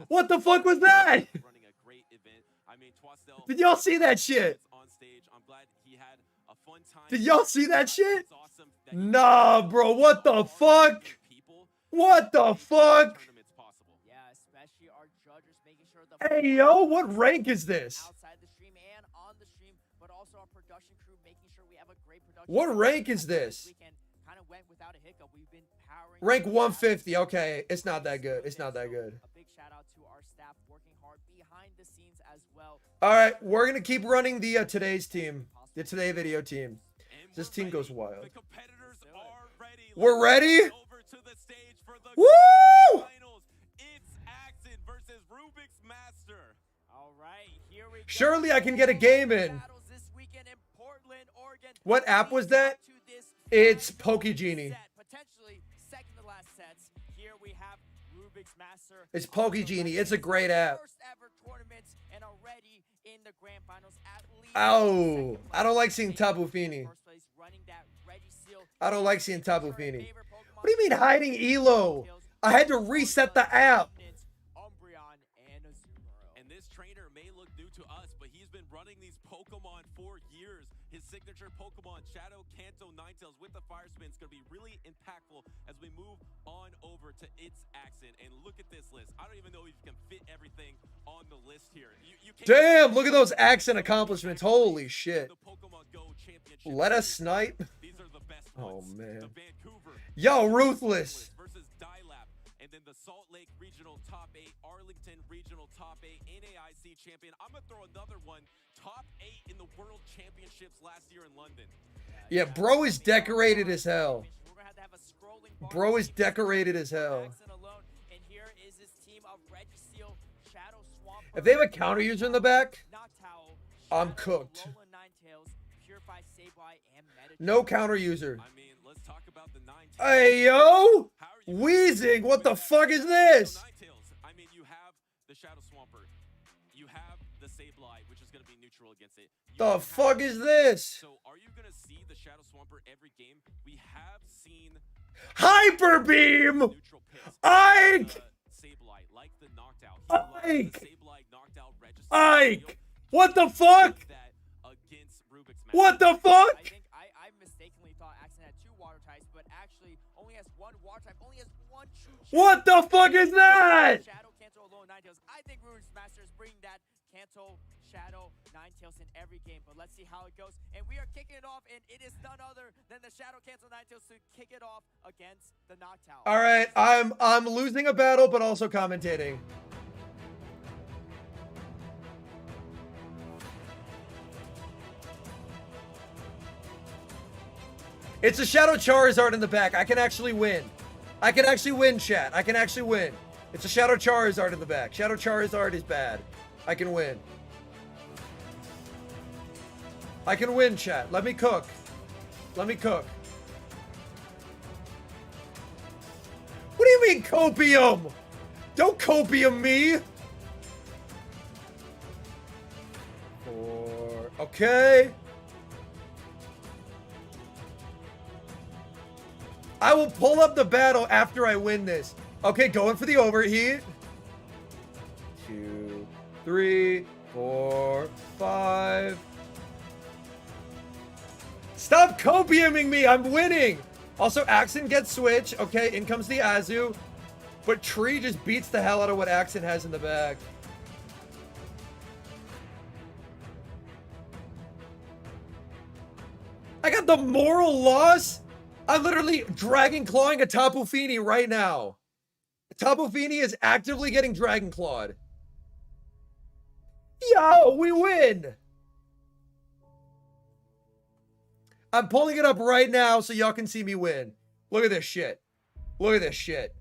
What the fuck was that? Running a great event. I mean, Twastel Did y'all see that shit? on stage. I'm glad he had a fun time. Did y'all see that shit? It's awesome that he Nah, bro. What the fuck? people What the fuck? tournaments possible. Yeah, especially our judges making sure the Hey, yo, what rank is this? outside the stream and on the stream, but also our production crew making sure we have a great production. What crew. rank is this? Weekend kind of went without a hiccup. We've been powering Rank through 150. that. Okay, it's not that good. It's not that good. A big shout out to our staff working hard behind the scenes as well. All right, we're gonna keep running the today's team, the today video team. And This we're team goes ready. wild. The competitors are ready. We're Let's ready? get over to the stage for the Woo! finals. It's Axon versus Rubik's Master. All right, here we go. Surely I can get a game in. Battles this weekend in Portland, Oregon. What app was that? To this It's final PokeGenie. set, potentially second to last sets. Here we have Rubik's Master. It's Also PokeGenie. representing It's a great app. First ever tournaments and already in the grand finals at least. Ow. second I don't like place. seeing Tapu Fini. First place running that ready seal. I don't like seeing Tapu Your Fini. favorite Pokemon What do you mean hiding Elo? I had to reset the app. Umbreon and Azumarill. And this trainer may look new to us, but he's been running these Pokemon for years. His signature Pokemon, Shadow Kanto Ninetales with the Fire Spin, is going to be really impactful as we move on over to its accent. And look at this list. I don't even know if you can fit everything on the list here. You can't- Damn, look at those accent accomplishments. Holy shit. The Pokemon Go Championship Let us Series. snipe. These are the best Oh, ones. man. The Vancouver Yo, Ruthless. versus Dilap, and then the Salt Lake Regional Top 8, Arlington Regional Top 8, NAIC Champion. I'm gonna throw another one, Top 8 in the World Championships last year in London. Yeah, bro is decorated as hell. We're gonna have to have a scrolling bar Bro is between decorated as hell. Jackson alone, and here is his team of Registeel, Shadow Swamp. If they have a counter user in the back, Noctowl, I'm Shadow, cooked. Alolan Ninetales, Purify Sableye, and Metagross. no counter user. I mean, let's talk about the nine. Hey, yo! How are you Wheezing, what the with fuck is this? Ninetales? I mean, you have the Shadow Swampert, you have the Sableye, which is going to be neutral against it. You The have- fuck is this? So, are you going to see the Shadow Swampert every game? We have seen Hyper Beam! neutral picks. Ike! Sableye, like the Noctowl. He loves the Ike! Sableye Noctowl register. Ike! What the fuck? That against Rubik's What the I fuck? think I mistakenly thought Axon had 2 water types, but actually only has 1 water type, only has 1 true. What the fuck is that? Shadow, Kanto, Alolan Ninetales. I think Rubik's Master is bringing that Kanto, Shadow, Ninetales in every game, but let's see how it goes. And we are kicking it off, and it is none other than the Shadow, Kanto, Ninetales to kick it off against the Noctowl. All right, I'm losing a battle, but also commentating. It's a Shadow Charizard in the back. I can actually win. I can actually win, chat. I can actually win. It's a Shadow Charizard in the back. Shadow Charizard is bad. I can win. I can win, chat. Let me cook. Let me cook. What do you mean copium? Don't copium me. 4. Okay. I will pull up the battle after I win this. Okay, going for the overheat. 2, 3, 4, 5. Stop copiuming me. I'm winning. Also, Axon gets switch. Okay, in comes the Azu. But Tree just beats the hell out of what Axon has in the bag. I got the moral loss. I'm literally Dragon Clawing a Tapu Fini right now. Tapu Fini is actively getting Dragon Clawed. Yo, we win. I'm pulling it up right now so y'all can see me win. Look at this shit. Look at this shit.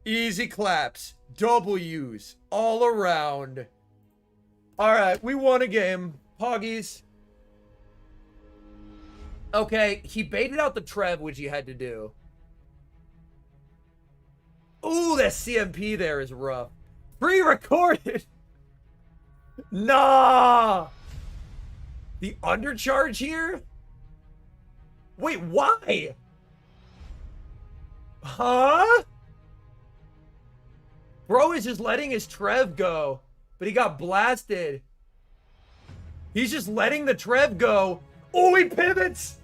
Easy claps. W's all around. All right, we won a game. Hoggies. Okay, he baited out the Trev, which he had to do. Ooh, that CMP there is rough. Pre-recorded. Nah. The undercharge here? Wait, why? Huh? Bro is just letting his Trev go, but he got blasted. He's just letting the Trev go. Oh, he pivots.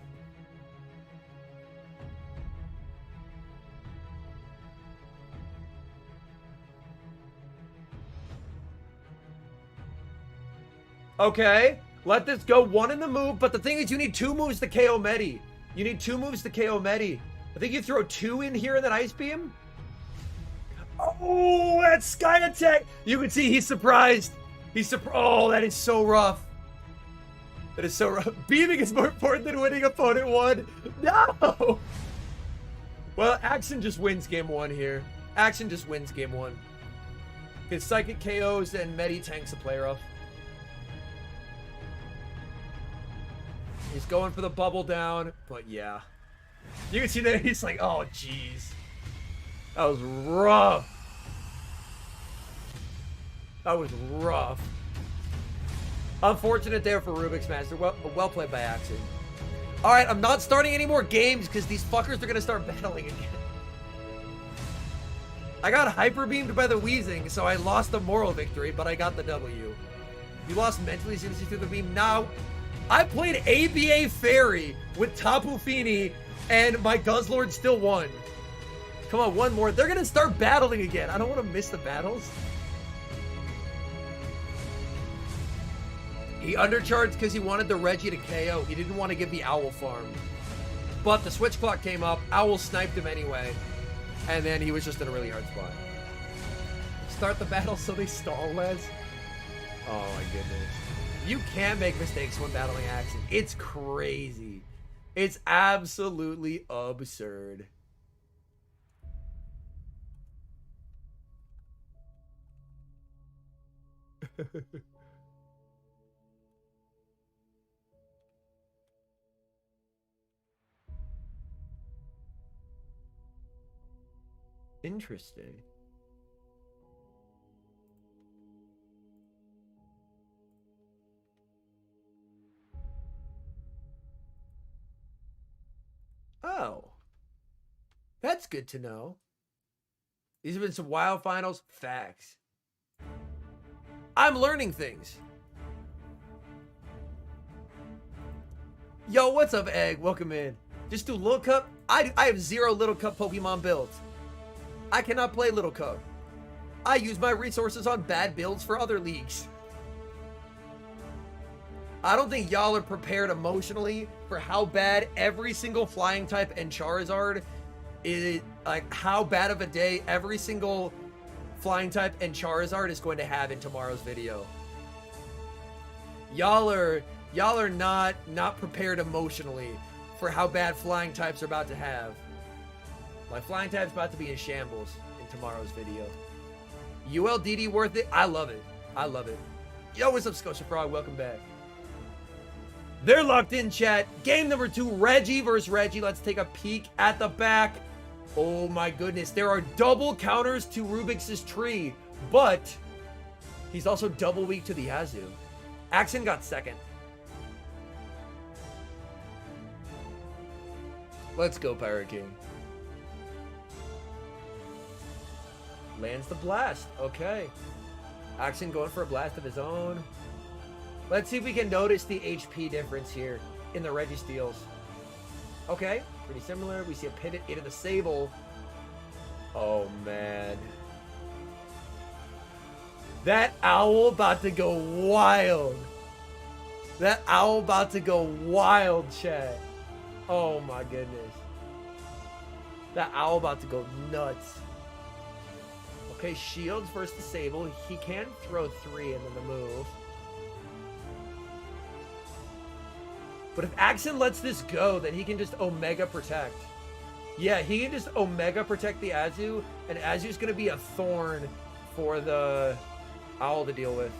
Okay, let this go. One in the move, but the thing is you need 2 moves to KO Medi. You need 2 moves to KO Medi. I think you throw 2 in here in that Ice Beam. Oh, that Sky Attack. You can see he's surprised. Oh, that is so rough. That is so rough. Beaming is more important than winning opponent 1. No! Well, Axen just wins game 1 here. Axen just wins game 1. His Psychic KOs and Medi tanks the player off. He's going for the bubble down, but yeah. You can see that he's like, oh, jeez. That was rough. That was rough. Unfortunate there for Rubik's Master. Well played by Axen. All right, I'm not starting any more games because these fuckers are going to start battling again. I got hyper beamed by the Weezing, so I lost the moral victory, but I got the W. You lost mentally as soon as you threw the beam. Now, I played ABA Fairy with Tapu Fini, and my Guzzlord still won. Come on, one more. They're going to start battling again. I don't want to miss the battles. He undercharged because he wanted the Reggie to KO. He didn't want to give the Owl farm. But the switch clock came up. Owl sniped him anyway. And then he was just in a really hard spot. Start the battle so they stall, Les. Oh my goodness. You can make mistakes when battling Axen. It's crazy. It's absolutely absurd. Interesting. Oh. That's good to know. These have been some wild finals. Facts. I'm learning things. Yo, what's up, Egg? Welcome in. Just do Little Cup. I have 0 Little Cup Pokemon builds. I cannot play Little Cup. I use my resources on bad builds for other leagues. I don't think y'all are prepared emotionally for how bad every single flying type and Charizard is, like how bad of a day every single flying type and Charizard is going to have in tomorrow's video. Y'all are not prepared emotionally for how bad flying types are about to have. My flying type's about to be in shambles in tomorrow's video. ULDD worth it? I love it. I love it. Yo, what's up, Scotia Frog? Welcome back. They're locked in, chat. Game number 2, Reggie versus Reggie. Let's take a peek at the back. Oh my goodness. There are double counters to Rubik's tree, but he's also double weak to the Yazoo. Axen got second. Let's go, Pirate King. Lands the blast. Okay. Axen going for a blast of his own. Let's see if we can notice the HP difference here in the Registeals. Okay, pretty similar. We see a pivot into the Sable. Oh, man. That Owl about to go wild. That Owl about to go wild, chat. Oh, my goodness. That Owl about to go nuts. Okay, Shields versus the Sable. He can throw 3 into the move. But if Axen lets this go, then he can just Omega Protect. Yeah, he can just Omega Protect the Azu, and Azu's going to be a thorn for the Owl to deal with.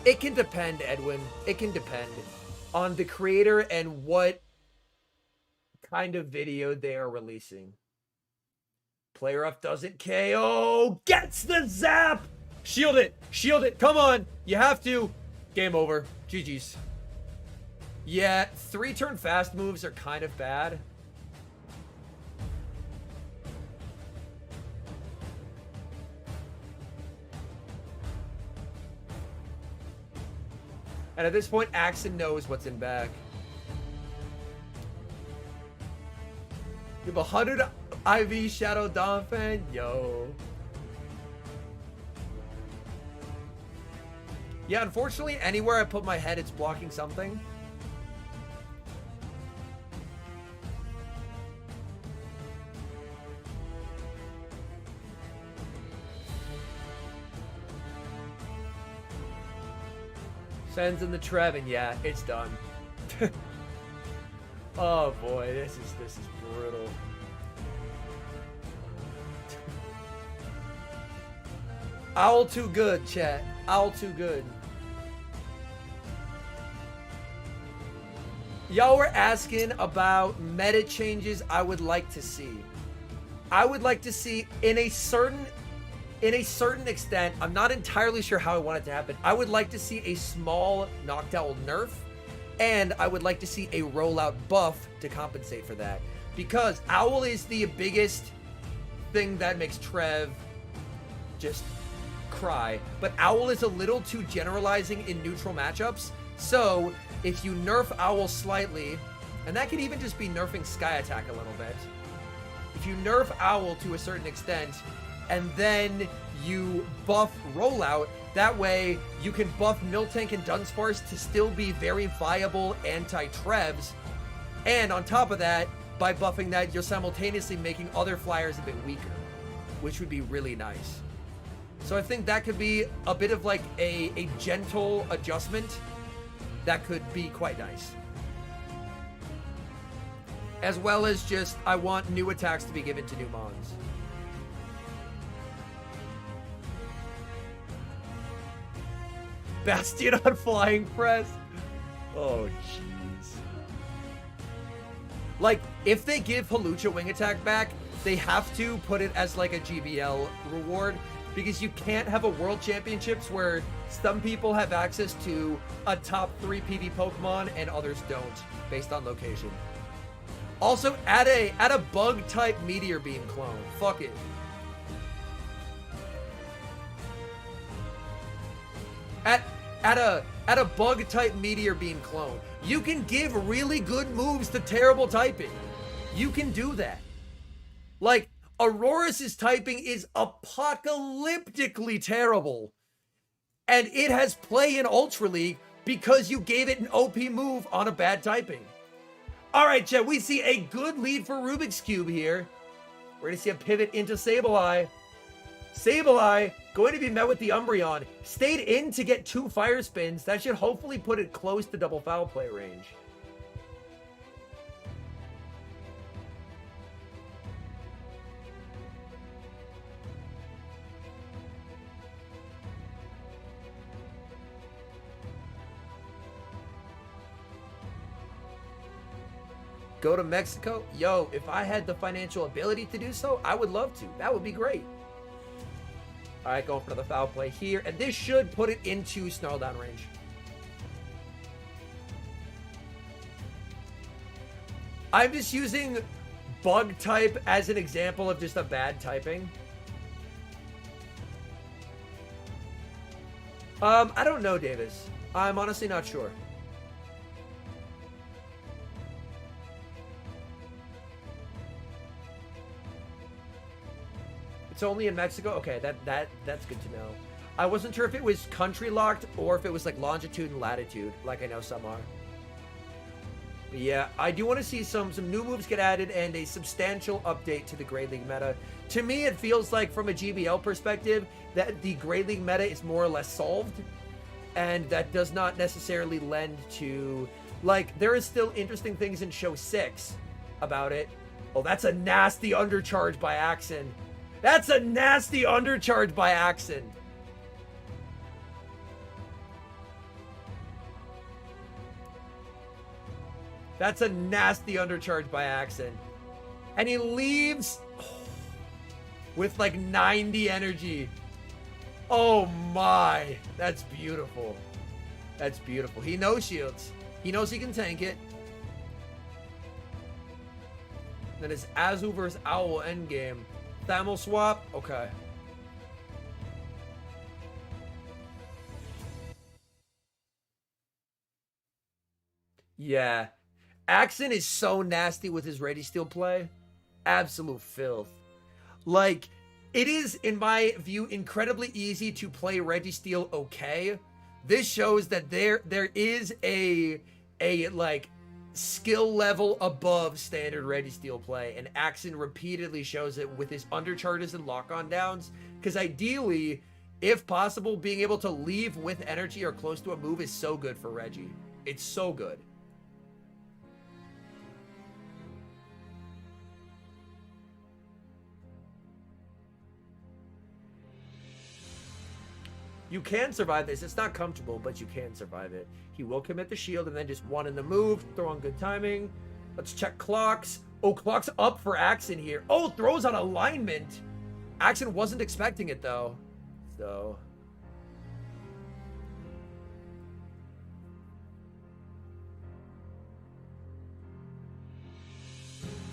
It can depend, Edwin. It can depend on the creator and what kind of video they are releasing. Player up doesn't KO. Gets the zap. Shield it. Shield it. Come on. You have to. Game over. GG's. Yeah, 3-turn fast moves are kind of bad. And at this point, Axon knows what's in back. You have 100 IV Shadow Dawn fan? Yo. Yeah, unfortunately, anywhere I put my head, it's blocking something. Sends in the Trevin, yeah, it's done. Oh boy, this is brutal. Owl too good, chat. Owl too good. Y'all were asking about meta changes I would like to see. I would like to see in a certain extent, I'm not entirely sure how I want it to happen. I would like to see a small Noctowl nerf, and I would like to see a rollout buff to compensate for that. Because Owl is the biggest thing that makes Trev just cry. But Owl is a little too generalizing in neutral matchups. So if you nerf Owl slightly, and that could even just be nerfing Sky Attack a little bit. If you nerf Owl to a certain extent, and then you buff Rollout, that way you can buff Miltank and Dunsparce to still be very viable anti-Trevs. And on top of that, by buffing that, you're simultaneously making other flyers a bit weaker, which would be really nice. So I think that could be a bit of like a gentle adjustment that could be quite nice. As well as just, I want new attacks to be given to new mons. Bastion on Flying Press. Oh, jeez. Like, if they give Hawlucha Wing Attack back, they have to put it as like a GBL reward, because you can't have a World Championships where some people have access to a top 3 PV Pokemon and others don't, based on location. Also, add a bug-type Meteor Beam clone. Fuck it. Add a bug-type Meteor Beam clone. You can give really good moves to terrible typing. You can do that. Like, Aurora's typing is apocalyptically terrible. And it has play in Ultra League because you gave it an OP move on a bad typing. Alright, chat, we see a good lead for Rubik's Cube here. We're going to see a pivot into Sableye. Sableye going to be met with the Umbreon. Stayed in to get 2 Fire Spins. That should hopefully put it close to double foul play range. Go to Mexico? Yo, if I had the financial ability to do so, I would love to. That would be great. All right, going for the foul play here. And this should put it into Snarl Down range. I'm just using bug type as an example of just a bad typing. I don't know, Davis. I'm honestly not sure. It's only in Mexico? Okay, that's good to know. I wasn't sure if it was country locked or if it was like longitude and latitude, like I know some are. But yeah, I do want to see some new moves get added and a substantial update to the Great League meta. To me, it feels like from a GBL perspective that the Great League meta is more or less solved, and that does not necessarily lend to, like, there is still interesting things in Show 6 about it. Oh, that's a nasty undercharge by Axon. That's a nasty undercharge by Axon. That's a nasty undercharge by Axen. And he leaves with like 90 energy. Oh my. That's beautiful. That's beautiful. He knows shields. He knows he can tank it. Then it's Azu versus Owl endgame. Thamel swap? Okay. Yeah. Axen is so nasty with his Registeel play. Absolute filth. Like, it is, in my view, incredibly easy to play Registeel okay. This shows that there is a like skill level above standard Registeel play, and Axen repeatedly shows it with his undercharges and lock-on downs. Because ideally, if possible, being able to leave with energy or close to a move is so good for Reggie. It's so good. You can survive this. It's not comfortable, but you can survive it. He will commit the shield and then just one in the move. Throw on good timing. Let's check clocks. Oh, clock's up for Axen here. Oh, throws on alignment. Axen wasn't expecting it, though. So...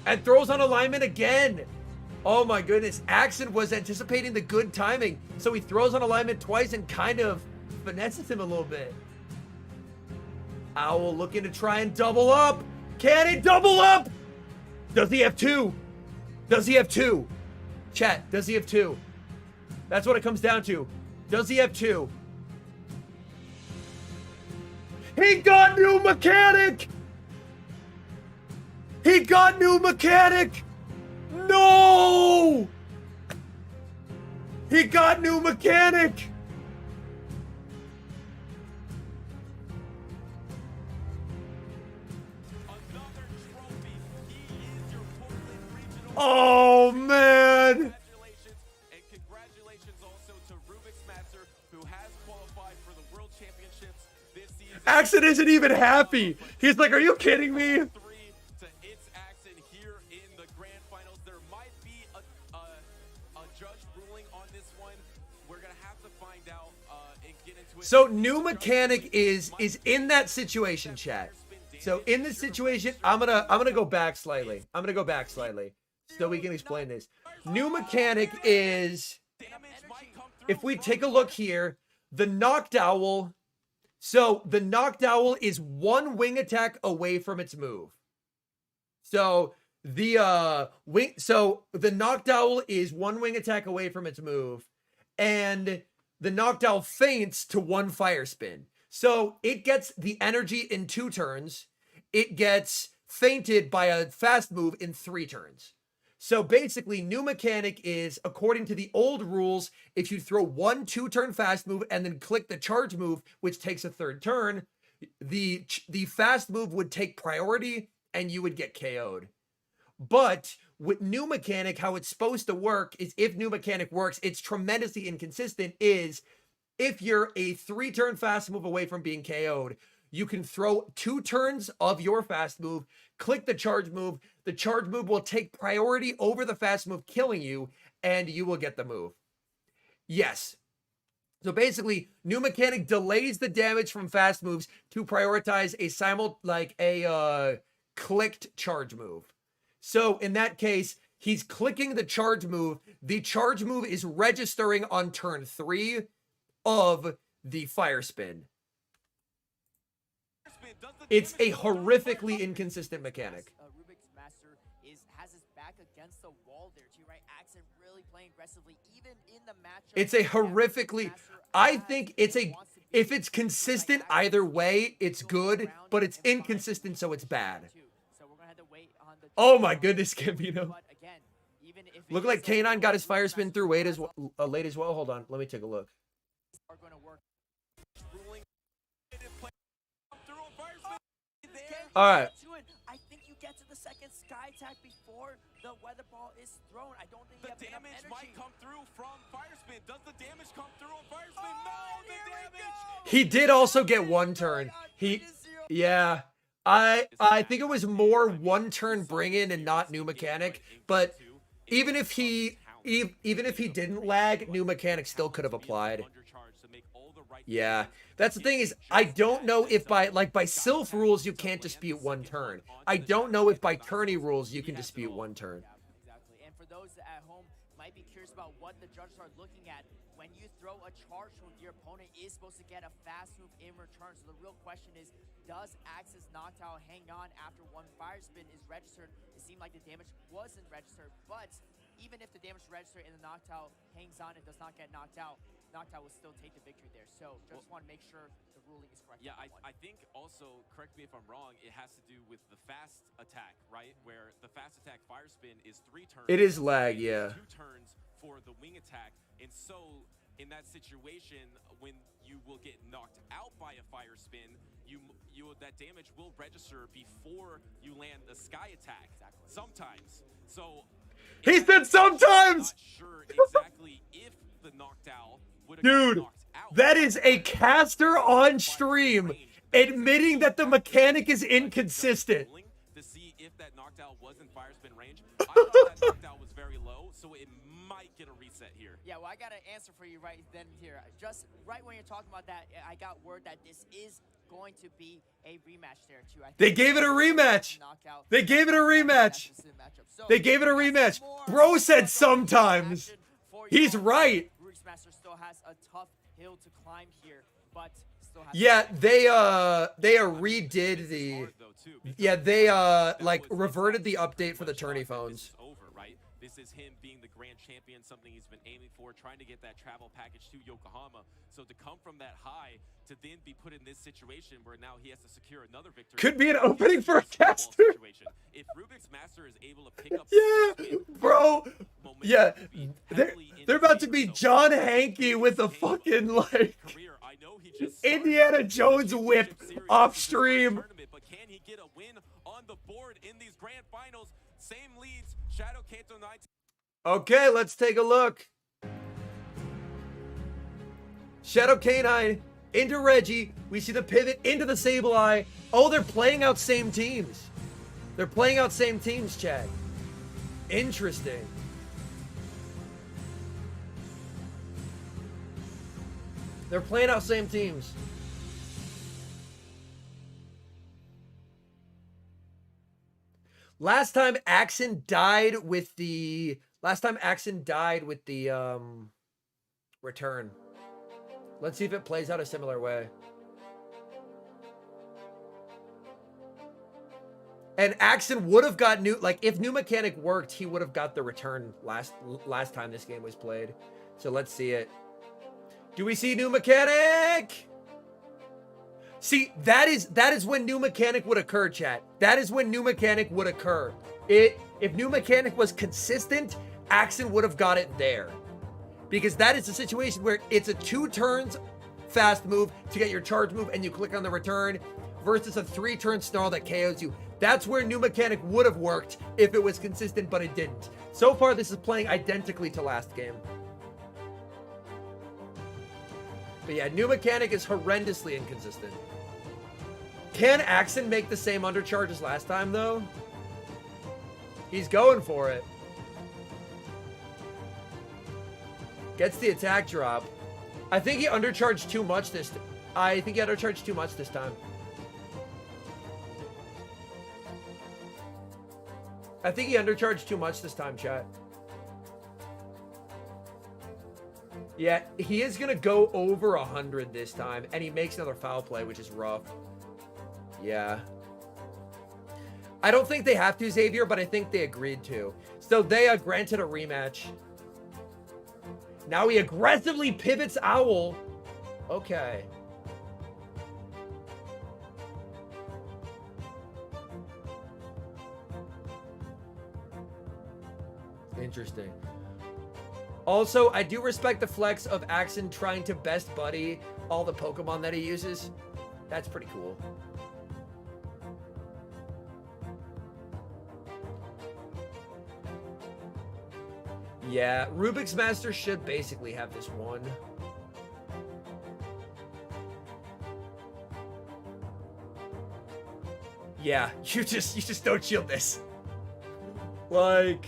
and throws on alignment again. Oh my goodness. Axen was anticipating the good timing. So he throws on alignment twice and kind of finesses him a little bit. Owl looking to try and double up. Can he double up? Does he have two? Does he have two? Chat, does he have two? That's what it comes down to. Does he have two? He got new mechanic! He got new mechanic! No! He got new mechanic! Another trophy. He is your Portland Regional. Oh, man! Congratulations, and congratulations also to Rubik's Master, who has qualified for the World Championships this season. Axen isn't even happy. He's like, are you kidding me? 3 to It's Axen here in the grand finals. There might be a judge ruling on this one. We're gonna have to find out and get into it. So new mechanic is in that situation, chat. So in this situation, I'm gonna go back slightly. I'm gonna go back slightly so we can explain this. New mechanic is, if we take a look here, the Knocked Owl. So the Knocked Owl is one wing attack away from its move. So the Knocked Owl is one wing attack away from its move, and the Knocked Owl feints to one fire spin. So it gets the energy in 2 turns. It gets feinted by a fast move in 3 turns. So basically, new mechanic is, according to the old rules, if you throw one 2-turn fast move and then click the charge move, which takes a 3rd turn, the fast move would take priority and you would get KO'd. But with new mechanic, how it's supposed to work is, if new mechanic works, it's tremendously inconsistent, is if you're a 3-turn fast move away from being KO'd, you can throw 2 turns of your fast move, click the charge move. The charge move will take priority over the fast move, killing you, and you will get the move. Yes. So basically, new mechanic delays the damage from fast moves to prioritize a clicked charge move. So in that case, he's clicking the charge move. The charge move is registering on turn 3 of the fire spin. It's a horrifically inconsistent mechanic. Rubik's Master has his back against the wall there too, right? Axen really playing aggressively, even in the matchup. It's a horrifically, I think it's a, if it's consistent either way, it's good, but it's inconsistent, so it's bad. Oh my goodness, Gambino. Look like K9 got his fire spin through late as well. Hold on, let me take a look. All right. I think you get to the second sky attack before the weather ball is thrown. I don't think the damage might come through from fire spin. Does the damage come through on fire spin? No, the damage. He did also get 1 turn. Yeah. I think it was more one turn bring in and not new mechanic, but even if he didn't lag, new mechanic still could have applied. Yeah, that's the thing is, I don't know if by Sylph rules you can't dispute one turn. I don't know if by tourney rules you can dispute one turn. Yeah, exactly. And for those at home might be curious about what the judges are looking at, when you throw a charge move, your opponent is supposed to get a fast move in return. So the real question is, does Axe's Noctowl hang on after one fire spin is registered? It seemed like the damage wasn't registered, but even if the damage registered and the Noctowl hangs on and does not get knocked out, Noctowl will still take the victory there. So just want to make sure the ruling is correct. Yeah, I think also, correct me if I'm wrong, it has to do with the fast attack, right? Where the fast attack fire spin is 3 turns. It is lag, yeah. 2 turns for the wing attack. And so in that situation, when you will get knocked out by a fire spin, that damage will register before you land the sky attack. Exactly. Sometimes. So He said sometimes. not sure exactly if the Noctowl would have Dude, knocked out. that is a caster on stream admitting that the mechanic is inconsistent. To see if that Noctowl was in fire spin range. I thought that Noctowl was very low, so it might get a reset here. Yeah, well, I got an answer for you right then here. Just right when you're talking about that, I got word that this is going to be a rematch there too. They gave it a rematch. They gave it a rematch. They gave it a rematch. Bro said sometimes. He's right. Rubik's Master still has a tough hill to climb here, but still has Yeah, they redid the. Yeah, they like reverted the update for the tourney phones. This is him being the grand champion, something he's been aiming for, trying to get that travel package to Yokohama. So to come from that high, to then be put in this situation where now he has to secure another victory. Could be an opening for a caster. If Rubik's Master is able to pick up Yeah, bro. Yeah, they're about to be John Hankey with a fucking like Indiana Jones whip off stream. But can he get a win on the board in these grand finals? Same leads, Shadow Kanto 19. Okay, let's take a look. Shadow Canine into Reggie. We see the pivot into the Sableye. Oh, they're playing out same teams. They're playing out same teams, Chad. Interesting. They're playing out same teams. Last time Axen died with the return. Let's see if it plays out a similar way. And Axen would have got new, like if new mechanic worked, he would have got the return last time this game was played. So let's see it. Do we see new mechanic? See, that is when new mechanic would occur, chat. That is when new mechanic would occur. If new mechanic was consistent, Axen would have got it there. Because that is a situation where it's a 2 turns fast move to get your charge move and you click on the return versus a 3-turn snarl that KOs you. That's where new mechanic would have worked if it was consistent, but it didn't. So far, this is playing identically to last game. But yeah, new mechanic is horrendously inconsistent. Can Axen make the same undercharge as last time, though? He's going for it. Gets the attack drop. I think he undercharged too much this time. I think he undercharged too much this time. I think he undercharged too much this time, chat. Yeah, he is going to go over 100 this time, and he makes another foul play, which is rough. Yeah. I don't think they have to, Xavier, but I think they agreed to. So they granted a rematch. Now he aggressively pivots Owl. Okay. Interesting. Also, I do respect the flex of Axen trying to best buddy all the Pokemon that he uses. That's pretty cool. Yeah, Rubik's Master should basically have this one. Yeah, you just don't shield this. Like,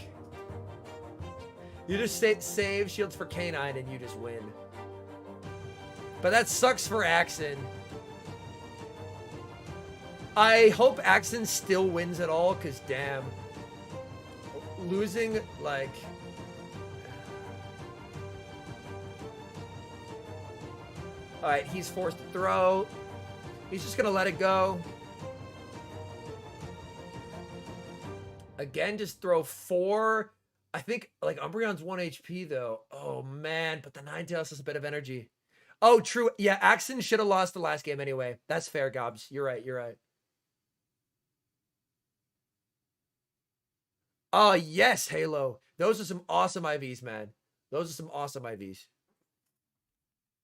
you just save shields for K9 and you just win. But that sucks for Axon. I hope Axon still wins it all, because damn. Losing, like... Alright, he's forced to throw. He's just going to let it go. Again, just throw 4. I think, like, Umbreon's 1 HP, though. Oh, man. But the Ninetales has a bit of energy. Oh, true. Yeah, Axon should have lost the last game anyway. That's fair, Gobs. You're right. You're right. Oh, yes, Halo. Those are some awesome IVs, man. Those are some awesome IVs.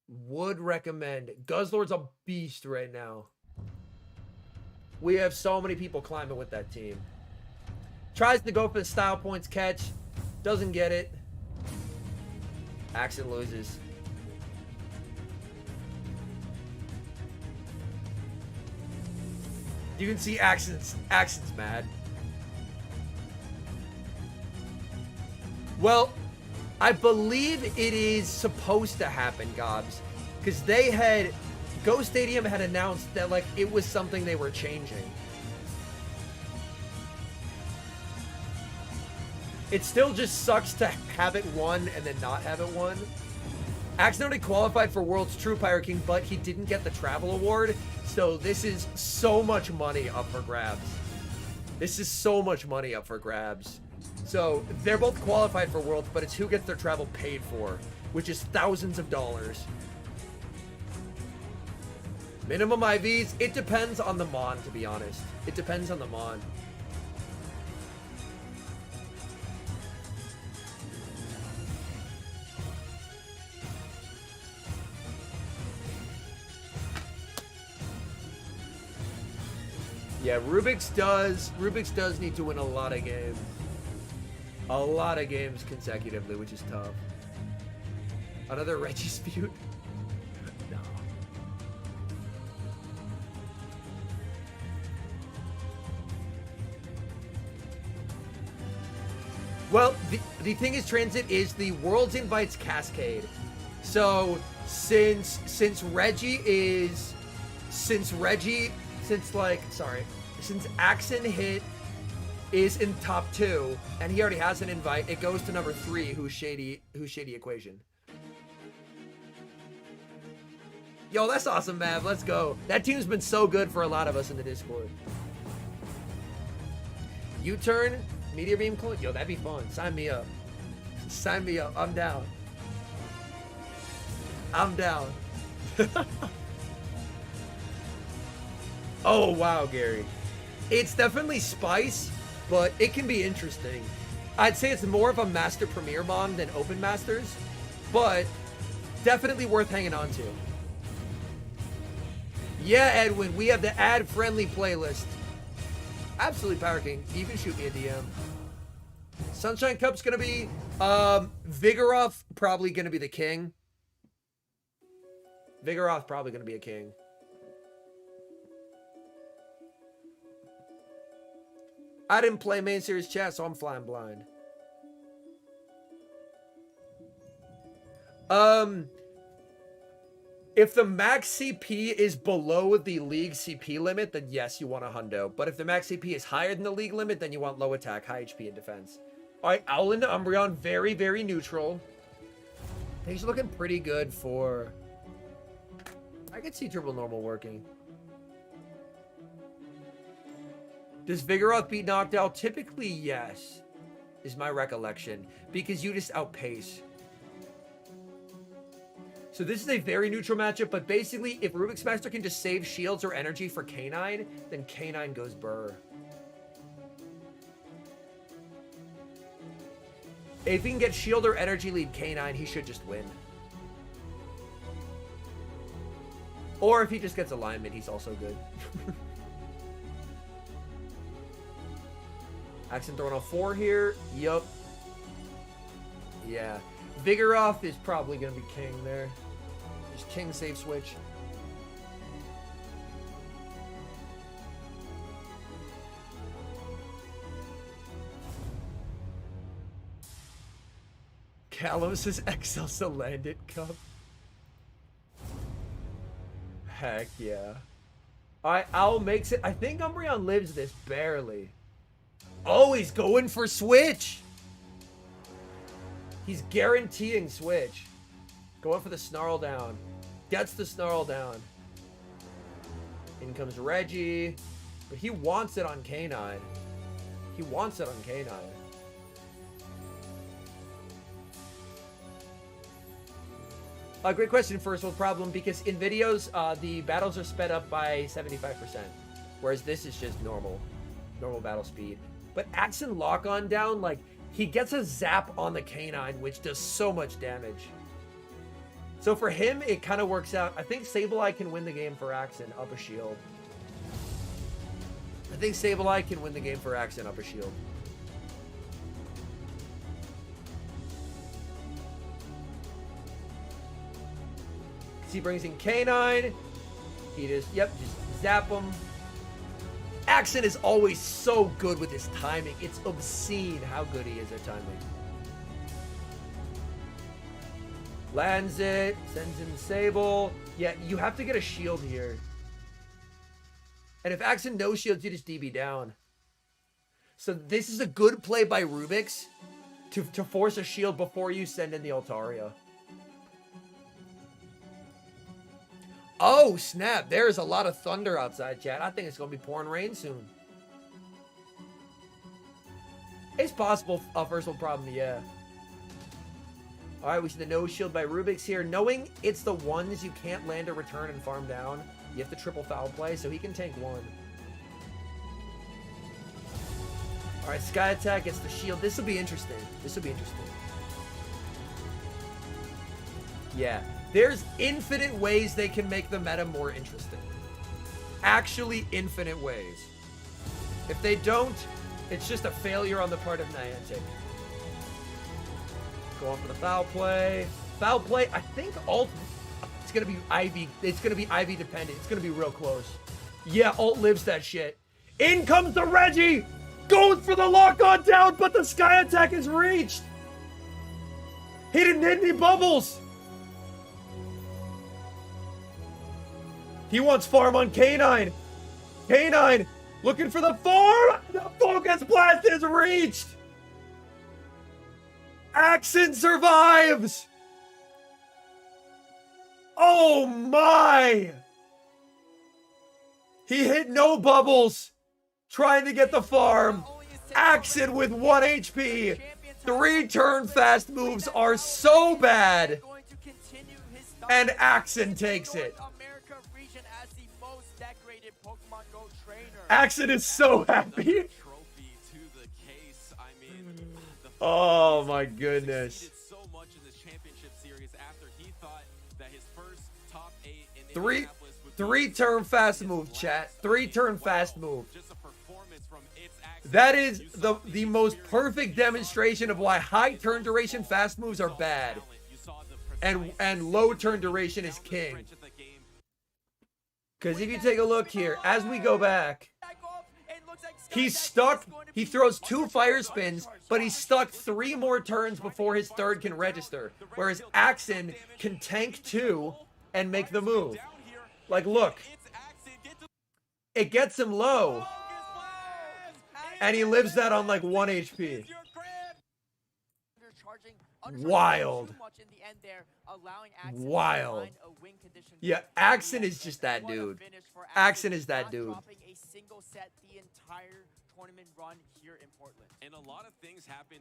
Would recommend. Guzzlord's a beast right now. We have so many people climbing with that team. Tries to go for the style points catch. Doesn't get it. Axon loses. You can see Axon's mad. Well, I believe it is supposed to happen, Gobs. Because Go Stadium had announced that, like, it was something they were changing. It still just sucks to have it won and then not have it won. Axon already qualified for World's True Pirate King, but he didn't get the travel award. So this is so much money up for grabs. This is so much money up for grabs. So they're both qualified for Worlds, but it's who gets their travel paid for, which is thousands of dollars. Minimum IVs, it depends on the Mon, to be honest. It depends on the Mon. Yeah, Rubik's does need to win a lot of games. A lot of games consecutively, which is tough. Another Regispute? No. Well, the thing is, Transit, is the Worlds Invites Cascade. So since Axon hit is in top 2 and he already has an invite, it goes to number 3, who's Shady Equation. Yo, that's awesome, Mav. Let's go. That team's been so good for a lot of us in the Discord. U-turn, Meteor Beam clone. Yo, that'd be fun. Sign me up. Sign me up. I'm down. I'm down. Oh, wow, Gary. It's definitely spice, but it can be interesting. I'd say it's more of a Master Premier Mon than Open Masters, but definitely worth hanging on to. Yeah, Edwin, we have the ad-friendly playlist. Absolutely, Power King. You can shoot me a DM. Sunshine Cup's gonna be Vigoroth, probably gonna be the king. Vigoroth probably gonna be a king. I didn't play main series chat, so I'm flying blind. If the max CP is below the league CP limit, then yes, you want a hundo. But if the max CP is higher than the league limit, then you want low attack, high HP, and defense. Alright, Owl into Umbreon, very, very neutral. Things are looking pretty good for... I could see triple normal working. Does Vigoroth beat Noctowl? Typically, yes, is my recollection, because you just outpace. So this is a very neutral matchup, but basically, if Rubik's Master can just save shields or energy for K9, then K9 goes burr. If he can get shield or energy lead K9, he should just win. Or if he just gets alignment, he's also good. Axon throwing a 4 here. Yup. Yeah. Vigoroth is probably going to be king there. Just king save switch. Callum says Excelsa Landed Cup. Heck yeah. Alright, Owl makes it. I think Umbreon lives this barely. Oh, he's going for Switch. He's guaranteeing Switch. Going for the Snarl down. Gets the Snarl down. In comes Reggie. But he wants it on K9. He wants it on K9. Great question, First World Problem, because in videos, the battles are sped up by 75%, whereas this is just normal battle speed. But Axon lock-on down, like, he gets a zap on the K9, which does so much damage. So for him, it kind of works out. I think Sableye can win the game for Axon, up a shield. I think Sableye can win the game for Axon, up a shield. He brings in K9. He just zap him. Axon is always so good with his timing. It's obscene how good he is at timing. Lands it. Sends in Sable. Yeah, you have to get a shield here. And if Axon no shields, you just DB down. So this is a good play by Rubik's to force a shield before you send in the Altaria. Oh, snap. There's a lot of thunder outside, chat. I think it's going to be pouring rain soon. It's possible. First world problem, yeah. All right, we see the no shield by Rubik's here. Knowing it's the ones you can't land a return and farm down, you have to triple foul play, so he can tank one. All right, Sky Attack gets the shield. This will be interesting. This will be interesting. Yeah. There's infinite ways they can make the meta more interesting. Actually, infinite ways. If they don't, it's just a failure on the part of Niantic. Going for the foul play. Foul play, I think Alt... It's going to be Ivy. It's going to be Ivy dependent. It's going to be real close. Yeah, Alt lives that shit. In comes the Reggie! Goes for the lock-on down, but the Sky Attack is reached! He didn't hit any bubbles! He wants farm on K9. K9 looking for the farm. The Focus Blast is reached. Axon survives. Oh my. He hit no bubbles trying to get the farm. Axon with 1 HP. 3 turn fast moves are so bad. And Axon takes it. Axon is so happy. Oh my goodness. Three turn fast move, chat. 3 turn fast move. That is the most perfect demonstration of why high turn duration fast moves are bad. And low turn duration is king. Because if you take a look here, as we go back, he's stuck. He throws 2 fire spins, but he's stuck 3 more turns before his third can register. Whereas Axon can tank 2 and make the move. Like, look. It gets him low. And he lives that on like 1 HP. Wild. Wild. Yeah, Axon is just that dude. Axon is that dude.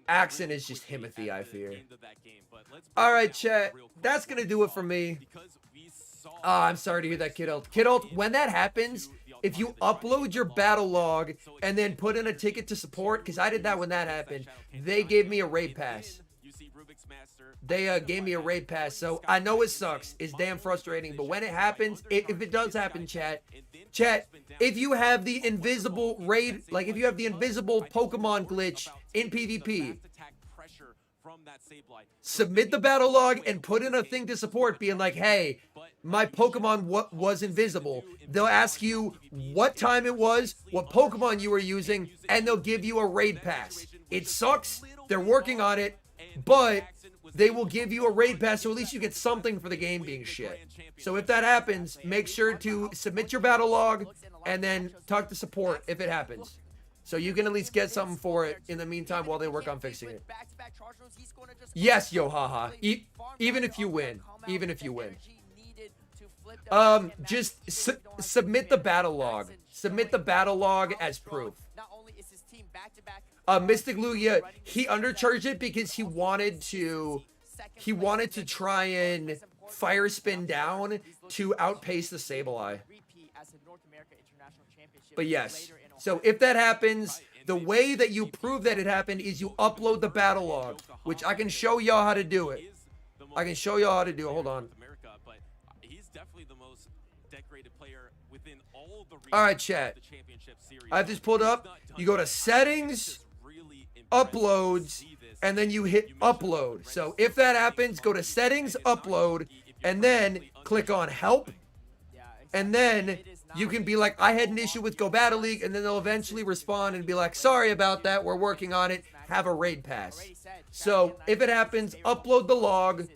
Axon is just Himothy, I fear. Alright, chat. That's gonna do it for me. Oh, I'm sorry to hear that, Kidult. Kidult, when that happens, if you upload your battle log and then put in a ticket to support, because I did that when that happened, they gave me a raid pass. They gave me a raid pass, so I know it sucks. It's damn frustrating, but when it happens, if it does happen, chat, if you have the invisible raid, like if you have the invisible Pokemon glitch in PvP, submit the battle log and put in a thing to support being like, hey, my Pokemon was invisible. They'll ask you what time it was, what Pokemon you were using, and they'll give you a raid pass. It sucks. They're working on it, but they will give you a raid pass, so at least you get something for the game being shit. So if that happens, make sure to submit your battle log and then talk to support if it happens. So you can at least get something for it in the meantime while they work on fixing it. Yes, Yohaha. Even if you win. Even if you win. Just submit the battle log. Submit the battle log as proof. Mystic Lugia, he undercharged it because he wanted to try and fire spin down to outpace the Sableye. But yes, so if that happens, the way that you prove that it happened is you upload the battle log, which I can show y'all how to do it. I can show y'all how to do it. Hold on. All right, chat. I have this pulled up. You go to settings, uploads, and then you hit upload. So if that happens, go to settings, upload, and then click on help. And then you can be like, I had an issue with Go Battle League, and then they'll eventually respond and be like, sorry about that, we're working on it, have a raid pass. So if it happens, upload the log,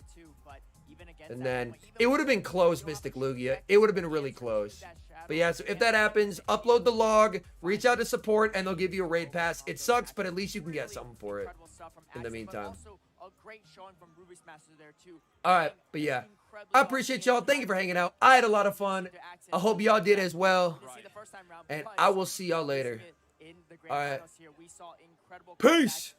and then it would have been close, Mystic Lugia. It would have been really close. But yeah, so if that happens, upload the log, reach out to support, and they'll give you a raid pass. It sucks, but at least you can get something for it in the meantime. Alright, but yeah. I appreciate y'all. Thank you for hanging out. I had a lot of fun. I hope y'all did as well. And I will see y'all later. Alright. Peace!